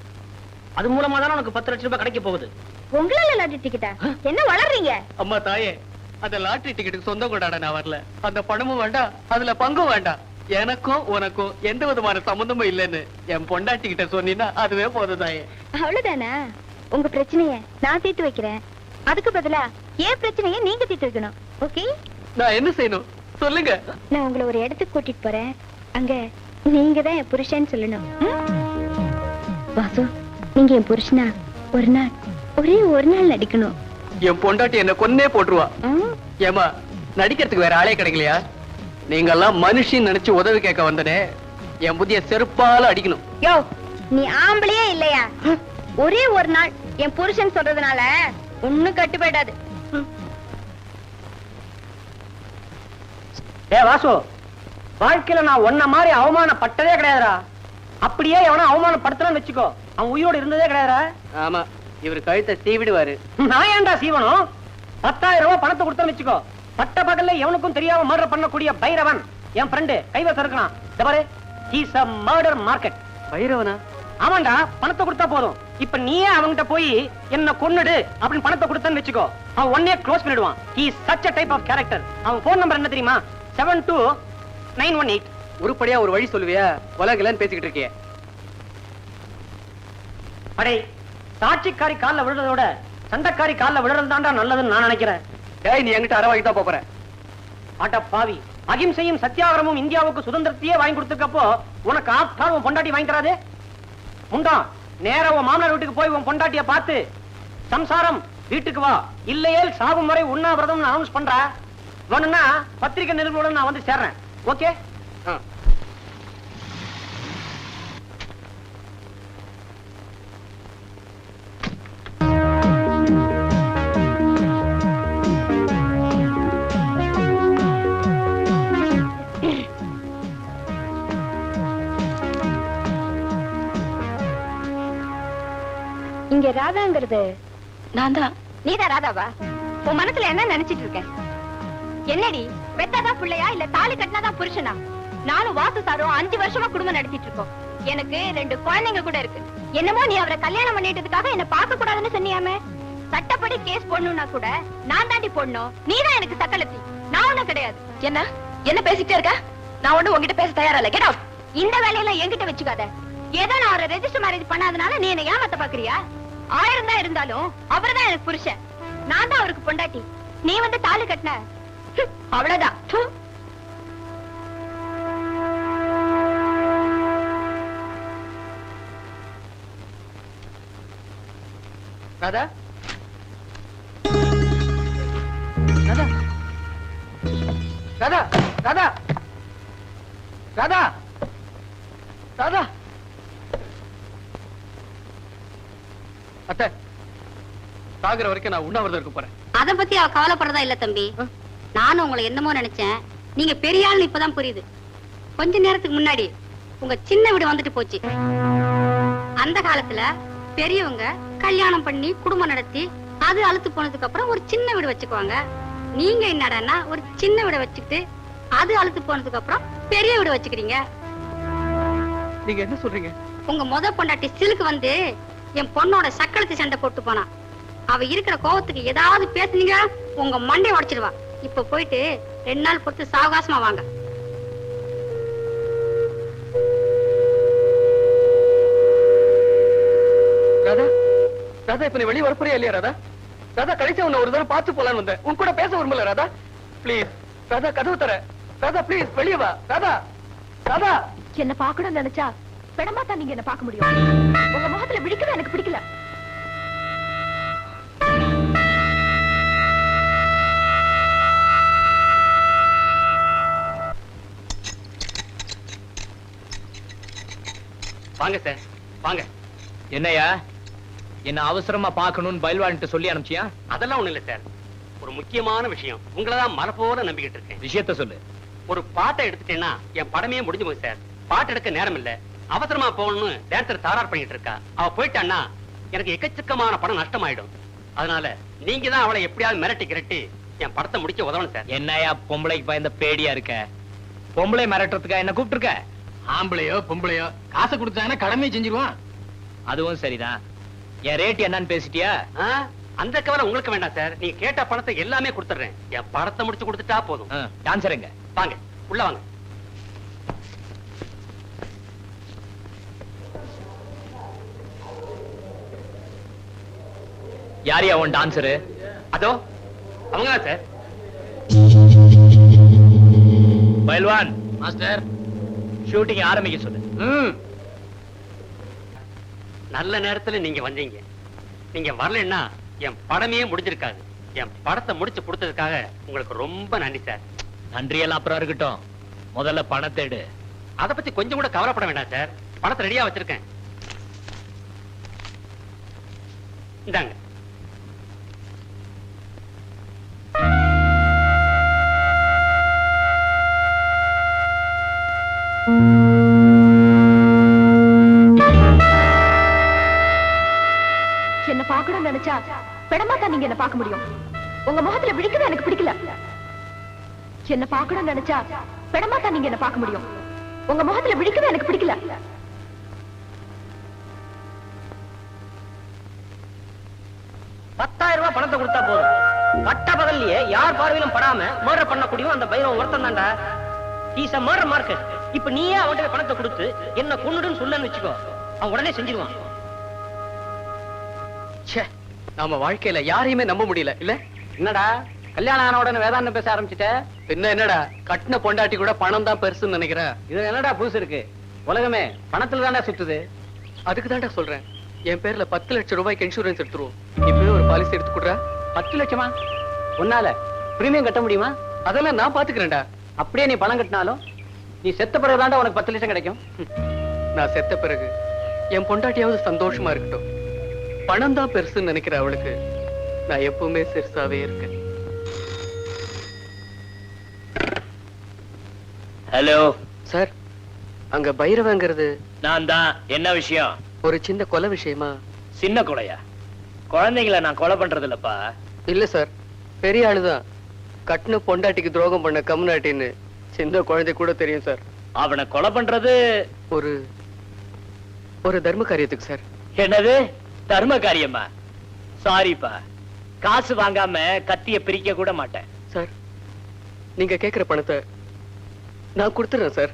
Speaker 2: அது மூலமா தான் உனக்கு 10 லட்சம் ரூபாய் கிடைக்க போகுது.
Speaker 9: உங்களால லாட்டரி டிக்கெட்டா? என்ன வளர்றீங்க?
Speaker 3: அம்மா தாயே, அந்த லாட்டரி டிக்கெட்டுக்கு சொந்தம் கொண்டாட நான் வரல. அந்த பணமும் வேண்டாம், அதுல பங்கும் வேண்டாம். எனக்கும் உனக்கும் எந்த விதமான சம்பந்தமும் இல்லைன்னு என் பொண்டாட்டி கிட்ட சொன்னீங்கன்னா அதுவே போதும் தாயே.
Speaker 9: அவ்வளவுதானா? உங்க பிரச்சனைய நான் தீர்த்து வைக்கிறேன். அதுக்கு பதிலா ஏன் பிரச்சனைய நீங்க தீர்த்து வைக்கணும். ஓகே?
Speaker 3: நான் என்ன செய்யணும் சொல்லுங்க.
Speaker 9: நான் உங்களை ஒரு இடத்துக்கு கூட்டிட்டு போறேன். அங்க நீங்க தான் என் புருஷன்னு சொல்லணும். வாசு, நீங்க என் புருஷனா ஒரு நாள், ஒரே ஒரு நாள் நடிக்கணும்.
Speaker 3: என் பொண்டாட்டி என்ன கொன்னே போட்டுருவா. ஏமா, நடிக்கிறதுக்கு வேற ஆளே கிடைக்கலையா? நீங்க எல்லாம் மனுஷன் நினைச்சு உதவி கேட்க வந்தனே, என் புதிய செருப்பால அடிக்கணும்.
Speaker 9: யோ, நீ ஆம்பளையே இல்லையா? ஒரே ஒரு நாள் என் புருஷன் சொல்றதுனால ஒண்ணும் கட்டு போயிடாது.
Speaker 2: வாசு, வாழ்க்கையில நான் ஒன்ன மாதிரி அவமானப்பட்டதே கிடையாதுடா. அப்படியே எவனா அவமானப்படுத்தலாம்னு வச்சுக்கோ, அவன் உயிரோடு இருந்ததே கிடையாதுடா.
Speaker 3: ஆமா, இவர் கழுத்தை சீவிடுவாரு. நான்
Speaker 2: ஏன்டா சீவனும்? 10,000 ரூபாய் பணத்தை கொடுத்தா வச்சுக்கோ, பட்ட பகல்ல எவனுக்கும் தெரியாம மர்டர் பண்ணக்கூடிய பைரவன் என் ஃப்ரெண்டு கைவசம் இருக்கான். He's a murder market.
Speaker 3: பைரவனா?
Speaker 2: ஆமாண்டா, பணத்தை கொடுத்தா போதும். இப்ப நீயே அவன்கிட்ட போய் என்ன கொன்னுடு அப்படின்னு பணத்தை கொடுத்தன்னு வச்சுக்கோ, அவன் ஒன்னே க்ளோஸ் பண்ணிடுவான். he is such a type of character. அவன் போன் நம்பர் என்ன தெரியுமா? 72918.
Speaker 3: உருப்படியா ஒரு வழி சொல்லுவியா? உலகலன்னு பேசிக்கிட்டு இருக்கியே.
Speaker 2: அடே, சாட்சிக்காரி கால்ல விழுறதோட சண்டைக்காரி கால்ல விழுறது தான்டா நல்லதுன்னு நான் நினைக்கிறேன்.
Speaker 3: நீ என்கிட்ட அரை வாங்கி தான் போற.
Speaker 2: ஆட்ட பாவி, அகிம்சையும் சத்தியாகிரமும் இந்தியாவுக்கு சுதந்திரத்தையே வாங்கி கொடுத்துக்கப்போ உனக்கு ஆப்டால் உன் பொண்டாட்டி வாங்கி தராது? முண்டா, நேரா உன் மாமனார் வீட்டுக்கு போய் உன் பொண்டாட்டிய பார்த்து சம்சாரம் வீட்டுக்கு வா, இல்லையே சாகும் வரை உண்ணாவிரதம் அனௌன்ஸ் பண்ற. வேணும்னா பத்திரிகை நிருபருடன் நான் வந்து சேர்றேன். ஓகே?
Speaker 9: இங்க ராதாங்கிறது
Speaker 1: நான் தான்.
Speaker 9: நீதான் ராதாவா? உன் மனசுல என்ன நினைச்சிட்டு இருக்க? என்னடி, பெத்தாதான் பிள்ளையா இல்ல தாலி கட்டினாதான் புருஷனா? நானும் வாசு சாரும் 5 வருஷமா குடும்பம் நடத்திட்டு இருக்கோம். எனக்கு 2 குழந்தைங்க கூட இருக்கு. என்னமோ நீ அவரை கல்யாணம் பண்ணிட்டதுக்காக என்ன பார்க்க கூடாதுன்னு சொன்னியாமே. சட்டப்படி கேஸ் போடணும்னா கூட நான் தாண்டி போடணும். நீதான் எனக்கு சக்கலத்தி, நான் ஒண்ணும் கிடையாது.
Speaker 1: என்ன பேசிட்டே இருக்க? நான் ஒண்ணு உங்ககிட்ட பேச தயாரா இல்ல. Get out.
Speaker 9: இந்த வேலையெல்லாம் என்கிட்ட வச்சுக்காத. ஏதோ நான் அவரை ரெஜிஸ்டர் மேரேஜ் பண்ணாதனால நீ என்ன ஏமாத்த பாக்குறியா? 1000 தான் இருந்தாலும் அவர்தான் எனக்கு புருஷன், நான் தான் அவருக்கு பொண்டாட்டி. நீ வந்து தாலி கட்டின, அவ்வளவுதான். து.
Speaker 3: ராதா ராதா ராதா ராதா ராதா ராதா அத்தை சாகுற வரைக்கும் நான் உண்ணாவிரதம் இருக்க போறேன்.
Speaker 4: அத பத்தி அவ கவலைப்படுறதா இல்ல தம்பி. நானும் உங்களை என்னமோ நினைச்சேன். நீங்க பெரிய ஆள்னு இப்பதான் புரியுது. கொஞ்ச நேரத்துக்கு முன்னாடி உங்க சின்ன வீடு வந்துட்டு போச்சு. அந்த காலத்துல பெரியவங்க கல்யாணம் பண்ணி குடும்பம் நடத்தி அது அழுத்து போனதுக்கு அப்புறம் ஒரு சின்ன வீடு வச்சுக்குவாங்க. நீங்க என்னடான்னா ஒரு சின்ன வீடு வச்சுக்கிட்டு அது அழுத்து போனதுக்கு அப்புறம் பெரிய வீடு வச்சுக்கிறீங்க.
Speaker 3: நீங்க என்ன சொல்றீங்க?
Speaker 4: உங்க முத பொண்டாட்டி சிலுக்கு வந்து என் பொண்ணோட சக்களத்து சண்டை போட்டு போனா. அவ இருக்கிற கோவத்துக்கு ஏதாவது பேசுனீங்க உங்க மண்டையை உடைச்சிடுவா. இப்ப போயிட்டு 2 நாள் பொறுத்து சாவகாசமா வாங்க.
Speaker 3: ராதா ராதா இப்ப நீ வெளியே வரப்போறியா இல்லையா ராதா? ராதா கடைசியா உன்னை ஒரு தடவை பார்த்து போலான்னு வந்தேன். உன் கூட பேச விரும்பல ராதா. ப்ளீஸ் ராதா கதவு தர. ராதா ப்ளீஸ் வெளியே வா. ராதா ராதா
Speaker 1: என்ன பாக்கணும்னு நினைச்சா பெடமா தான் நீங்க என்ன பார்க்க முடியும். உங்க முகத்துல விழிக்கவே எனக்கு பிடிக்கல.
Speaker 3: வாங்க சார் வாங்க.
Speaker 8: என்னையா என்ன அவசரமா பாக்கணும்னு பயில்வான்ட்டு சொல்லி அனுப்பிச்சியா?
Speaker 3: அதெல்லாம் ஒண்ணு இல்ல சார். ஒரு முக்கியமான விஷயம். உங்களதான் மலை போல நம்பிக்கிட்டு இருக்கேன்.
Speaker 8: விஷயத்த சொல்லு.
Speaker 3: ஒரு பாட்டை எடுத்துட்டேன்னா என் படமே முடிஞ்சு போய் சார். பாட்டு எடுக்க நேரம் இல்ல. அவசரமா போகணும்னு டான்சர் தாரார் பண்ணிட்டு இருக்கா. அவ போயிட்டான்னா எனக்கு எக்கச்சக்கமான படம் நஷ்டமாயிடும். அதனால நீங்க தான் அவளை எப்படியாவது மிரட்டி கிரட்டி என் படத்தை முடிக்க உதவணும் சார்.
Speaker 8: என்னையா பொம்பளைக்கு பயந்த பேடியா இருக்க? பொம்பளை மிரட்டுறதுக்கா என்ன கூப்பிட்டு இருக்க?
Speaker 3: ஆம்பளையோ பொம்பளையோ காசை கொடுத்தாங்கன்னா கடமையை செஞ்சிருவான்.
Speaker 8: அதுவும் சரிதான். என் ரேட் என்னன்னு பேசிட்டியா?
Speaker 3: அந்த கவலை உங்களுக்கு வேண்டாம் சார். நீங்க கேட்ட பணத்தை எல்லாமே கொடுத்துறேன். என் படத்தை முடிச்சு கொடுத்துட்டா போதும்.
Speaker 8: டான்சர் எங்க?
Speaker 3: வாங்க உள்ள வாங்க.
Speaker 8: யாரியா உன் டான்சரு?
Speaker 3: அதோ அவங்கதான் சார்.
Speaker 8: பயில்வான்
Speaker 3: மாஸ்டர்
Speaker 8: ஷூட்டிங் ஆரம்பிக்க சொல்லு.
Speaker 3: நல்ல நேரத்துல நீங்க வந்தீங்க. நீங்க வரலன்னா என் படமே முடிஞ்சிருக்காது. என் படத்தை முடிச்சு கொடுத்ததுக்காக உங்களுக்கு ரொம்ப நன்றி சார்.
Speaker 8: நன்றியெல்லாம் அப்புறம் இருக்கட்டும். முதல்ல பணத்தை எடு.
Speaker 3: அதை பத்தி கொஞ்சம் கூட கவலைப்பட வேண்டாம் சார். பணத்தை ரெடியா வச்சிருக்கேன். இந்தாங்க.
Speaker 1: என்ன பாக்கணும்னு நினைச்சா பெடமா தான் நீங்க என்ன பார்க்க முடியும். உங்க முகத்துல விழிக்கவே எனக்கு பிடிக்கல. என்ன பாக்கணும்னு நினைச்சா பெடமா தான் நீங்க என்ன பார்க்க முடியும். உங்க முகத்துல விழிக்கவே எனக்கு பிடிக்கல.
Speaker 7: ₹10,000 பணத்தை கொடுத்தா போதும். பட்ட பகல்லையே யார் பார்வையிலும் படாம மர்டர் பண்ணக்கூடிய அந்த பைரவன் ஒருத்தன் தான்டா. He's a murder market. இப்ப நீயே அவன்கிட்ட பணத்தை கொடுத்து என்ன கொன்னுடுன்னு சொல்லன்னு வச்சுக்கோ, அவன் உடனே செஞ்சிருவான்.
Speaker 3: நாம வாழ்க்கையில யாரையுமே நம்ப முடியல இல்ல?
Speaker 7: என்னடா கல்யாணம் ஆன உடனே வேதாந்தம் பேச ஆரம்பிச்சுட்ட?
Speaker 3: பின்ன என்னடா கட்டின பொண்டாட்டி கூட பணம் தான் பெருசுன்னு நினைக்கிறேன்.
Speaker 7: இது என்னடா புதுசு இருக்கு? உலகமே பணத்துல தான்டா சுத்துது.
Speaker 3: அதுக்கு தான்டா சொல்றேன். என் பேர்ல 10 லட்சம் ரூபாய்க்கு இன்சூரன்ஸ் எடுத்துருவோம். இப்பவே ஒரு பாலிசி எடுத்துக்கூடா.
Speaker 7: 10 லட்சமா? உன்னால பிரீமியம் கட்ட முடியுமா?
Speaker 3: அதெல்லாம் நான் பாத்துக்கிறேன்டா.
Speaker 7: அப்படியே நீ பணம் கட்டினாலும் நீ செத்த பிறகுதான்டா உனக்கு 10 லட்சம் கிடைக்கும்.
Speaker 3: நான் செத்த பிறகு என் பொண்டாட்டியாவது சந்தோஷமா இருக்கட்டும். பணம் தான் பெருசுன்னு நினைக்கிற அவளுக்கு நான் எப்பவுமே சிறுசாவே இருக்கேன்.
Speaker 8: ஹலோ
Speaker 3: சார், அங்க பைரவங்கிறது
Speaker 8: நான் தான். என்ன விஷயம்?
Speaker 3: ஒரு சின்ன கொலை விஷயமா?
Speaker 8: சின்ன கொலையா? குழந்தைங்களை நான் கொலை பண்றது இல்லப்பா.
Speaker 3: இல்ல சார், பெரிய ஆளுதான். கட்டின பொண்டாட்டிக்கு துரோகம் பண்ண கம்நாட்டின்னு சின்ன குழந்தை கூட தெரியும் சார்.
Speaker 8: அவனை கொலை பண்றது
Speaker 3: ஒரு ஒரு தர்ம காரியத்துக்கு சார்.
Speaker 8: என்னது தர்ம காரியமா? சாரிப்பா, காசு வாங்காம கத்திய பிரிக்க கூட மாட்டேன்.
Speaker 3: சார், நீங்க கேக்குற பணத்தை நான் கொடுத்துறேன் சார்.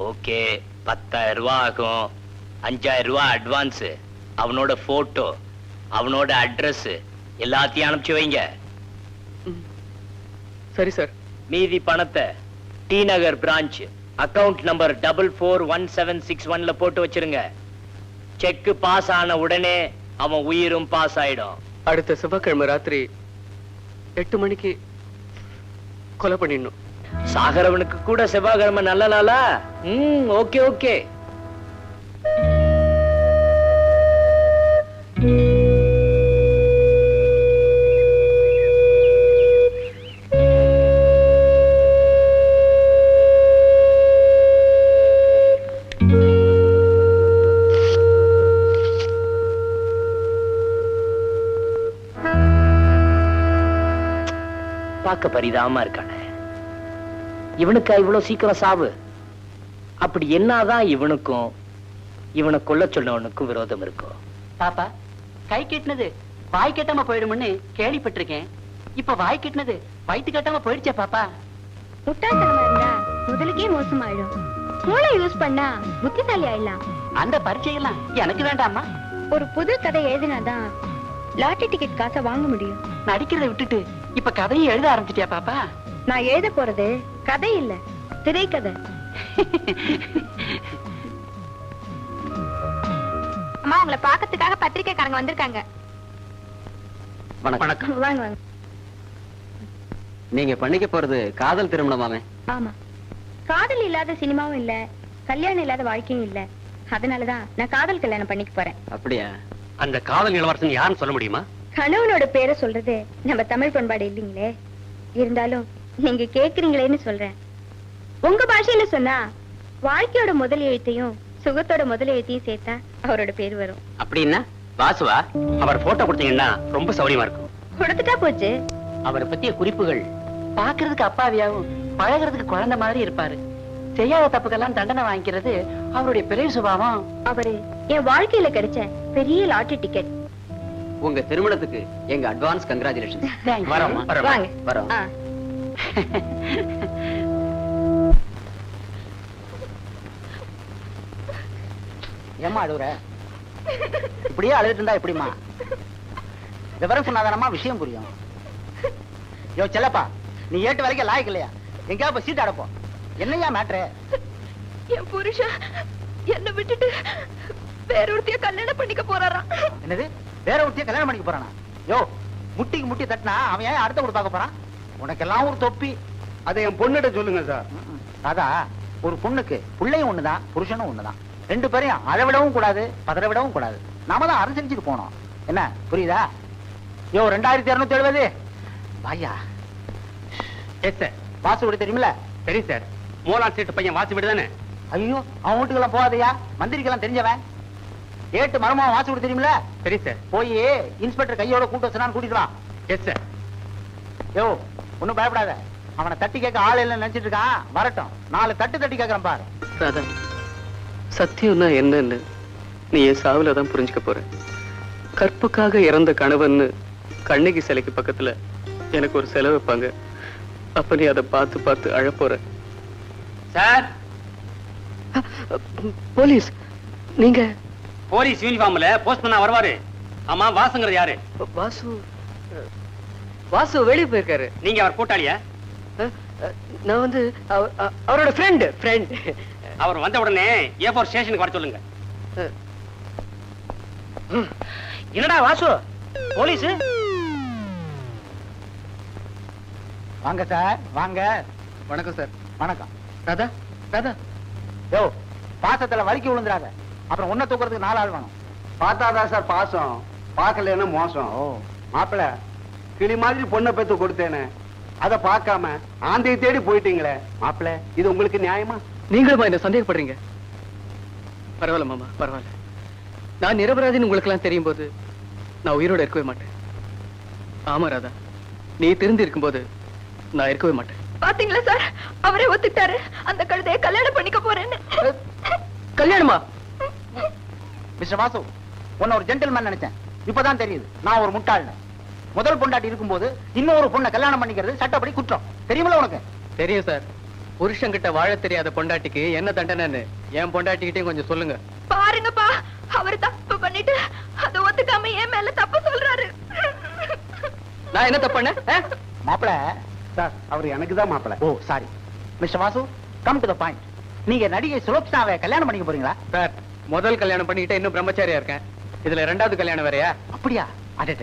Speaker 8: ஓகே, 10,000 ரூபாய் ஆகும். 5,000 ரூபாய் அட்வான்ஸ், அவனோட போட்டோ, அவனோட அட்ரஸ் எல்லாத்தையும் அனுப்பிச்சு வைங்க.
Speaker 3: சரி சார்.
Speaker 8: மீதி பணத்தை டி நகர் பிரான்ச் அக்கவுண்ட் நம்பர் 441761 போட்டு வச்சிருங்க. செக் பாஸ் ஆன உடனே அவன் உயிரும் பாஸ் ஆயிடும்.
Speaker 3: அடுத்த செவ்வாய்க்கிழமை ராத்திரி 8 மணிக்கு கொலை பண்ணிடணும்.
Speaker 8: சாகரவனுக்கு கூட செவ்வாய்க்கிழமை நல்ல நாளா? Okay okay. பார்க்க பரிதாபமா இருக்கானே. இவனுக்கா இவ்வளவு சீக்கிரம் சாவு? அப்படி என்னதான் இவனுக்கும் இவனை கொல்ல சொன்னவனுக்கும் விரோதம் இருக்கும்?
Speaker 7: பாப்பா, கை கெட்டினது வாய் கெட்டாம போயிடும்னு கேள்விப்பட்டிருக்கேன். இப்ப வாய் கெட்டினது வயிற்று கட்டாம போயிடுச்சே பாப்பா.
Speaker 9: முட்டாள்தனமா இருந்தா முதலுக்கே மோசமாயிடும். மூளை யூஸ் பண்ணா புத்திசாலி ஆயிடலாம்.
Speaker 7: அந்த பரீட்சையெல்லாம் எனக்கு வேண்டாமா?
Speaker 9: ஒரு புது கதை எழுதினாதான் லாட்டரி டிக்கெட் காசை வாங்க முடியும்.
Speaker 7: நடிக்கிறத விட்டுட்டு இப்ப கதையை எழுத ஆரம்பிச்சிட்டியா பாப்பா?
Speaker 9: நான் எழுத போறது கதை இல்ல, திரைக்கதை. அம்மா, உங்களை பாக்கிறதுக்காக பத்திரிக்கைக்காரங்க வந்திருக்காங்க.
Speaker 3: வணக்கம்.
Speaker 9: வாங்க வாங்க.
Speaker 3: நீங்க பண்ணிக்க போறது காதல் திருமணமாமே?
Speaker 9: ஆமா, காதல் இல்லாத சினிமாவும் இல்ல, கல்யாணம் இல்லாத வாழ்க்கையும் இல்ல. அதனாலதான் நான் காதல் கல்யாணம் பண்ணிக்க போறேன்.
Speaker 3: அப்படியா? அந்த காதல் இளவரசன் யாருன்னு சொல்ல முடியுமா?
Speaker 9: கணவனோட பேரை சொல்றது நம்ம தமிழ் பண்பாடு இல்லீங்களே. இருந்தாலும் நீங்க கேக்குறீங்களேன்னு சொல்றேன். உங்க பாஷையில சொன்னா வாழ்க்கையோட முதல் எழுத்தையும் சுகத்தோட முதல் எழுத்தையும் சேர்த்தா அவரோட பேர் வரும்.
Speaker 3: அப்படின்னா வாசுவா, அவர் போட்டோ கொடுத்தீங்கன்னா ரொம்ப சௌரியமா இருக்கும்.
Speaker 9: கொடுத்துட்டா போச்சு.
Speaker 7: அவரை பத்திய குறிப்புகள் பாக்குறதுக்கு அப்பாவியாவும் பழகிறதுக்கு குழந்தை மாதிரி இருப்பாரு. செய்யாத தப்புக்கெல்லாம் தண்டனை வாங்கிக்கிறது அவருடைய பெரிய சுபாவம்.
Speaker 9: அவரு என் வாழ்க்கையில கிடைச்ச பெரிய லாட்டரி டிக்கெட்.
Speaker 3: உங்க திருமணத்துக்கு எங்க அட்வான்ஸ் கங்க்ராச்சுலேஷன்.
Speaker 7: வரோம்
Speaker 9: வாங்க.
Speaker 3: வரோம்.
Speaker 9: ஆ.
Speaker 7: ஏமா அழுவுற? இப்படியே அழுதுட்டு இருந்தா எப்படிமா? விவரம் சொன்னாதானமா விஷயம் புரியும். யோ செல்லப்பா, நீ ஏட்டு வரைக்கும் லாய்க்கு இல்லையா? எங்கேயாவது போய் சீட்டு அடப்போம். என்னையா மேட்ரு?
Speaker 6: என் புருஷன் என்ன விட்டுட்டு வேற ஒருத்தைய கல்யாணம் பண்ணிக்க போறாராம்.
Speaker 7: என்னது? வேற ஒருத்தைய கல்யாணம் பண்ணிக்க போறானா? யோ, முட்டிக்கு முட்டி தட்டினா அவன் ஏன் அடுத்த கூட பார்க்க போறான்? உனக்கெல்லாம் ஒரு தொப்பி.
Speaker 5: அதை என் பொண்ணிட்ட சொல்லுங்க சார்.
Speaker 7: அதான், ஒரு பொண்ணுக்கு பிள்ளையும் ஒண்ணுதான், புருஷனும் ஒண்ணுதான். ரெண்டு பேரையும் அழ விடவும் கூடாது, பதற விடவும் கூடாது. நாம தான் அனுசரிச்சுட்டு போனோம். என்ன புரியுதா? யோ 2270 வாயா.
Speaker 3: Yes sir.
Speaker 7: வாசு வீடு தெரியுமில்ல?
Speaker 3: சரி சார். மூலான் சீட்டு பையன் வாசி வீடு தானே?
Speaker 7: ஐயோ, அவன் வீட்டுக்கெல்லாம் போகாதையா, மந்திரிக்கெல்லாம் தெரிஞ்சவன். ஏட்டு மருமா வாசு வீடு தெரியுமில்ல?
Speaker 3: சரி சார்.
Speaker 7: போய் இன்ஸ்பெக்டர் கையோட கூட்டு வச்சுனான்னு கூட்டிட்டு வா.
Speaker 3: Yes sir.
Speaker 7: யோ, ஒண்ணும் பயப்படாத. அவனை தட்டி கேட்க ஆள் இல்லைன்னு நினைச்சிட்டு இருக்கான். வரட்டும், 4 தட்டி கேட்கறான் பாரு.
Speaker 3: ராதா, சத்தியம்னா என்னன்னு நீ என் சாவுல தான் புரிஞ்சுக்க போற. கற்புக்காக இறந்த கணவன்னு கண்ணகி சிலைக்கு பக்கத்துல எனக்கு ஒரு செலவு வைப்பாங்க. அப்ப நீ அதை பார்த்து பார்த்து அழ போற. Sir, police. நீங்க
Speaker 8: போலீஸ் யூனிஃபார்ம்ல போஸ்ட்மேனா வருவாரு. ஆமா, வாசுங்கிறது யாரு?
Speaker 3: வாசு. வாசு வெளியே போயிருக்காரு.
Speaker 8: நீங்க அவர் கூட்டாளியா?
Speaker 3: நான் வந்து அவரோட ஃப்ரெண்ட்.
Speaker 8: அவர் வந்த உடனே A4 ஸ்டேஷனுக்கு வர சொல்லுங்க. என்னடா வாசு, போலீஸ்?
Speaker 7: வாங்க சார், வாங்க.
Speaker 3: வணக்கம் சார்.
Speaker 7: வணக்கம்.
Speaker 3: ராதா, ராதா.
Speaker 7: யோ, பாசத்துல வலிக்கி விழுந்துறாத. அப்புறம் உன்னை தூக்குறதுக்கு 4 ஆள் வேணும்.
Speaker 5: பார்த்தாதான் சார் பாசம், பார்க்கலன்னா மோசம்.
Speaker 7: ஓ,
Speaker 5: மாப்பிள, கிளி மாதிரி பொண்ணை பெத்து கொடுத்தேனே, அதை பார்க்காம ஆந்தையை தேடி போயிட்டீங்களே. மாப்பிள, இது உங்களுக்கு நியாயமா?
Speaker 3: நீங்களுமா என்ன சந்தேகப்படுறீங்க? பரவாயில்ல மாமா, பரவாயில்ல. நான் நிரபராதின்னு உங்களுக்கு எல்லாம் தெரியும் போது நான் உயிரோட இருக்கவே மாட்டேன். ஆமா ராதா, நீ திருந்தி இருக்கும்போது நான் இருக்கவே மாட்டேன்.
Speaker 6: பாத்தீங்களா சார், அவரே ஒத்துக்கிட்டாரு அந்த கழுதைய கல்யாணம் பண்ணிக்க போறேன்னு.
Speaker 3: கல்யாணமா?
Speaker 7: மிஸ்டர் வாசு, உன்னை ஒரு ஜென்டில்மேன் நினைச்சேன். இப்பதான் தெரியுது நான் ஒரு முட்டாள்னு. முதல் பொண்டாட்டி இருக்கும்போது இன்னொரு பொண்ணை கல்யாணம் பண்ணிக்கிறது சட்டப்படி குற்றம். தெரியுமில்ல உனக்கு?
Speaker 3: தெரியும் சார். புருஷன் கிட்ட வாழ தெரியாத பொண்டாட்டிக்கு என்ன தண்டனைன்னு என் பொண்டாட்டிக்கிட்டையும் கொஞ்சம் சொல்லுங்க.
Speaker 6: பாருங்கப்பா, அவரு தப்பு பண்ணிட்டு அதை ஒத்துக்காம என் மேல தப்பு சொல்றாரு.
Speaker 3: நான் என்ன தப்பு பண்ணேன்?
Speaker 7: மாப்பிள, சார் அவர் எனக்கு தான் மாப்பிள்ள. Oh sorry mister Vasu, come to the point. நீங்க நடிகை சுலோக்ஷனாவை கல்யாணம் பண்ணிக்க போறீங்களா?
Speaker 3: சார் முதல் கல்யாணம் பண்ணிக்கிட்டு இன்னும் பிரம்மச்சாரியா இருக்கேன். இதுல ரெண்டாவது கல்யாணம் வேறயா?
Speaker 7: அப்படியா? அடே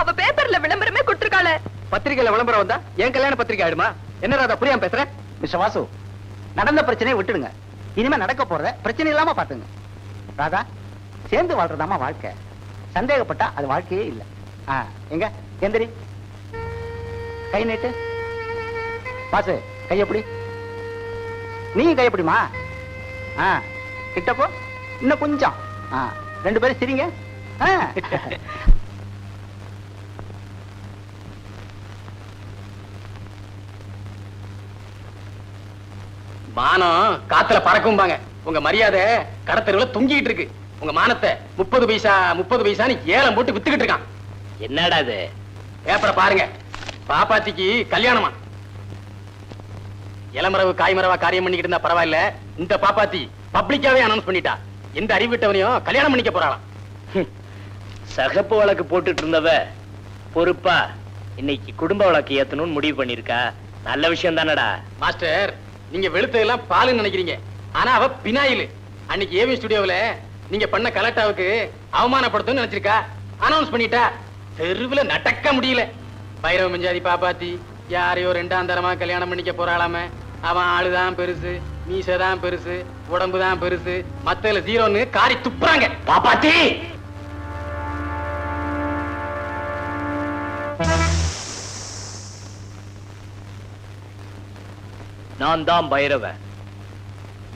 Speaker 6: அவ பேப்பர்ல விளம்பரமே கொடுத்திருக்காளே.
Speaker 3: பத்திரிகையில விளம்பரம் வந்தா என் கல்யாண பத்திரிகை ஆயிடுமா? என்ன ராதா புரியாம பேசுற?
Speaker 7: மிஸ்டர் வாசு, நடந்த பிரச்சனையை விட்டுடுங்க. இனிமே நடக்க போறத பிரச்சனை இல்லாம பாத்துங்க. ராதா, சேர்ந்து வாழ்றதாமா வாழ்க்கை. சந்தேகப்பட்டா அது வாழ்க்கையே இல்ல. எங்க எந்திரி, கை நீட்டு. வாசு, கையப்படி. நீங்க கையப்படிமா? கிட்டப்போ இன்னும் கொஞ்சம். ரெண்டு பேரும் சிரிங்க.
Speaker 3: மானம் காத்துல பறக்கும்பாங்க. உங்க மரியாதை கடத்தெருவுல தொங்கிட்டு இருக்கு. உங்க மானத்தை 30 பைசான்னு ஏலம் போட்டு வித்துக்கிட்டு இருக்கான்.
Speaker 8: என்னடா இது?
Speaker 3: பேப்பரை பாருங்க. பாப்பாத்திக்கு கல்யாணமா. இளமரவு காய்மரவா காரியம் பண்ணிக்கிட்டு இருந்தா பரவாயில்ல, இந்த பாப்பாத்தி பப்ளிக்காவே அனௌன்ஸ் பண்ணிட்டா. எந்த அறிவிட்டவனையும் கல்யாணம் பண்ணிக்க போறாளாம்.
Speaker 8: சகப்பு வழக்கு போட்டுட்டு இருந்தவ பொறுப்பா இன்னைக்கு குடும்ப வழக்கு ஏத்தணும்னு முடிவு பண்ணிருக்கா. நல்ல விஷயம் தானடா.
Speaker 3: மாஸ்டர், நீங்க வெளுத்ததெல்லாம் பாலுன்னு நினைக்கிறீங்க, ஆனா அவ பினாயில். அன்னைக்கு ஏவி ஸ்டுடியோவுல நீங்க பண்ண கலெக்டாவுக்கு அவமானப்படுத்தும் நினைச்சிருக்கா. அனௌன்ஸ் பண்ணிட்டா. தெருவுல நடக்க முடியல. பைரவ மஞ்சாதி பாப்பாத்தி யாரையோ ரெண்டாம் தரமா கல்யாணம் பண்ணிக்க போறாளாம. அவன் ஆளுதான் பெருசு, மீசதான் பெருசு, உடம்புதான் பெருசு, மத்தல ஜீரோன்னு காரி துப்புறாங்க.
Speaker 8: பாப்பாத்தி, நான் தான் பைரவன்.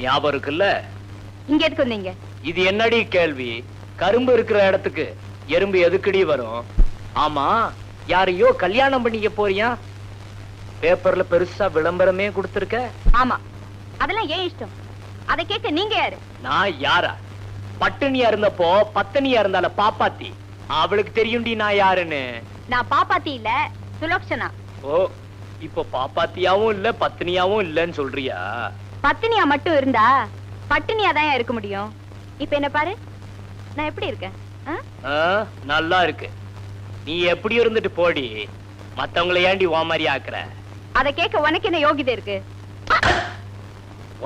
Speaker 8: ஞாபகம் இருக்குல்ல?
Speaker 9: இங்க எதுக்கு வந்தீங்க?
Speaker 8: இது என்னடி கேள்வி? கரும்பு இருக்கிற இடத்துக்கு எறும்பு எதுக்கடி வரும்? ஆமா, யாரையோ கல்யாணம் பண்ணிக்க போறியா? பேப்பர்ல பெருசா விளம்பரமே கொடுத்திருக்க.
Speaker 9: ஆமா, அதெல்லாம் ஏன் இஷ்டம். அதை கேட்க நீங்க யாரு?
Speaker 8: நான் யாரா? பட்டினியா இருந்தப்போ பத்தினியா இருந்தால பாப்பாத்தி, அவளுக்கு தெரியும்டி நான் யாருன்னு.
Speaker 9: நான் பாப்பாத்தி இல்ல, சுலோக்ஷனா.
Speaker 8: ஓ, இப்போ பாப்பாத்தியாவும் இல்ல பத்தினியாவும் இல்லன்னு சொல்றியா?
Speaker 9: பத்தினியா மட்டும் இருந்தா பட்டினியா தான் இருக்க முடியும். இப்ப என்ன பாரு, நான் எப்படி இருக்கேன்?
Speaker 8: நல்லா இருக்கு. நீ எப்படி இருந்துட்டு போடி, மத்தவங்களை ஏண்டி ஓ மாதிரி ஆக்குற?
Speaker 9: அதை கேட்க உனக்கு என்ன யோகிதை இருக்கு?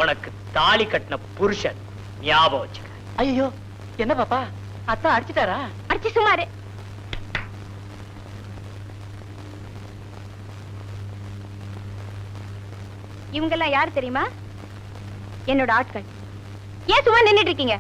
Speaker 8: உனக்கு தாலி கட்டின புருஷன் ஞாபகம் வச்சுக்க.
Speaker 2: ஐயோ, என்ன பாப்பா, அத்தா அடிச்சிட்டாரா?
Speaker 9: அடிச்சு சுமாரு. இவங்கெல்லாம் யாரு தெரியுமா? என்னோட ஆட்கள். ஏன் சும்மா நின்னுட்டு இருக்கீங்க?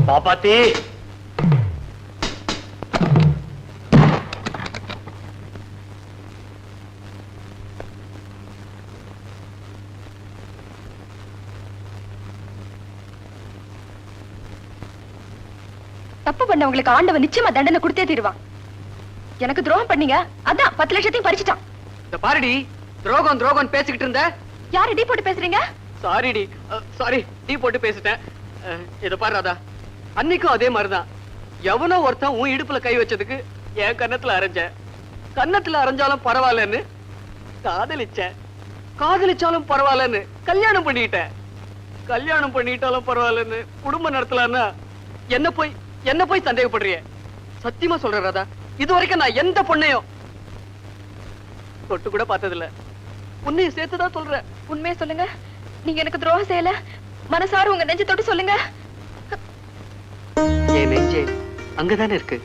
Speaker 8: பாப்பாத்தி,
Speaker 1: தப்பு பண்ணவங்களுக்கு ஆண்டவன் நிச்சயமா தண்டனை கொடுத்தே தீருவான். எனக்கு துரோகம் பண்ணீங்க, அதான் 10 லட்சத்தையும் பறிச்சிட்டான்.
Speaker 3: இந்த பாருடி, துரோகம் துரோகம் பேசிக்கிட்டு இருந்த.
Speaker 1: யாரு டீ போட்டு பேசுறீங்க?
Speaker 3: சாரிடி, சாரி, டீ போட்டு பேசிட்டேன். இத பாரு ராதா, அன்னைக்கும் அதே மாதிரிதான். எவனோ ஒருத்தன் உன் இடுப்புல கை வச்சதுக்கு என் கன்னத்துல அரைஞ்ச. கன்னத்துல அரைஞ்சாலும் பரவாயில்லன்னு காதலிச்ச. காதலிச்சாலும் பரவாயில்லன்னு கல்யாணம் பண்ணிட்டேன். கல்யாணம் பண்ணிட்டாலும் பரவாயில்லன்னு குடும்பம் நடத்தலான்னா என்ன போய் சந்தேகப்படுறிய? சத்தியமா சொல்றேன் ராதா, இது வரைக்கும் நான் எந்த பொண்ணையும் தொட்டு கூட பார்த்ததில்ல. உன்னையும் சேர்த்துதான் சொல்றேன்.
Speaker 1: உண்மையை சொல்லுங்க, நீங்க எனக்கு துரோகம் செய்யல. மனசார உங்க நெஞ்சு தொட்டு சொல்லுங்க.
Speaker 3: என் நெஞ்சே அங்கதானே இருக்கு.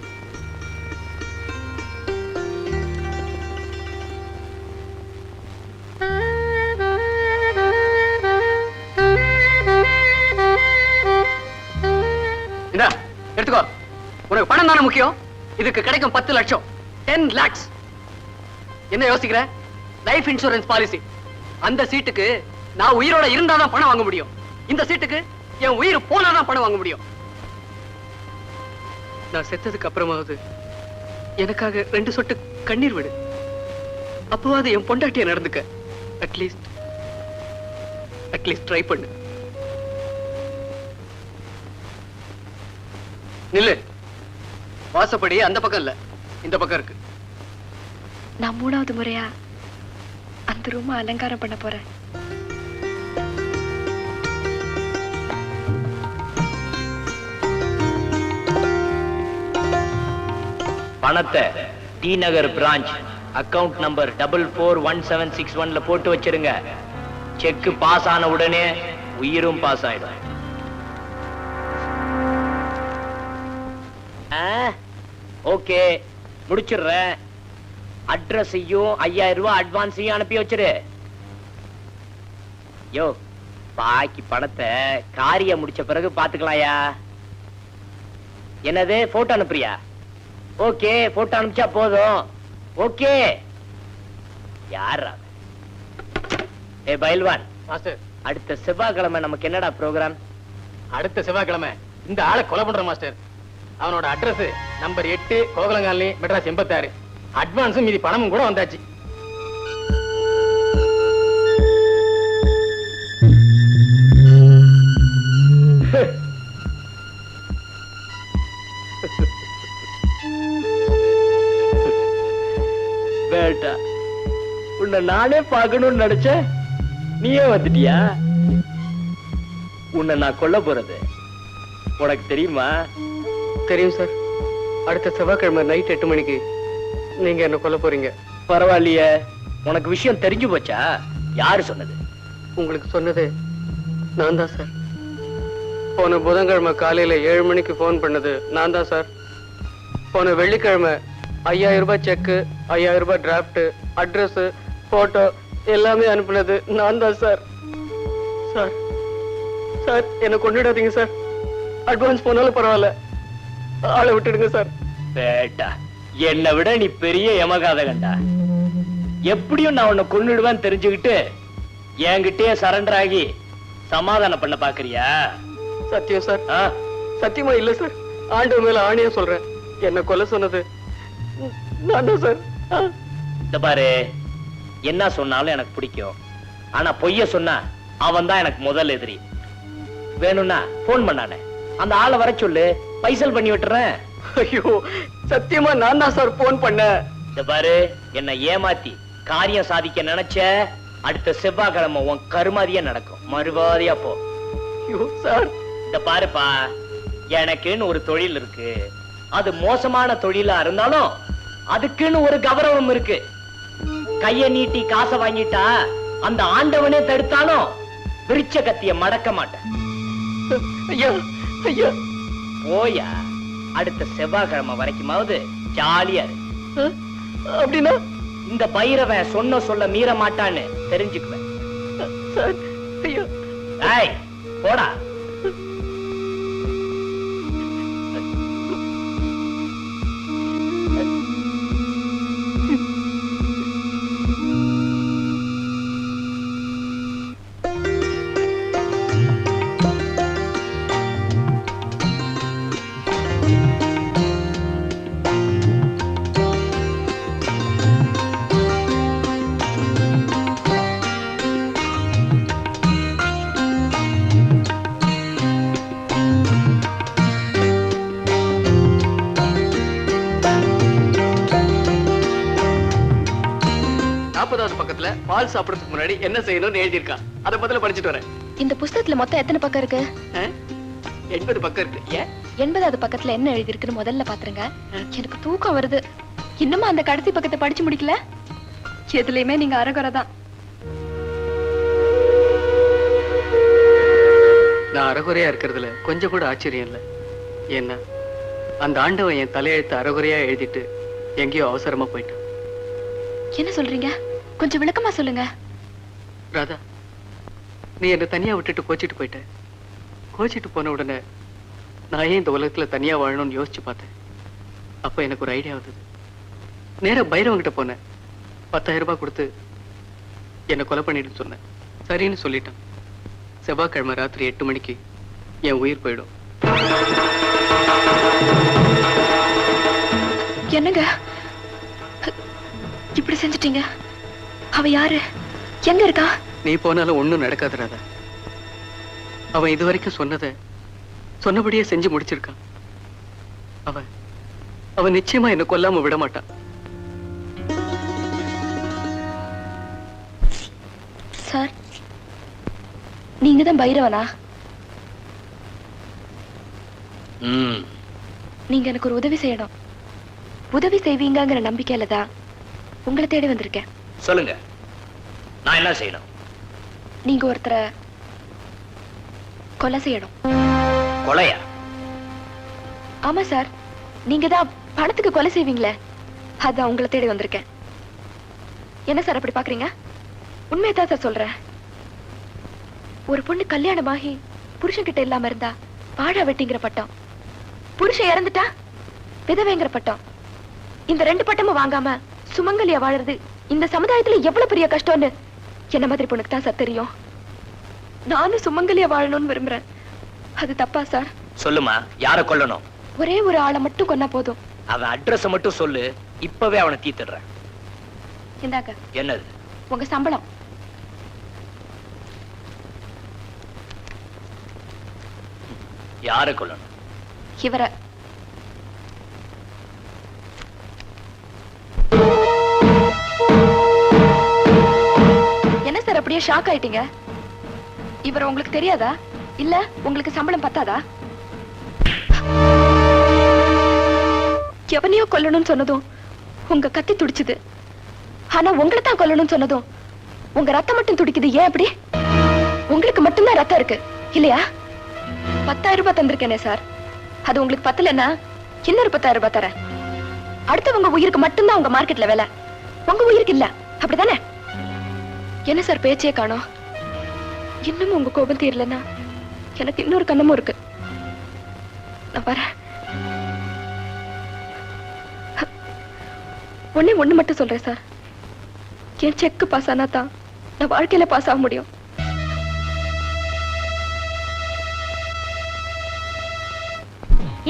Speaker 3: இந்தா எடுத்துக்கோ. உனக்கு பணம் தானே முக்கியம். இதுக்கு கிடைக்கும் 10 லட்சம், 10 lakhs. என்ன யோசிக்கிற? Life insurance policy. அந்த சீட்டுக்கு நான் உயிரோட இருந்தாதான் பணம் வாங்க முடியும். இந்த சீட்டுக்கு என் உயிர் போனாதான் பணம் வாங்க முடியும். நான் செத்ததுக்கு அப்புறமாவது எனக்காக 2 சொட்டு கண்ணீர் விடு. அப்போவாது என் பொண்டாட்டிய நடந்துக்க. அட்லீஸ்ட் ட்ரை பண்ணு. நில்லு. வாசப்படி அந்த பக்கம் இல்ல, இந்த பக்கம் இருக்கு.
Speaker 1: நான் 3வது முறையா அந்த ரூம அலங்காரம் பண்ண போறேன்.
Speaker 8: பணத்தை டி நகர் பிரான்ச் அக்கவுண்ட் நம்பர் 441761ல போட்டு வச்சிருங்க. செக் பாஸ் ஆன உடனே உயிரும் பாஸ் ஆயிடும். ஓகே, முடிச்சிடுறேன். அட்ரஸையும் 5000 ரூபாய் அட்வான்ஸையும் அனுப்பி வச்சிரு. யோ, பாக்கி பணத்தை காரியம் முடிச்ச பிறகு பாத்துக்கலாம்யா. என்னது, போட்டோ அனுப்புறியா? ஓகே, போட்டோ அனுப்பிச்சா போதும். ஓகே. யாரா? ஏ பைல்வான்
Speaker 2: மாஸ்டர்,
Speaker 8: அடுத்த செவ்வாய்க்கிழமை நமக்கு என்னடா ப்ரோக்ராம்?
Speaker 2: அடுத்த செவ்வாய்க்கிழமை இந்த ஆளை கொலை பண்ற மாஸ்டர். அவனோட அட்ரஸ் நம்பர் 8 கோகலங்காலி, மெட்ராஸ் 86. அட்வான்ஸும் மீதி பணமும் கூட வந்தாச்சு.
Speaker 8: பேட்டா, உன்னை நானே பார்க்கணும்னு நினைச்சேன், நீயே வந்துட்டியா? உன்னை நான் கொல்ல போறது உனக்கு தெரியுமா?
Speaker 3: தெரியும் சார். அடுத்த செவ்வாய்க்கிழமை நைட் 8 மணிக்கு நீங்க என்ன கொல்ல போறீங்க.
Speaker 8: பரவாயில்லையே, உனக்கு விஷயம் தெரிஞ்சு போச்சா? யாரு சொன்னது?
Speaker 3: உங்களுக்கு சொன்னது நான் தான் சார். போன புதன்கிழமை காலையில 7 மணிக்கு போன் பண்ணது நான் தான் சார். போன வெள்ளிக்கிழமை 5000 ரூபாய் செக்கு, 5000 ரூபாய் டிராப்ட், அட்ரஸ், போட்டோ எல்லாமே அனுப்புனது நான் தான் சார். சார் சார், என்ன கொண்டுடாதீங்க சார். அட்வான்ஸ் போனாலும் பரவாயில்ல, ஆளை விட்டுடுங்க சார்.
Speaker 8: பேட்டா, என்னை விட நீ பெரிய யமகாத கண்டா. எப்படியும் நான் உன்னை கொன்னுடுவேன்னு தெரிஞ்சுக்கிட்டு என்கிட்டயே சரண்டர் ஆகி சமாதானம் பண்ண பாக்குறியா?
Speaker 3: சத்தியம் சார். சத்தியமா இல்ல சார். ஆண்டவர் மேல ஆணையா சொல்றேன், என்ன கொல்ல சொன்னது நான் தான் சார்.
Speaker 8: இந்த பாரு, என்ன சொன்னாலும் எனக்கு பிடிக்கும். ஆனா பொய்ய சொன்னா அவன் தான் எனக்கு முதல் எதிரி. வேணும்னா போன் பண்ணானே, அந்த ஆளை வர சொல்லு, பைசல் பண்ணி விட்டுறேன்.
Speaker 3: ஐயோ, சத்தியமா நான் தான் சார் போன் பண்ண.
Speaker 8: இந்த பாரு, என்ன ஏமாத்தி காரியம் சாதிக்க நினைச்ச, அடுத்த செவ்வாய்க்கிழமை உன் கருமாதியா நடக்கும். மறுவாதியா போ.
Speaker 3: ஐயோ சார்.
Speaker 8: இந்த பாருப்பா, எனக்குன்னு ஒரு தொழில் இருக்கு. அது மோசமான தொழிலா இருந்தாலும் அதுக்குன்னு ஒரு கௌரவம் இருக்கு. கைய நீட்டி காசை வாங்கிட்டா அந்த ஆண்டவனே தடுத்தாலும் விரிச்ச கத்திய மடக்க மாட்டேன்.
Speaker 3: ஐயா ஐயா,
Speaker 8: போயா. அடுத்த செவ்வாய்க்கிழமை வரைக்குமாவது ஜாலியா இரு.
Speaker 3: அப்படின்னா
Speaker 8: இந்த பைரவன் சொன்ன சொல்ல மீற மாட்டான்னு தெரிஞ்சுக்குவேன்.
Speaker 3: சார். ஐயா.
Speaker 8: ஏய், போடா.
Speaker 3: 80வது பக்கத்துல பால் சாப்பிடறதுக்கு முன்னாடி என்ன செய்யணும்னு எழுதியிருக்கான். அதை முதல்ல படிச்சுட்டு வரேன்.
Speaker 1: இந்த புஸ்தகத்துல மொத்தம் எத்தனை பக்கம் இருக்கு?
Speaker 3: 80 பக்கம் இருக்கு. ஏன்
Speaker 1: 80வது பக்கத்துல என்ன எழுதி இருக்குன்னு முதல்ல பாத்துருங்க. எனக்கு தூக்கம் வருது. இன்னுமா அந்த கடைசி பக்கத்தை படிச்சு முடிக்கல? எதுலயுமே நீங்க அரகுறதான்.
Speaker 3: நான் அறகுறையா இருக்கிறதுல கொஞ்சம் கூட ஆச்சரியம் இல்லை. ஏன்னா அந்த ஆண்டவன் என் தலையெழுத்து அறகுறையா எழுதிட்டு எங்கேயோ அவசரமா போயிட்டான்.
Speaker 1: என்ன சொல்றீங்க? கொஞ்சம் விளக்கமா சொல்லுங்க.
Speaker 3: ராதா, நீ என்ன தனியா விட்டுட்டு கோச்சிட்டு போயிட்ட. கோச்சிட்டு போன உடனே நான் ஏன் இந்த உலகத்துல தனியா வாழணும்னு யோசிச்சு பார்த்தேன். அப்ப எனக்கு ஒரு ஐடியா வந்தது. நேரா பைரவங்கிட்ட போனேன். 10,000 ரூபாய் கொடுத்து என்னை கொலை பண்ணிட்டு சொன்னேன். சரின்னு சொல்லிட்டான். செவ்வாய்க்கிழமை ராத்திரி 8 மணிக்கு என் உயிர் போயிடும்.
Speaker 1: என்னங்க இப்படி செஞ்சிட்டீங்க? அவ யாரு? எங்க இருக்கா?
Speaker 3: நீ போனாலும் ஒண்ணும் நடக்காது ராதா. அவன் இதுவரைக்கும் சொன்னபடியே செஞ்சு முடிச்சிருக்கான். அவன் நிச்சயமா என்ன கொல்லாம விட மாட்டான்.
Speaker 1: சார், நீங்க தான் பைரவனா? நீங்க எனக்கு ஒரு உதவி செய்யணும். உதவி செய்வீங்கங்கிற நம்பிக்கையில தான் உங்களை தேடி வந்திருக்கேன்.
Speaker 8: சொல்லுங்க, நான் என்ன செய்யணும்?
Speaker 1: நீங்க ஒருத்தரை கொலை செய்யணும்.
Speaker 8: கொலையா?
Speaker 1: ஆமா சார், நீங்க தான் பணத்துக்கு கொலை செய்வீங்களே, அதான் உங்களை தேடி வந்திருக்கேன். என்ன சார் அப்படி பாக்குறீங்க? உண்மையதான் சார் சொல்றேன். ஒரு பொண்ணு கல்யாணமாகி புருஷன் கிட்ட இல்லாம இருந்தா வாழா வெட்டிங்கிற பட்டம், புருஷன் இறந்துட்டா விதவைங்கிற பட்டம். இந்த 2 பட்டமும் வாங்காம சுமங்கலியா வாழறது இந்த சமுதாயத்துல எவ்வளவு பெரிய கஷ்டம்னு என்ன மாதிரி பொண்ணுக்கு தான் சார் தெரியும். நானும் சுமங்கலியா வாழணும்னு விரும்புறேன். அது தப்பா சார்?
Speaker 8: சொல்லுமா, யார கொல்லணும்?
Speaker 1: ஒரே ஒரு ஆளை மட்டும் கொன்னா போதும்.
Speaker 8: அவன் அட்ரஸ் மட்டும் சொல்லு, இப்பவே அவனை தீத்துடுறேன்.
Speaker 1: இந்தாங்க.
Speaker 8: என்னது?
Speaker 1: உங்க சம்பளம்.
Speaker 8: யார கொல்லணும்?
Speaker 1: இவரை. என்ன சார் அப்படியே ஷாக் ஆயிட்டீங்க? இவரை உங்களுக்கு தெரியாதா? இல்ல உங்களுக்கு சம்பளம் பத்தாதா? எவனையோ கொல்லணும்னு சொன்னதும் உங்க கத்தி துடிச்சுது. ஆனா உங்களை தான் கொல்லணும்னு சொன்னதும் உங்க ரத்தம் மட்டும் துடிக்குது. ஏன் அப்படி? உங்களுக்கு மட்டும்தான் ரத்தம் இருக்கு இல்லையா? 10,000 ரூபாய் தந்திருக்கேனே சார், அது உங்களுக்கு பத்தலன்னா இன்னொரு 10,000 ரூபாய் தரேன். அடுத்தவங்க உயிருக்கு மட்டும்தான் உங்க மார்க்கெட்ல வேலை, உங்க உயிருக்கு இல்ல. அப்படிதானே? என்ன சார் பேச்சே காணோம்? இன்னமும் உங்க கோபம் தீரலன்னா எனக்கு இன்னொரு கண்ணமும் இருக்கு. நான் வரேன். ஒண்ணு மட்டும் சொல்றேன் சார், என் செக் பாஸ் ஆனா தான் நான் வாழ்க்கையில பாஸ் ஆக முடியும்.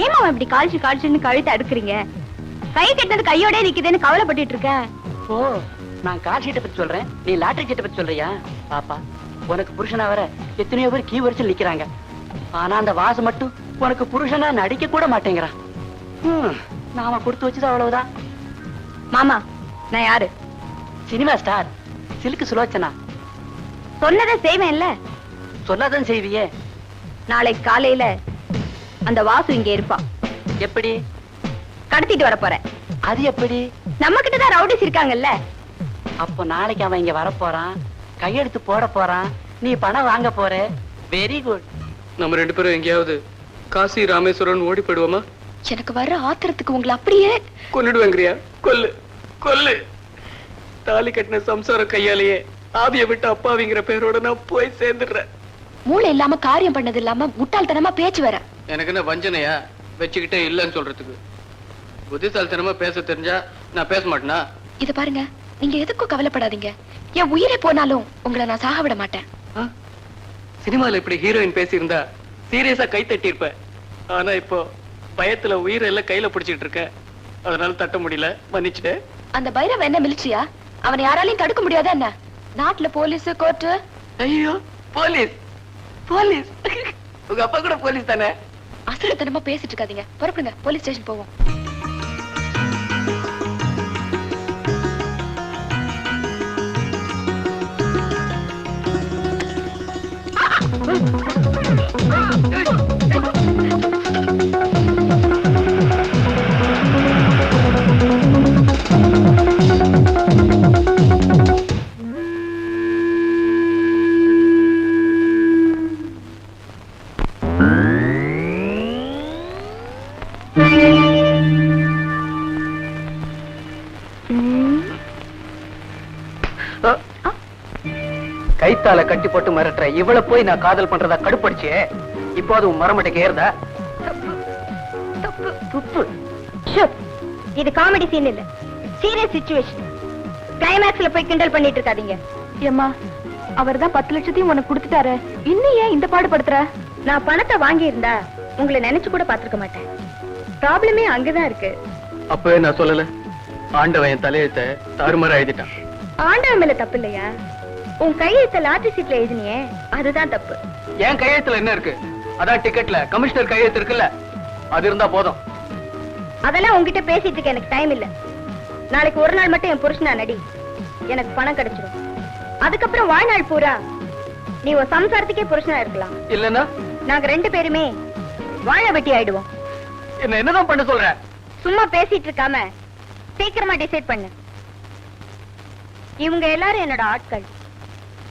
Speaker 9: ஏமா இப்படி காய்ச்சுன்னு கழுத்தை அடுக்குறீங்க? கை கட்டினது கையோட நிக்குதுன்னு கவலைப்பட்டு இருக்கேன்.
Speaker 7: ஓ, நான் கால் ஷீட்டை பத்தி சொல்றேன், நீ லாட்டரி சீட்டை பத்தி சொல்றியா? பாப்பா, உனக்கு புருஷனா வர எத்தனையோ பேர் கீ வரிசையில் நிக்கிறாங்க. ஆனா அந்த வாசு மட்டும் உனக்கு புருஷனா நடிக்க கூட மாட்டேங்கிறான். நாம கொடுத்து வச்சது அவ்வளவுதான்.
Speaker 9: மாமா, நான் யாரு?
Speaker 7: சினிமா ஸ்டார் சிலுக்கு சுலோச்சனா.
Speaker 9: சொன்னதை செய்வேன்ல.
Speaker 7: சொல்லாதான் செய்வியே.
Speaker 9: நாளைக்கு காலையில அந்த வாசு இங்க இருப்பான்.
Speaker 7: எப்படி?
Speaker 9: கடத்திட்டு வர போறேன்.
Speaker 7: அது எப்படி?
Speaker 9: நம்ம கிட்டதான் ரவுடிஸ் இருக்காங்கல்ல.
Speaker 7: அப்போ நாளைக்கு அவன் இங்க வரப்போறான், கையெடுத்து போட போறான், நீ பணம் வாங்க போற. Very good.
Speaker 3: நம்ம 2 பேரும் எங்கேயாவது காசி ராமேஸ்வரன் ஓடி போயிடுவோமா?
Speaker 1: எனக்கு வர ஆத்திரத்துக்கு உங்களை அப்படியே
Speaker 3: கொன்னுடுவேங்கிறியா? கொல்லு கொல்லு. தாலி கட்டின சம்சாரம் கையாலேயே ஆவிய விட்டு அப்பாவிங்கிற பேரோட நான் போய் சேர்ந்துடுறேன்.
Speaker 1: மூளை இல்லாம காரியம் பண்ணது இல்லாம முட்டாள்தனமா பேச்சு வர.
Speaker 3: எனக்கு என்ன வஞ்சனையா வச்சுக்கிட்டே இல்லன்னு சொல்றதுக்கு? புத்திசாலித்தனமா பேச தெரிஞ்சா நான் பேச மாட்டேனா?
Speaker 1: இத பாருங்க, நீங்க எதுக்கும் கவலைப்படாதீங்க. என் உயிரே போனாலும் உங்களை நான் சாக விட மாட்டேன்.
Speaker 3: சினிமால இப்படி ஹீரோயின் பேசியிருந்தா சீரியஸா கை தட்டி இருப்ப. ஆனா இப்போ பயத்துல உயிரெல்லாம் கையில பிடிச்சிட்டு இருக்க, அதனால தட்ட முடியல, மன்னிச்சுட்டு.
Speaker 1: அந்த பைரவ என்ன மிலிட்ரியா? அவனை யாராலையும் தடுக்க முடியாதா என்ன? நாட்டுல போலீஸ் கோர்ட்டு.
Speaker 3: ஐயோ, போலீஸ் போலீஸ். உங்க அப்பா கூட போலீஸ் தானே?
Speaker 1: அசரத்தனமா பேசிட்டு இருக்காதீங்க, புறப்படுங்க, போலீஸ் ஸ்டேஷன் போவோம்.
Speaker 3: கைத்தால கட்டி போட்டு மிரட்டுற இவளை போய் நான் காதல் பண்றதா கடுப்படிச்சே. இப்போ அது மரமட்டைக்கு ஏறுதா?
Speaker 9: இது காமெடி சீன் இல்ல, சீரியஸ் சிச்சுவேஷன். கிளைமேக்ஸ்ல போய் கிண்டல் பண்ணிட்டு இருக்காதீங்க.
Speaker 1: ஏம்மா, அவர்தான் 10 லட்சத்தையும் உனக்கு கொடுத்துட்டாரு, இன்னும் ஏன் இந்த பாடுபடுத்துற?
Speaker 9: நான் பணத்தை வாங்கி இருந்தா உங்களை நினைச்சு கூட பாத்துருக்க மாட்டேன். ப்ராப்ளமே அங்கதான் இருக்கு.
Speaker 3: அப்பவே நான் சொல்லல, ஆண்டவன் என் தலையெழுத்த தாறுமாறா எழுதிட்டான்.
Speaker 9: ஆண்டவன் மேல தப்பு இல்லையா? உன் கையெழுத்த லாட்டரி சீட்ல எழுதினியே, அதுதான் தப்பு.
Speaker 3: என் கையெழுத்துல என்ன இருக்கு? அதான் டிக்கெட்ல கமிஷனர் கையெழுத்து இருக்குல்ல, அது இருந்தா போதும்.
Speaker 9: அதெல்லாம் உங்ககிட்ட பேசிட்டு இருக்க எனக்கு டைம் இல்ல. நாளைக்கு ஒரு நாள் மட்டும் என் புருஷனா நடி, எனக்கு பணம் கிடைச்சிடும். அதுக்கப்புறம் வாழ்நாள் பூரா நீ ஒரு சம்சாரத்துக்கே புருஷனா இருக்கலாம்.
Speaker 3: இல்லன்னா
Speaker 9: நாங்க 2 பேருமே வாழ வெட்டி ஆயிடுவோம்.
Speaker 3: என்ன என்னதான் பண்ண சொல்ற?
Speaker 9: சும்மா பேசிட்டு இருக்காம சீக்கிரமா டிசைட் பண்ணு. இவங்க எல்லாரும் என்னோட ஆட்கள்.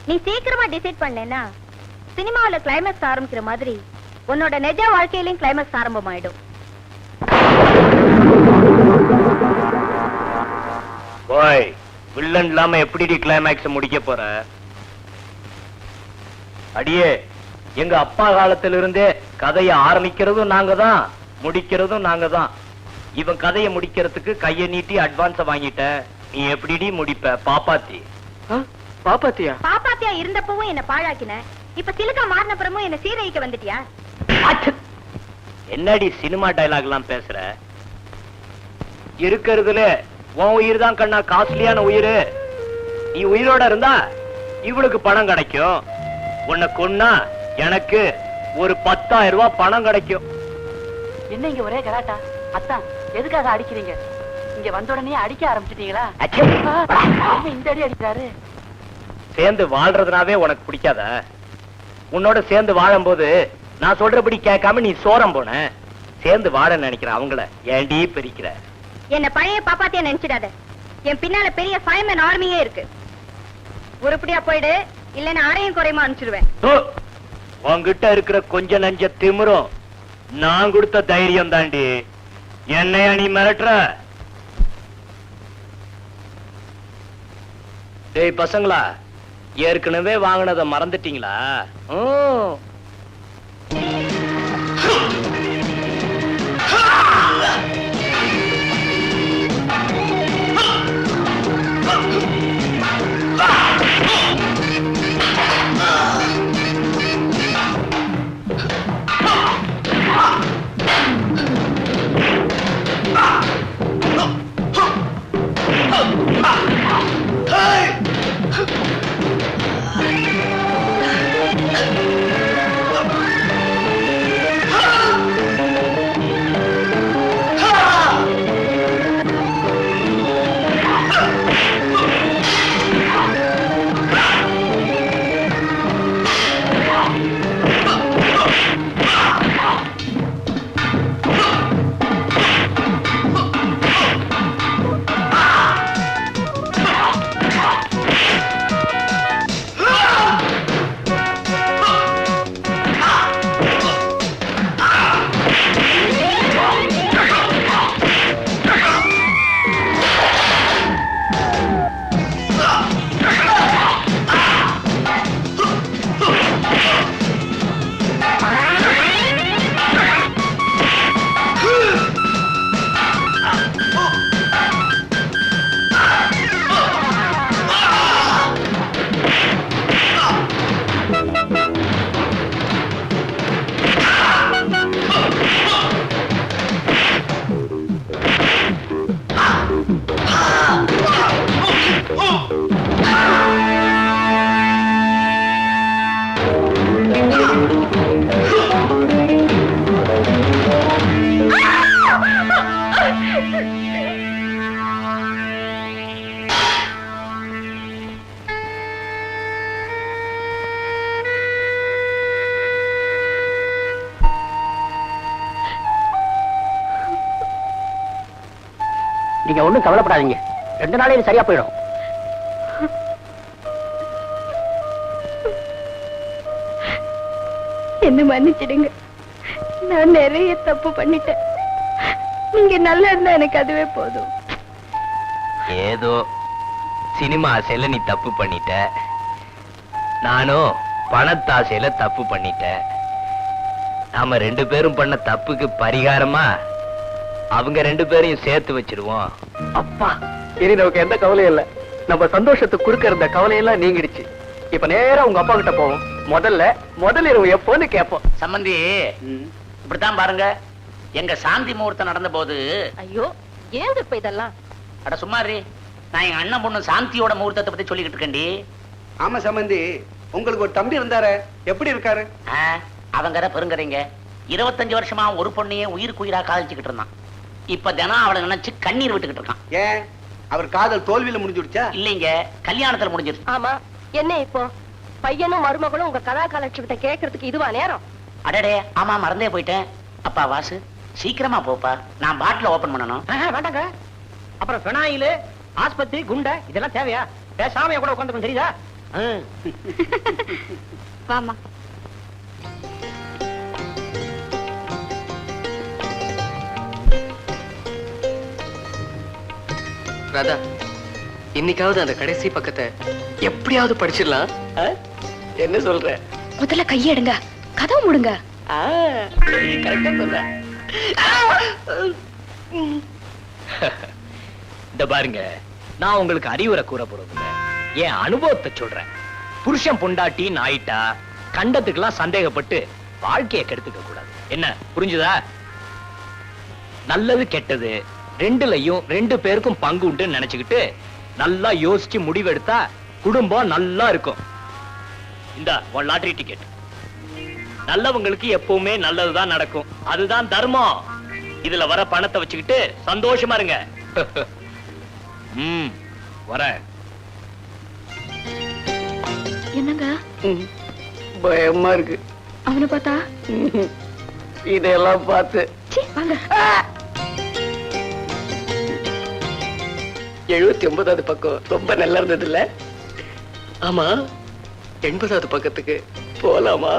Speaker 9: நீ சீக்கிரமா டிசைட் பண்ணேன்னா சினிமாவில கிளைமேக்ஸ் ஆரம்பிக்கிற மாதிரி உன்னோட நிஜ வாழ்க்கையிலும் கிளைமேக்ஸ் ஆரம்பமாயிடும்.
Speaker 8: ஓய், வில்லன் இல்லாம எப்படி கிளைமேக்ஸ் முடிக்க போற? அடியே, எங்க அப்பா காலத்துல இருந்தே கதையை ஆரம்பிக்கிறதும் நாங்க தான், முடிக்கிறதும் நாங்க தான். இவன் கதையை முடிக்கிறதுக்கு கையை நீட்டி அட்வான்ஸ வாங்கிட்ட, நீ எப்படி முடிப்ப? பாப்பாத்தி.
Speaker 3: பாப்பாத்தியா?
Speaker 9: பாப்பாத்தியா இருந்தப்பவும் என்ன பாழாக்கின, இப்ப சிலுக்கா மாறினப்புறமும் என்ன சீரழிக்க வந்துட்டியா?
Speaker 8: என்னடி சினிமா டயலாக் எல்லாம் பேசுற? இருக்கிறதுல உன் உயிர் தான் கண்ணா காஸ்ட்லியான உயிர். நீ உயிரோட இருந்தா இவளுக்கு பணம் கிடைக்கும், உன்னை கொன்னா எனக்கு ஒரு 10,000 ரூபாய் பணம் கிடைக்கும்.
Speaker 7: என்ன இங்க ஒரே கலாட்டா? அத்தான், எதுக்காக அடிக்கிறீங்க? இங்க வந்த உடனே அடிக்க ஆரம்பிச்சிட்டீங்களா? இந்த அடி அடிக்கிறாரு.
Speaker 8: சேர்ந்து வாழ்றதுனாவே உனக்கு பிடிக்காத? உன்னோட சேர்ந்து வாழும்போது நான் சொல்றபடி கேட்காம நீ சோரம் போன. சேர்ந்து வாழ நினைக்கிற அவங்கள ஏண்டி பிரிக்கிற?
Speaker 9: என்ன பழைய பாப்பாத்தியா நினைச்சிடாத. என் பின்னால பெரிய ஃபைர்மேன் ஆர்மியே இருக்கு. உருப்படியா போயிடு, இல்லன்னா அரையும் குறையுமா அனுப்பிச்சிடுவேன்.
Speaker 8: உன்கிட்ட இருக்கிற கொஞ்ச நஞ்ச திமிரும் நான் கொடுத்த தைரியம் தாண்டி. என்னையா நீ மிரட்டுற? டேய் பசங்களா, ஏற்கனவே வாங்கினதை மறந்துட்டீங்களா?
Speaker 7: நீங்க ஒண்ணும் கவலைப்படாதீங்க, 2 நாளையில சரியா போயிடும்.
Speaker 9: என்ன மன்னிச்சிடுங்க, நான் நிறைய தப்பு பண்ணிட்டேன்.
Speaker 6: நீங்க நல்லா இருந்தா எனக்கு அதுவே போதும்.
Speaker 11: ஏதோ சினிமா ஆசையில நீ தப்பு பண்ணிட்ட, நானும் பணத்தாசையில தப்பு பண்ணிட்டேன். நாம 2 பேரும் பண்ண தப்புக்கு பரிகாரமா அவங்க 2 பேரையும் சேர்த்து வச்சிருவோம்.
Speaker 2: அப்பா, இனி நமக்கு எந்த கவலையும் இல்ல. நம்ம சந்தோஷத்துக்கு குறுக்க இருந்த கவலையெல்லாம் நீங்கிடுச்சு. இப்ப நேரா உங்க அப்பா கிட்ட போவோம். முதல் இரவு எப்போன்னு கேட்போம்.
Speaker 7: சம்பந்தி, இப்படித்தான் பாருங்க, எங்க சாந்தி முகூர்த்தம் நடந்த போது.
Speaker 6: ஐயோ, ஏன் இப்ப இதெல்லாம்?
Speaker 7: அட சும்மாரி, நான் எங்க அண்ணன் பொண்ணு சாந்தியோட முகூர்த்தத்தை பத்தி சொல்லிக்கிட்டு இருக்கேன்டி.
Speaker 5: ஆமா சம்பந்தி, உங்களுக்கு ஒரு தம்பி இருந்தாரு, எப்படி இருக்காரு?
Speaker 7: அவங்க பெருங்கறீங்க. 25 வருஷமா ஒரு பொண்ணையே உயிருக்கு உயிரா காதலிச்சுக்கிட்டு இருந்தான். இப்ப தினம் அவளை நினைச்சு கண்ணீர் விட்டுக்கிட்டு இருக்கான்.
Speaker 5: ஏன், அவர் காதல் தோல்வியில முடிஞ்சுடுச்சா?
Speaker 7: இல்லைங்க, கல்யாணத்துல முடிஞ்சிருச்சு.
Speaker 6: ஆமா, என்ன இப்போ பையனும் மருமகளும் உங்க கதா காலட்சேபத்தை கேட்கறதுக்கு இதுவா நேரம்?
Speaker 7: அடடே, ஆமா மறந்தே போயிட்டேன். அப்பா வாசு, சீக்கிரமா போப்பா, நான் பாட்டில ஓபன் பண்ணணும்.
Speaker 2: வேண்டாங்க, அப்புறம் பெனாயில், ஆஸ்பத்திரி, குண்டை இதெல்லாம் தேவையா? பேசாம கூட உட்காந்து தெரியுதா?
Speaker 4: வாமா.
Speaker 3: ராதா, இன்னைக்காவது அந்த கடைசி பக்கத்தை எப்படியாவது படிச்சிடலாம்.
Speaker 2: என்ன சொல்ற?
Speaker 1: முதல்ல கையெடுங்க, கதவு மூடுங்க.
Speaker 2: கரெக்டா சொல்ற.
Speaker 11: இந்த பாருங்க, நான் உங்களுக்கு அறிவுரை கூற போறதில்ல, என் அனுபவத்தை சொல்றேன். புருஷன் பொண்டாட்டி நாயிட்டா கண்டத்துக்கெல்லாம் சந்தேகப்பட்டு வாழ்க்கையை கெடுத்துக்க கூடாது. என்ன புரிஞ்சுதா? நல்லது கெட்டது 2லயும் 2 பேருக்கும் பங்கு உண்டு நினைச்சுக்கிட்டு நல்லா யோசிச்சு முடிவெடுத்தா குடும்பம் நல்லா இருக்கும். இந்த உன் லாட்டரி டிக்கெட். நல்லவங்களுக்கு எப்பவுமே நல்லதுதான் நடக்கும், அதுதான் தர்மம். இதுல வர பணத்தை வச்சுக்கிட்டு சந்தோஷமா இருங்க. வர.
Speaker 1: என்னங்க
Speaker 2: பயமா இருக்கு
Speaker 1: அவனை பார்த்தா?
Speaker 2: இதெல்லாம் பார்த்து.
Speaker 1: வாங்க.
Speaker 2: 79வது பக்கம் ரொம்ப நல்லா இருந்தது இல்ல?
Speaker 3: ஆமா, 80வது பக்கத்துக்கு
Speaker 2: போலாமா?